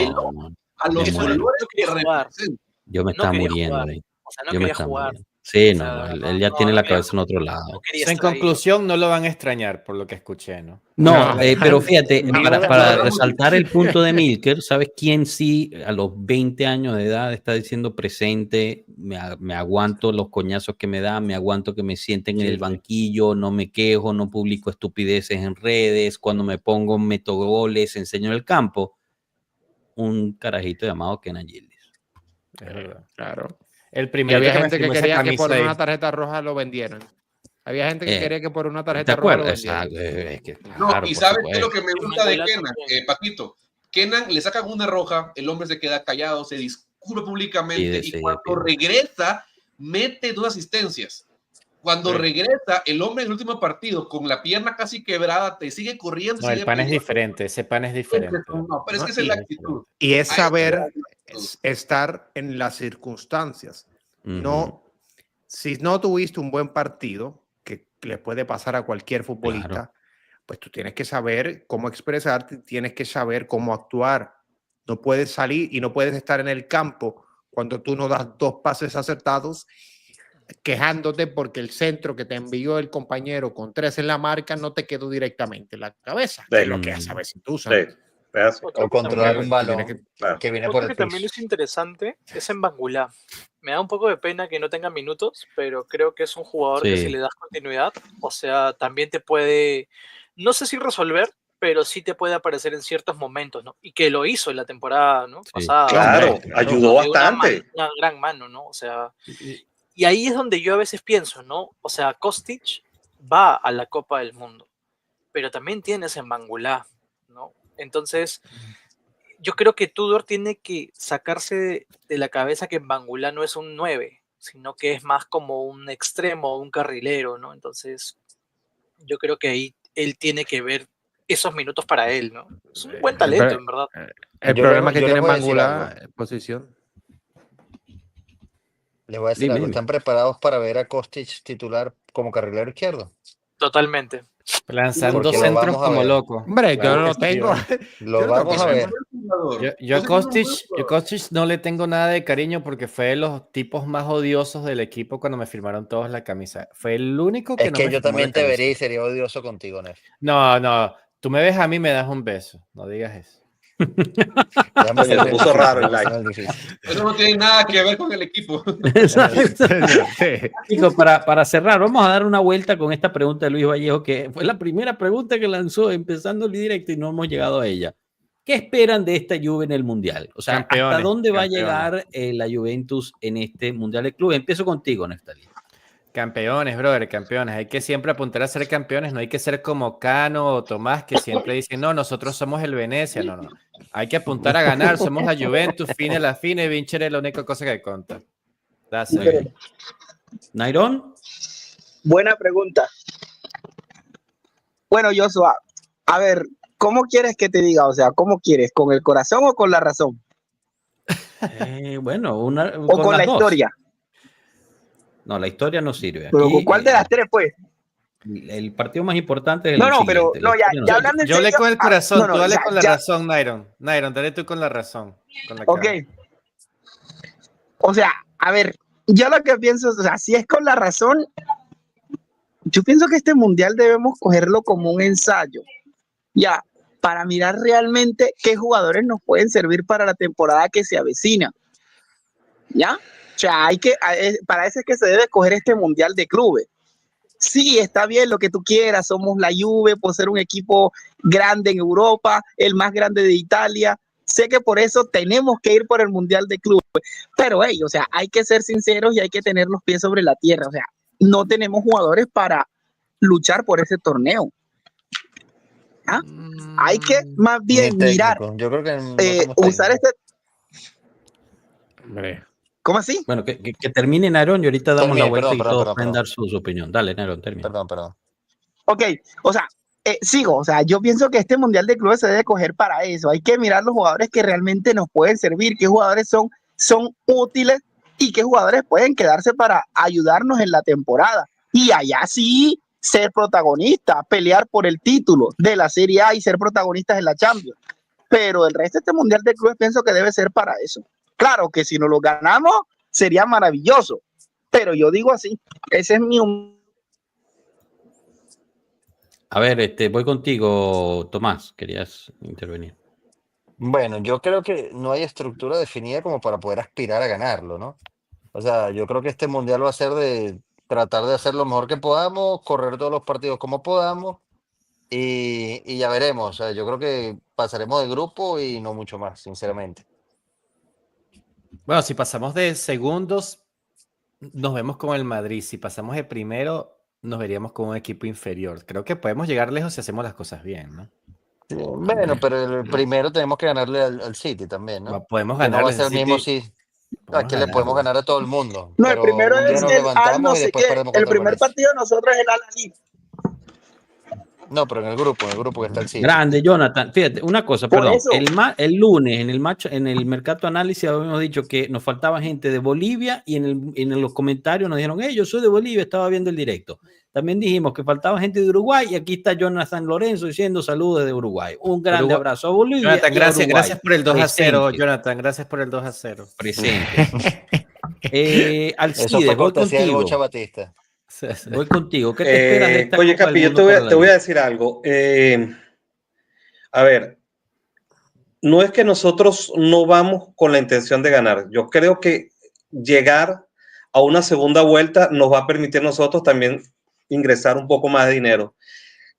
a los jugadores que representan. Yo me estaba muriendo ahí. O sea, no quería jugar. Sí, O no, sea, él ya tiene la cabeza en otro no lado. quería En estar ahí. conclusión, no lo van a extrañar, por lo que escuché, ¿no? No, No, pero fíjate, no, para no, resaltar el punto de Milker, ¿sabes quién sí a los 20 años de edad está diciendo presente? Me aguanto los coñazos que me dan, me aguanto que me sienten en el banquillo, no me quejo, no publico estupideces en redes, cuando me pongo meto goles, enseño en el campo. Un carajito llamado Kenan Yildiz. Es verdad. Claro. El Y primero había que me gente que firmó esa quería que por camisa una ahí. tarjeta roja lo vendieran. Había gente que quería que por una ¿Te tarjeta roja lo acuerdas? vendieran. Exacto, es que, No, claro, y por ¿sabes qué es lo supuesto. que me gusta de Kenan, Paquito? Kenan le sacan una roja, el hombre se queda callado, se disculpa públicamente y cuando regresa, mete 2 asistencias. Cuando regresa, el hombre en el último partido, con la pierna casi quebrada, te sigue corriendo. No, el pan es diferente, ese pan es diferente. No, pero es que esa es la actitud. Y es Ahí saber está. estar en las circunstancias. Ujú. No, si no tuviste un buen partido, que le puede pasar a cualquier futbolista, pues tú tienes que saber cómo expresarte, tienes que saber cómo actuar. No puedes salir y no puedes estar en el campo cuando tú no das 2 pases acertados quejándote porque el centro que te envió el compañero con 3 en la marca no te quedó directamente en la cabeza, que es lo que hace a veces tú sabes. O controlar un balón que viene por Otro el que también piso. es interesante es en Bangulá. Me da un poco de pena que no tenga minutos, pero creo que es un jugador que si Sí. le das continuidad, o sea, también te puede, no sé si resolver, pero sí te puede aparecer en ciertos momentos, ¿no? Y que lo hizo en la temporada, ¿no? Pasada. Claro, ayudó Nos dio bastante. una gran mano, ¿no? O sea, y ahí es donde yo a veces pienso, ¿no? O sea, Kostic va a la Copa del Mundo, pero también tienes en Bangulá, ¿no? Entonces, yo creo que Tudor tiene que sacarse de la cabeza que Bangulá no es un 9, sino que es más como un extremo, un carrilero, ¿no? Entonces, yo creo que ahí él tiene que ver esos minutos para él, ¿no? Es un buen talento, en verdad. El problema que tiene Bangulá es posición. Les voy a decir algo. ¿Están preparados para ver a Kostic titular como carrilero izquierdo? Totalmente. Lanzando centros como loco. Hombre, yo no lo tengo. Lo vamos a ver. Yo a Kostic no le tengo nada de cariño porque fue de los tipos más odiosos del equipo cuando me firmaron todos la camisa. Fue el único que Es no que me yo firmó también la te camisa. vería y sería odioso contigo, Nef. No. Tú me ves a mí, me das un beso. No digas eso. Se le puso raro el like. Eso no tiene nada que ver con el equipo. Exacto. Chicos, para cerrar, vamos a dar una vuelta con esta pregunta de Luis Vallejo, que fue la primera pregunta que lanzó empezando el directo y no hemos llegado a ella. ¿Qué esperan de esta Juve en el Mundial? O sea, ¿hasta dónde va a llegar la Juventus en este Mundial de Clubes? Empiezo contigo, Neftalí. Campeones, brother, campeones. Hay que siempre apuntar a ser campeones, no hay que ser como Cano o Tomás que siempre dicen, no, nosotros somos el Venecia, no. Hay que apuntar a ganar, somos la Juventus, fine la fine, vincere es la única cosa que cuenta. ¿Nairon? Buena pregunta. Bueno, Joshua, a ver, ¿cómo quieres que te diga? O sea, ¿cómo quieres? ¿Con el corazón o con la razón? Bueno, o con la historia. No, la historia no sirve. Pero Aquí, ¿cuál de las tres, pues? El partido más importante es el No, siguiente. pero no, ya hablando en yo serio. le con el corazón, No, tú dale ya, con la ya. razón, Nairon. Nairon, dale tú con la razón. Con la Ok. cara. O sea, a ver, yo lo que pienso, o sea, si es con la razón, yo pienso que este mundial debemos cogerlo como un ensayo, ya, para mirar realmente qué jugadores nos pueden servir para la temporada que se avecina, ¿ya? O sea, para eso es que se debe coger este mundial de clubes. Sí, está bien lo que tú quieras, somos la Juve por ser un equipo grande en Europa, el más grande de Italia. Sé que por eso tenemos que ir por el mundial de clubes, pero o sea, hay que ser sinceros y hay que tener los pies sobre la tierra. O sea, no tenemos jugadores para luchar por ese torneo. ¿Ah? Hay que más bien mirar, yo creo que no usar este. Hombre. ¿Cómo así? Bueno, que termine Nairon y ahorita damos la vuelta y todos perdón. pueden dar su opinión. Dale, Nairon, termina. Perdón. Ok, o sea, sigo, o sea, yo pienso que este mundial de clubes se debe coger para eso. Hay que mirar los jugadores que realmente nos pueden servir, qué jugadores son útiles y qué jugadores pueden quedarse para ayudarnos en la temporada. Y allá sí ser protagonista, pelear por el título de la Serie A y ser protagonistas en la Champions. Pero el resto de este mundial de clubes pienso que debe ser para eso. Claro que si nos lo ganamos sería maravilloso, pero yo digo así, ese es mi... A ver, voy contigo, Tomás, querías intervenir. Bueno, yo creo que no hay estructura definida como para poder aspirar a ganarlo, ¿no? O sea, yo creo que este mundial va a ser de tratar de hacer lo mejor que podamos, correr todos los partidos como podamos y ya veremos. O sea, yo creo que pasaremos de grupo y no mucho más, sinceramente. Bueno, si pasamos de segundos, nos vemos con el Madrid. Si pasamos de primero, nos veríamos con un equipo inferior. Creo que podemos llegar lejos si hacemos las cosas bien, ¿no? Sí, bueno, pero el primero tenemos que ganarle al City también, ¿no? Podemos Que no va a ganarle ser al el mismo City. si aquí le podemos ganar a todo el mundo. No, el pero primero un día es nos el al levantamos no y sé después qué. perdemos El contra el primer Valencia. partido de nosotros es el Al-Ahly. No, pero en el grupo que está el City. Grande, Jonathan. Fíjate, una cosa, Por perdón. eso. El lunes en el Mercato Análisis habíamos dicho que nos faltaba gente de Bolivia y en los comentarios nos dijeron, yo soy de Bolivia, estaba viendo el directo. También dijimos que faltaba gente de Uruguay y aquí está Jonathan Lorenzo diciendo saludos desde Uruguay. Un grande abrazo a Bolivia. Jonathan, y a Uruguay. gracias por el 2-0, Presente. Jonathan, gracias por el 2-0. Presente. Eso Alcides, fue voy cortesía del contigo. Bocha Batista. Voy contigo. ¿Qué te esperas de esta Oye, Copa Capi, del yo Mundo te voy a decir algo. A ver, no es que nosotros no vamos con la intención de ganar. Yo creo que llegar a una segunda vuelta nos va a permitir a nosotros también ingresar un poco más de dinero.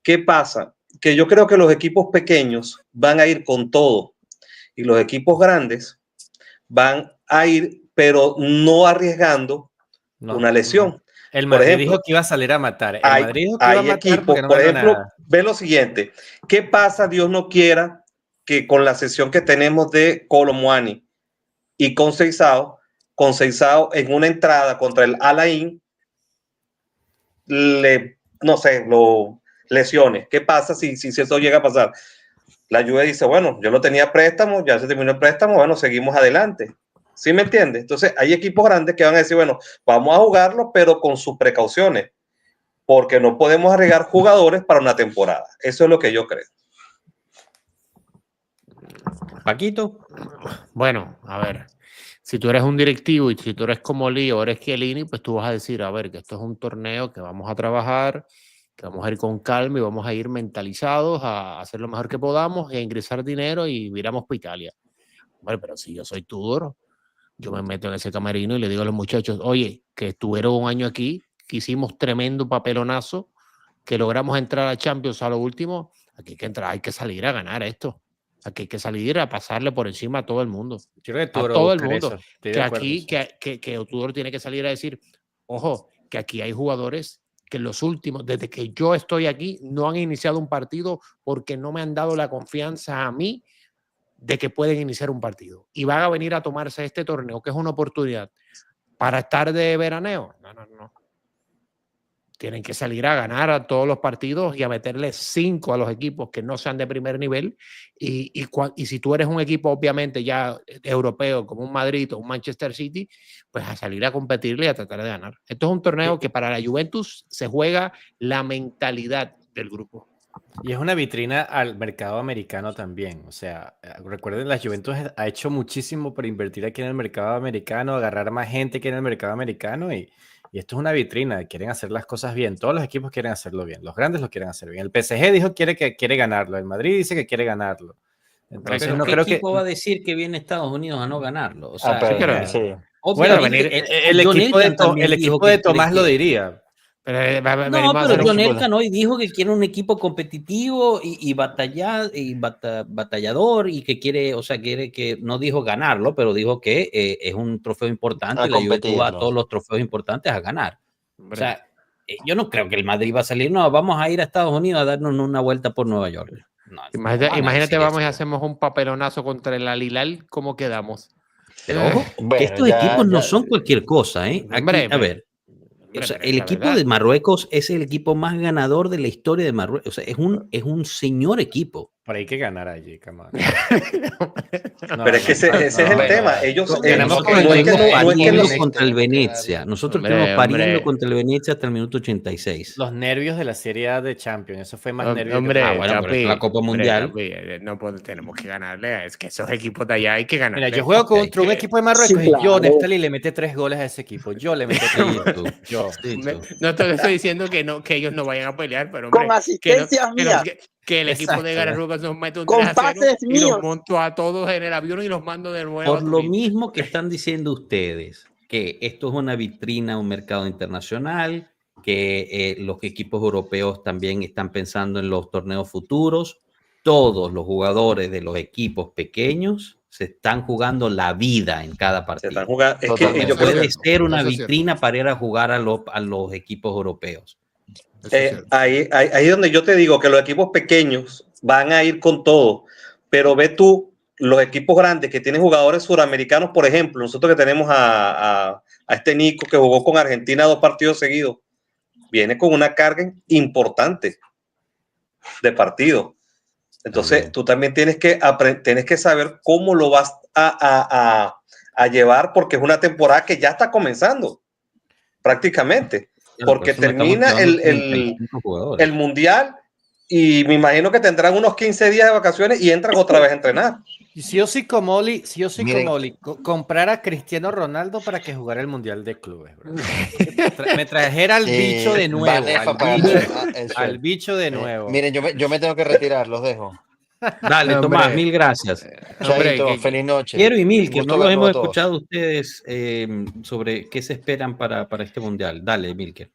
¿Qué pasa? Que yo creo que los equipos pequeños van a ir con todo y los equipos grandes van a ir, pero no arriesgando una lesión. El Por Madrid ejemplo, dijo que iba a salir a matar. Hay equipos, por ejemplo, ve lo siguiente. ¿Qué pasa, Dios no quiera, que con la sesión que tenemos de Kolo Muani y con Seizao en una entrada contra el Al-Ain, lo lesione? ¿Qué pasa si eso llega a pasar? La Juve dice, bueno, yo lo tenía préstamo, ya se terminó el préstamo, bueno, seguimos adelante. ¿Sí me entiendes? Entonces hay equipos grandes que van a decir, bueno, vamos a jugarlo, pero con sus precauciones, porque no podemos arriesgar jugadores para una temporada. Eso es lo que yo creo. Paquito. Bueno, a ver, si tú eres un directivo y si tú eres como Lío o eres Chiellini, pues tú vas a decir, a ver, que esto es un torneo que vamos a trabajar, que vamos a ir con calma y vamos a ir mentalizados a hacer lo mejor que podamos y a ingresar dinero y viramos para Italia. Bueno, pero si yo soy Tudor, yo me meto en ese camerino y le digo a los muchachos, oye, que estuvieron un año aquí, que hicimos tremendo papelonazo, que logramos entrar a Champions a lo último, aquí hay que entrar, hay que salir a ganar esto. Aquí hay que salir a pasarle por encima a todo el mundo. A todo el mundo. Que aquí, que Tudor tiene que salir a decir, ojo, que aquí hay jugadores que en los últimos, desde que yo estoy aquí, no han iniciado un partido porque no me han dado la confianza a mí de que pueden iniciar un partido. Y van a venir a tomarse este torneo, que es una oportunidad, para estar de veraneo. No. Tienen que salir a ganar a todos los partidos y a meterle 5 a los equipos que no sean de primer nivel. Y si tú eres un equipo, obviamente, ya europeo, como un Madrid o un Manchester City, pues a salir a competirle y a tratar de ganar. Esto es un torneo que para la Juventus se juega la mentalidad del grupo. Y es una vitrina al mercado americano también. O sea, recuerden, la Juventus ha hecho muchísimo para invertir aquí en el mercado americano, agarrar más gente que en el mercado americano y esto es una vitrina. Quieren hacer las cosas bien. Todos los equipos quieren hacerlo bien. Los grandes lo quieren hacer bien. El PSG dijo que quiere ganarlo. El Madrid dice que quiere ganarlo. Entonces pero no ¿qué creo equipo que va a decir que viene Estados Unidos a no ganarlo? O sea, bueno, el equipo de Tomás lo diría. No, pero John Elkann hoy dijo que quiere un equipo competitivo y batallador y que quiere, o sea, quiere que no dijo ganarlo, pero dijo que es un trofeo importante y la Juventus va a todos los trofeos importantes a ganar. O sea, yo no creo que el Madrid va a salir, no, vamos a ir a Estados Unidos a darnos una vuelta por Nueva York. No, imagínate, vamos y hacemos un papelonazo contra el Al-Hilal, ¿cómo quedamos? Pero ojo, que estos equipos no son cualquier cosa, ¿eh? Aquí, a ver. O sea, el equipo de Marruecos es el equipo más ganador de la historia de Marruecos. O sea, es un señor equipo. Pero hay que ganar allí, camán. Pero es que ese es el tema. Ellos Nosotros no es que estuvimos pariendo los- contra el Venecia. Nosotros estuvimos pariendo contra el Venecia hasta el minuto 86. Los nervios de la Serie A de Champions, eso fue más nervioso. Hombre, bueno, pero es la Copa Mundial. no tenemos que ganarle. Es que esos equipos de allá hay que ganarle. Mira, yo juego contra un equipo de Marruecos Sí, y yo, claro. Neftali, le mete 3 goles a ese equipo. Yo le meto 3 goles. Yo. No te estoy diciendo que ellos no vayan a pelear, pero hombre, Con asistencias mías. que el equipo de Exacto. Marruecos nos mete un Con 3-0 pases y míos. los monto a todos en el avión y los mando de nuevo. Por lo mismo que están diciendo ustedes, que esto es una vitrina a un mercado internacional, que los equipos europeos también están pensando en los torneos futuros, todos los jugadores de los equipos pequeños se están jugando la vida en cada Se partido. están jugando. Es que Totalmente. yo creo Puede que ser una Eso es cierto. vitrina para ir a jugar a los equipos europeos. ahí es donde yo te digo que los equipos pequeños van a ir con todo, pero ve tú los equipos grandes que tienen jugadores suramericanos, por ejemplo, nosotros que tenemos a este Nico que jugó con Argentina 2 partidos seguidos, viene con una carga importante de partido. Entonces, tú también tienes que saber cómo lo vas a llevar, porque es una temporada que ya está comenzando prácticamente. Porque termina el Mundial y me imagino que tendrán unos 15 días de vacaciones y entran otra vez a entrenar. Y si yo soy como Oli, comprar a Cristiano Ronaldo para que jugara el Mundial de Clubes, bro. Me trajera al bicho de nuevo. Al bicho de nuevo. Miren, yo me tengo que retirar, los dejo. Dale, Tomás, mil gracias. Chaito, feliz noche. Piero y Milker, Gusto no los verlos hemos a todos. escuchado ustedes sobre qué se esperan para este mundial. Dale, Milker.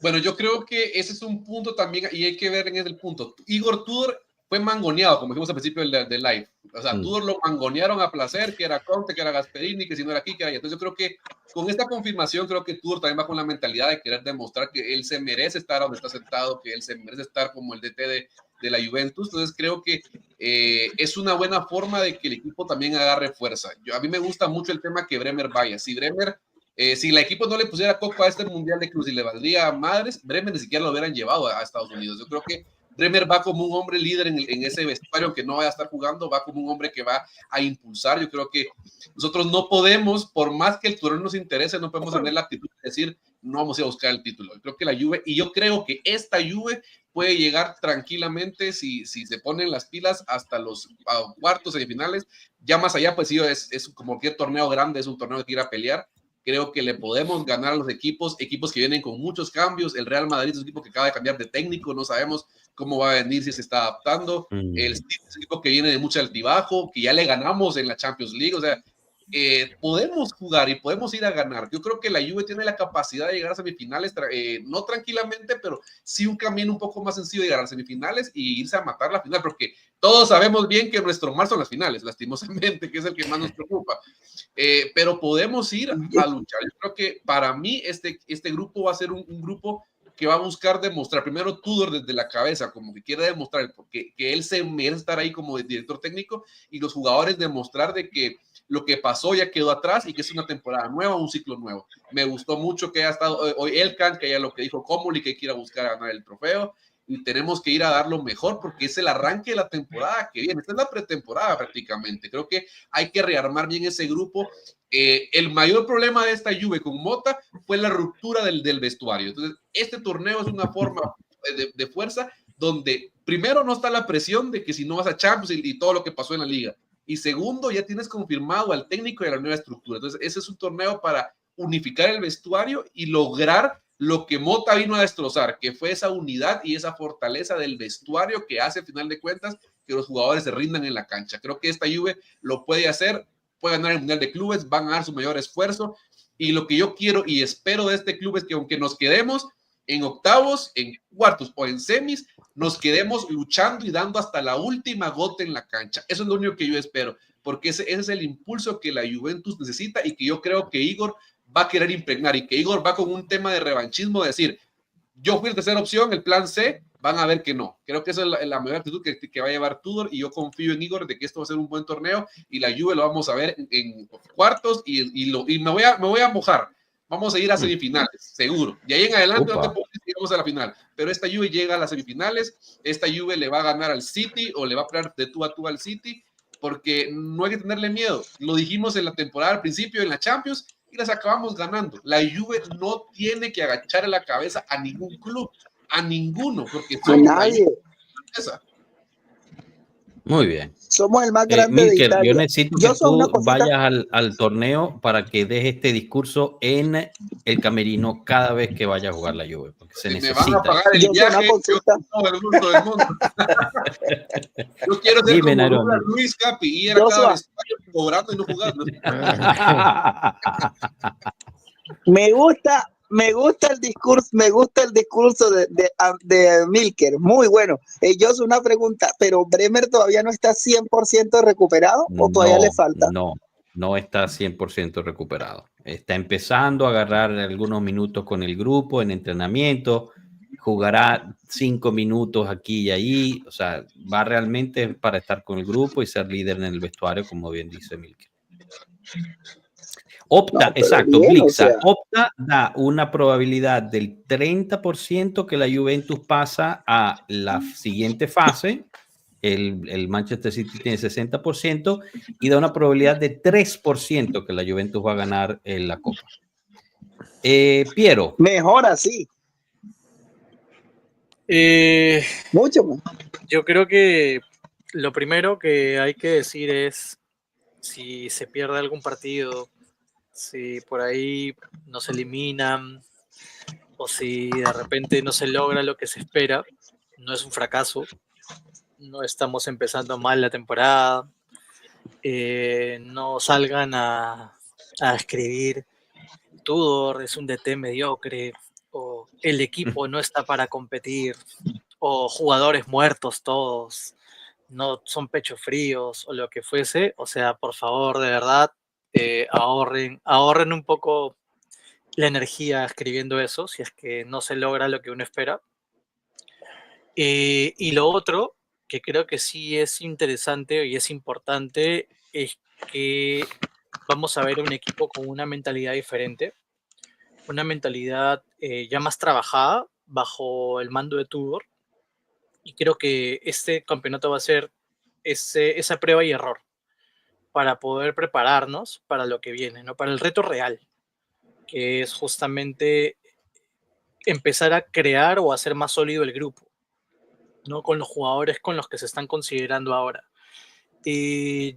Bueno, yo creo que ese es un punto también, y hay que ver en ese punto. Igor Tudor fue mangoneado, como dijimos al principio del live. O sea, Tudor lo mangonearon a placer, que era Conte, que era Gasperini, que si no era aquí, que era allá. Entonces yo creo que con esta confirmación, creo que Tudor también va con la mentalidad de querer demostrar que él se merece estar donde está sentado, que él se merece estar como el DT de la Juventus. Entonces creo que es una buena forma de que el equipo también agarre fuerza. A mí me gusta mucho el tema que Bremer vaya. Si Bremer, si el equipo no le pusiera coco a este Mundial de Clubes y le valdría a madres, Bremer ni siquiera lo hubieran llevado a Estados Unidos. Yo creo que Bremer va como un hombre líder en ese vestuario, aunque no vaya a estar jugando, va como un hombre que va a impulsar. Yo creo que nosotros no podemos, por más que el torneo nos interese, no podemos tener la actitud de decir, no vamos a ir a buscar el título. Yo creo que la Juve, y yo creo que esta Juve puede llegar tranquilamente si se ponen las pilas hasta los cuartos, semifinales. Ya más allá, pues sí, es como cualquier torneo grande, es un torneo que quiera pelear. Creo que le podemos ganar a los equipos que vienen con muchos cambios. El Real Madrid es un equipo que acaba de cambiar de técnico, no sabemos cómo va a venir, si se está adaptando. El City es un equipo que viene de mucho altibajo, que ya le ganamos en la Champions League. O sea, podemos jugar y podemos ir a ganar. Yo creo que la Juve tiene la capacidad de llegar a semifinales, no tranquilamente, pero sí un camino un poco más sencillo de llegar a semifinales y irse a matar la final, porque todos sabemos bien que nuestro mar son las finales, lastimosamente, que es el que más nos preocupa. Pero podemos ir a luchar. Yo creo que para mí este grupo va a ser un grupo que va a buscar demostrar, primero Tudor desde la cabeza, como que quiere demostrar que él se merece estar ahí como director técnico, y los jugadores demostrar de que lo que pasó ya quedó atrás y que es una temporada nueva, un ciclo nuevo. Me gustó mucho que haya estado hoy Elkan, que haya lo que dijo Comoli, que quiera buscar ganar el trofeo, y tenemos que ir a dar lo mejor porque es el arranque de la temporada que viene. Esta es la pretemporada prácticamente. Creo que hay que rearmar bien ese grupo. El mayor problema de esta Juve con Mota fue la ruptura del vestuario. Entonces, este torneo es una forma de fuerza donde primero no está la presión de que si no vas a Champions y todo lo que pasó en la liga. Y segundo, ya tienes confirmado al técnico y a la nueva estructura. Entonces, ese es un torneo para unificar el vestuario y lograr lo que Mota vino a destrozar, que fue esa unidad y esa fortaleza del vestuario que hace, a final de cuentas, que los jugadores se rindan en la cancha. Creo que esta Juve lo puede hacer, puede ganar el Mundial de Clubes, van a dar su mayor esfuerzo, y lo que yo quiero y espero de este club es que aunque nos quedemos en octavos, en cuartos o en semis, nos quedemos luchando y dando hasta la última gota en la cancha. Eso es lo único que yo espero, porque ese es el impulso que la Juventus necesita y que yo creo que Igor va a querer impregnar, y que Igor va con un tema de revanchismo, de decir, yo fui la tercera opción, el plan C, van a ver que no. Creo que esa es la mayor actitud que va a llevar Tudor, y yo confío en Igor de que esto va a ser un buen torneo, y la Juve lo vamos a ver en cuartos, y me voy a mojar. vamos a ir a semifinales, seguro. Y ahí en adelante no te Upa. puedo decir que llegamos a la final. Pero esta Juve llega a las semifinales, esta Juve le va a ganar al City o le va a pelear de tú a tú al City, porque no hay que tenerle miedo. Lo dijimos en la temporada al principio, en la Champions, y las acabamos ganando. La Juve no tiene que agachar la cabeza a ningún club, a ninguno, porque A somos la nadie. Juve. Esa. Muy bien. Somos el más grande de Milker, yo Italia. necesito que Yo soy una tú cosita. vayas al torneo para que des este discurso en el camerino cada vez que vaya a jugar la Juve, porque se Me van a necesita pagar eso. el Yo soy una viaje, yo cosita. todo el mundo del mundo. Yo quiero ser Dime, como Naironi. Douglas Luis, Capi, y ir a Yo cada soy- vestuario cobrando y no jugando. Me gusta el discurso de Milker, muy bueno. Yo soy una pregunta, pero Bremer todavía no está 100% recuperado o todavía le falta. No está 100% recuperado. Está empezando a agarrar algunos minutos con el grupo en entrenamiento, jugará 5 minutos aquí y allí, o sea, va realmente para estar con el grupo y ser líder en el vestuario, como bien dice Milker. Opta, No, pero exacto, bien, o Blixa, sea. Opta da una probabilidad del 30% que la Juventus pasa a la siguiente fase. El Manchester City tiene 60% y da una probabilidad de 3% que la Juventus va a ganar en la Copa. Piero. Mejor así, mucho más. Yo creo que lo primero que hay que decir es si se pierde algún partido, si por ahí nos eliminan o si de repente no se logra lo que se espera, no es un fracaso, no estamos empezando mal la temporada, no salgan a escribir Tudor es un DT mediocre o el equipo no está para competir o jugadores muertos todos, no son pechos fríos o lo que fuese. O sea, por favor, de verdad, ahorren un poco la energía escribiendo eso, si es que no se logra lo que uno espera. Y lo otro, que creo que sí es interesante y es importante, es que vamos a ver un equipo con una mentalidad diferente, una mentalidad ya más trabajada bajo el mando de Tudor. Y creo que este campeonato va a ser esa prueba y error para poder prepararnos para lo que viene, ¿no? Para el reto real, que es justamente empezar a crear o hacer más sólido el grupo, ¿no? Con los jugadores con los que se están considerando ahora. Y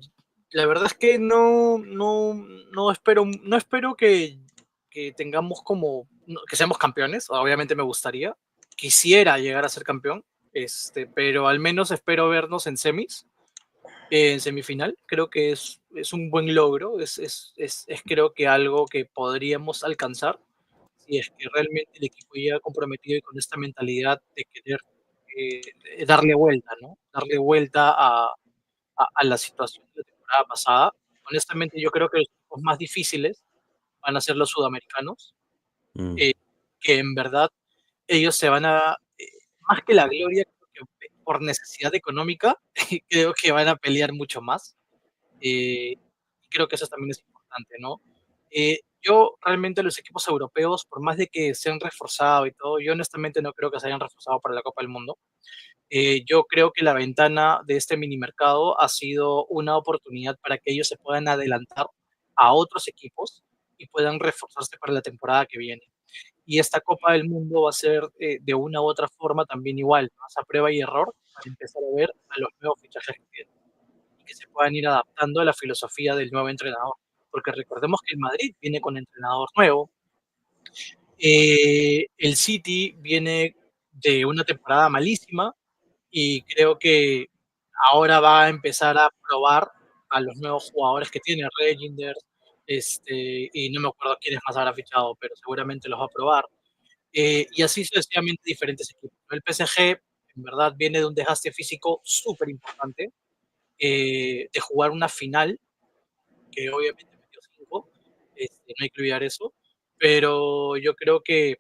la verdad es que no espero que tengamos que seamos campeones. Obviamente me gustaría, quisiera llegar a ser campeón, pero al menos espero vernos en semis, en semifinal. Creo que es un buen logro, es creo que algo que podríamos alcanzar si es que realmente el equipo llega comprometido y con esta mentalidad de querer darle vuelta, ¿no? Darle vuelta a la situación de la temporada pasada. Honestamente, yo creo que los equipos más difíciles van a ser los sudamericanos, eh, que en verdad ellos se van más que la gloria, creo que por necesidad económica, creo que van a pelear mucho más. Creo que eso también es importante, ¿no? Yo realmente los equipos europeos, por más de que se han reforzado y todo, yo honestamente no creo que se hayan reforzado para la Copa del Mundo. Yo creo que la ventana de este mini mercado ha sido una oportunidad para que ellos se puedan adelantar a otros equipos y puedan reforzarse para la temporada que viene. Y esta Copa del Mundo va a ser de una u otra forma también igual, ¿no? A prueba y error para empezar a ver a los nuevos fichajes que vienen y que se puedan ir adaptando a la filosofía del nuevo entrenador. Porque recordemos que el Madrid viene con entrenador nuevo, el City viene de una temporada malísima y creo que ahora va a empezar a probar a los nuevos jugadores que tiene Reginder, y no me acuerdo quiénes más habrá fichado, pero seguramente los va a probar. Y así sucesivamente diferentes equipos. El PSG, en verdad, viene de un desgaste físico súper importante, de jugar una final, que obviamente metió 5, no hay que olvidar eso, pero yo creo que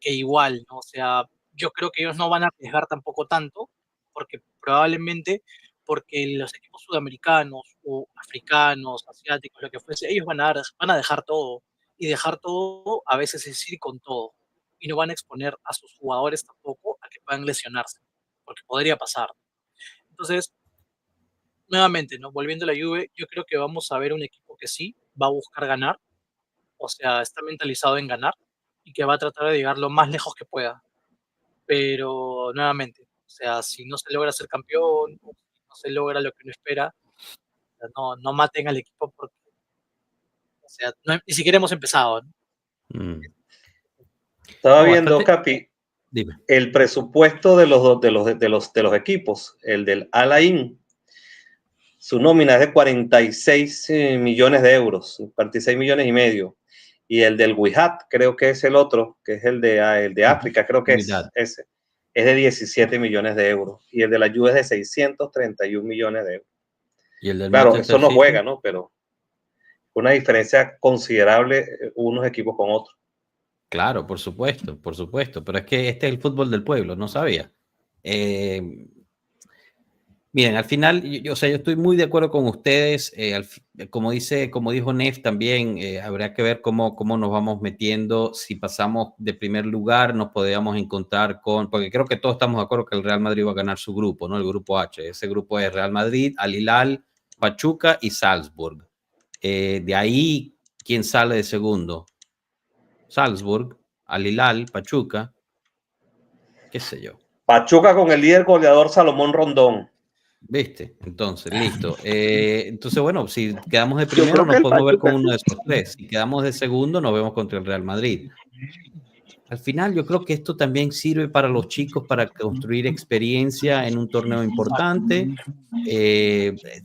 igual, ¿no? O sea, yo creo que ellos no van a arriesgar tampoco tanto, porque probablemente porque los equipos sudamericanos o africanos, asiáticos, lo que fuese, ellos van a dejar todo y dejar todo, a veces es ir con todo. Y no van a exponer a sus jugadores tampoco a que puedan lesionarse, porque podría pasar. Entonces, nuevamente, ¿no? Volviendo a la Juve, yo creo que vamos a ver un equipo que sí va a buscar ganar, o sea, está mentalizado en ganar y que va a tratar de llegar lo más lejos que pueda. Pero nuevamente, o sea, si no se logra ser campeón, o si no se logra lo que uno espera, o sea, no maten al equipo porque, o sea, ni siquiera hemos empezado, ¿no? Estaba No, viendo, bastante. Capi, Dime. el presupuesto de los equipos, el del Al Ain, su nómina es de 46 millones de euros, 46 millones y medio. Y el del Wihad, creo que es el otro, que es el de África, creo que es Wydad. ese, es de 17 millones de euros. Y el de la Juve es de 631 millones de euros. Y el del Claro, Manchester eso no City. juega, ¿no? Pero una diferencia considerable unos equipos con otros. Claro, por supuesto, pero es que este es el fútbol del pueblo, no sabía. Miren, al final, o sea, yo estoy muy de acuerdo con ustedes. Como dijo Nef también, habrá que ver cómo nos vamos metiendo. Si pasamos de primer lugar, nos podríamos encontrar porque creo que todos estamos de acuerdo que el Real Madrid va a ganar su grupo, ¿no? El grupo H. Ese grupo es Real Madrid, Al Hilal, Pachuca y Salzburg. De ahí, ¿quién sale de segundo? Salzburg, Al Hilal, Pachuca, qué sé yo. Pachuca con el líder goleador Salomón Rondón. ¿Viste? Entonces, listo. Entonces, bueno, si quedamos de primero, nos podemos ver con uno de esos tres. Si quedamos de segundo, nos vemos contra el Real Madrid. Al final, yo creo que esto también sirve para los chicos para construir experiencia en un torneo importante.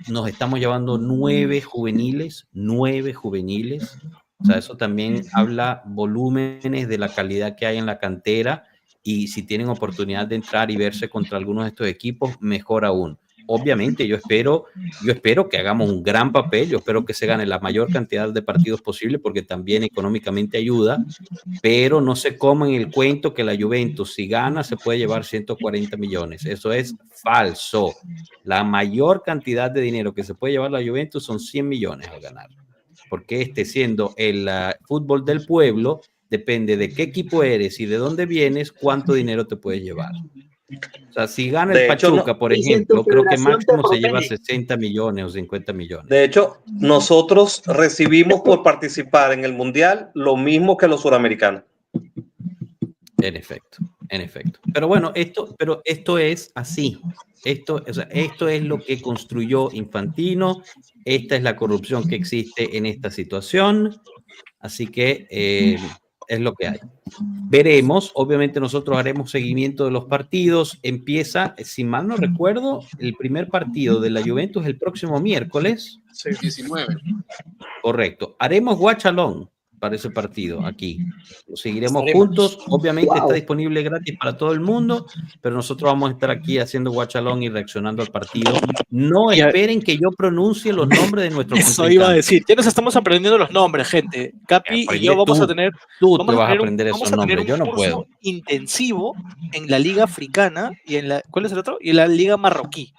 Nos estamos llevando 9 juveniles. O sea, eso también habla volúmenes de la calidad que hay en la cantera. Y si tienen oportunidad de entrar y verse contra algunos de estos equipos, mejor aún. Obviamente, yo espero que hagamos un gran papel, yo espero que se gane la mayor cantidad de partidos posible porque también económicamente ayuda, pero no se coman el cuento que la Juventus, si gana, se puede llevar 140 millones. Eso es falso. La mayor cantidad de dinero que se puede llevar la Juventus son 100 millones al ganar, porque siendo el fútbol del pueblo, depende de qué equipo eres y de dónde vienes, cuánto dinero te puedes llevar. O sea, si gana el Pachuca, por ejemplo, creo que máximo se lleva 60 millones o 50 millones. De hecho, nosotros recibimos por participar en el Mundial lo mismo que los suramericanos. En efecto. Pero bueno, esto es así. Esto es lo que construyó Infantino. Esta es la corrupción que existe en esta situación. Así que es lo que hay. Veremos, obviamente nosotros haremos seguimiento de los partidos. Empieza, si mal no recuerdo, el primer partido de la Juventus el próximo miércoles. Sí, 19. Correcto. Haremos watch along para ese partido aquí. Lo seguiremos juntos. Obviamente está disponible gratis para todo el mundo, pero nosotros vamos a estar aquí haciendo watch along y reaccionando al partido. No esperen que yo pronuncie los nombres de nuestros Eso iba a decir. Ya nos estamos aprendiendo los nombres, gente. Capi y yo vamos a tener... Tú te vas a aprender esos nombres, yo no puedo. Curso intensivo en la Liga Africana y en la... ¿Cuál es el otro? Y en la Liga Marroquí.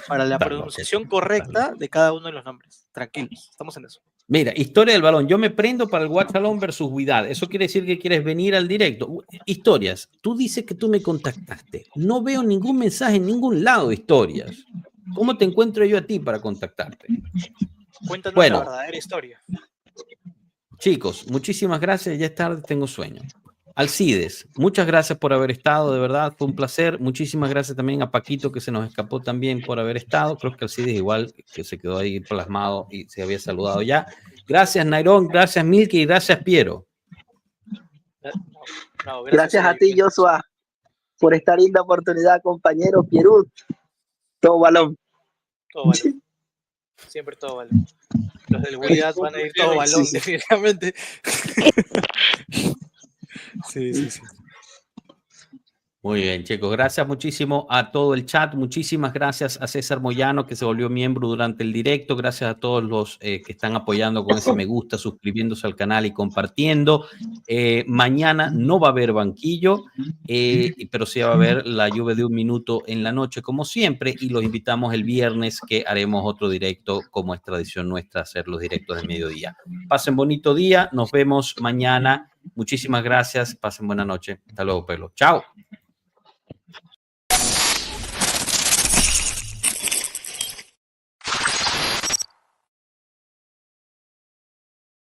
Para la pronunciación correcta de cada uno de los nombres. Tranquilos, estamos en eso. Mira, historia del balón. Yo me prendo para el watch along versus Wydad. Eso quiere decir que quieres venir al directo. Historias. Tú dices que tú me contactaste. No veo ningún mensaje en ningún lado de historias. ¿Cómo te encuentro yo a ti para contactarte? Cuéntanos Bueno, la verdadera historia. Chicos, muchísimas gracias. Ya es tarde, tengo sueño. Alcides, muchas gracias por haber estado, de verdad, fue un placer. Muchísimas gracias también a Paquito, que se nos escapó también por haber estado. Creo que Alcides igual, que se quedó ahí plasmado y se había saludado ya. Gracias, Nairón, gracias, Milky, y gracias, Piero. Gracias a ti, Joshua, por esta linda oportunidad, compañero Pierut. Todo balón. Todo balón. Siempre todo balón. Los del Wydad van a ir todo balón, definitivamente. Sí. Muy bien, chicos. Gracias muchísimo a todo el chat. Muchísimas gracias a César Moyano, que se volvió miembro durante el directo. Gracias a todos los que están apoyando con ese me gusta, suscribiéndose al canal y compartiendo. Mañana no va a haber banquillo, pero sí va a haber la lluvia de 1 minuto en la noche, como siempre. Y los invitamos el viernes, que haremos otro directo, como es tradición nuestra, hacer los directos de mediodía. Pasen bonito día. Nos vemos mañana. Muchísimas gracias. Pasen buena noche. Hasta luego, Pelo. Chao.